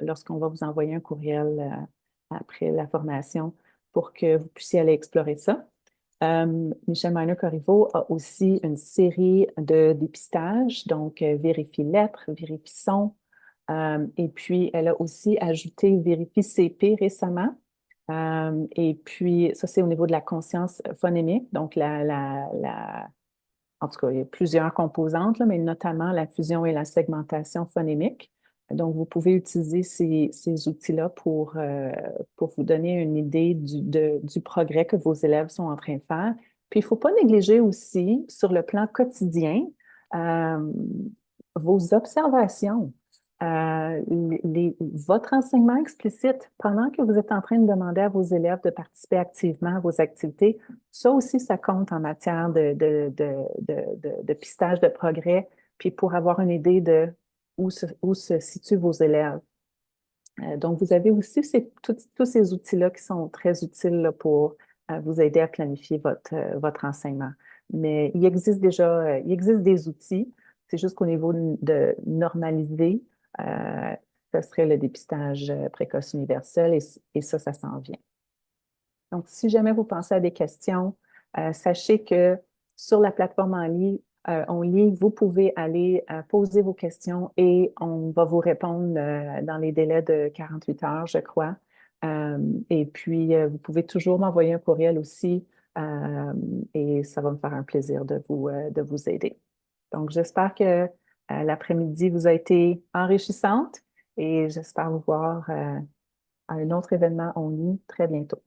Speaker 1: lorsqu'on va vous envoyer un courriel après la formation pour que vous puissiez aller explorer ça. Michelle Miner-Corriveau a aussi une série de dépistages, donc Vérifie lettres, Vérifie son. Et puis, elle a aussi ajouté Vérifie CP récemment. Et puis, ça, c'est au niveau de la conscience phonémique. Donc, en tout cas, il y a plusieurs composantes, là, mais notamment la fusion et la segmentation phonémique. Donc, vous pouvez utiliser ces outils-là pour vous donner une idée du progrès que vos élèves sont en train de faire. Puis, il ne faut pas négliger aussi, sur le plan quotidien, vos observations. Votre enseignement explicite, pendant que vous êtes en train de demander à vos élèves de participer activement à vos activités, ça aussi, ça compte en matière de pistage de progrès, puis pour avoir une idée de où se situent vos élèves. Donc, vous avez aussi tous ces outils-là qui sont très utiles là, pour vous aider à planifier votre enseignement. Mais il existe des outils. C'est juste qu'au niveau de normaliser, ce serait le dépistage précoce universel et ça s'en vient. Donc, si jamais vous pensez à des questions, sachez que sur la plateforme en ligne, vous pouvez aller poser vos questions et on va vous répondre dans les délais de 48 heures, je crois. Et puis, vous pouvez toujours m'envoyer un courriel aussi et ça va me faire un plaisir de vous aider. Donc, j'espère que l'après-midi vous a été enrichissante et j'espère vous voir à un autre événement en ligne très bientôt.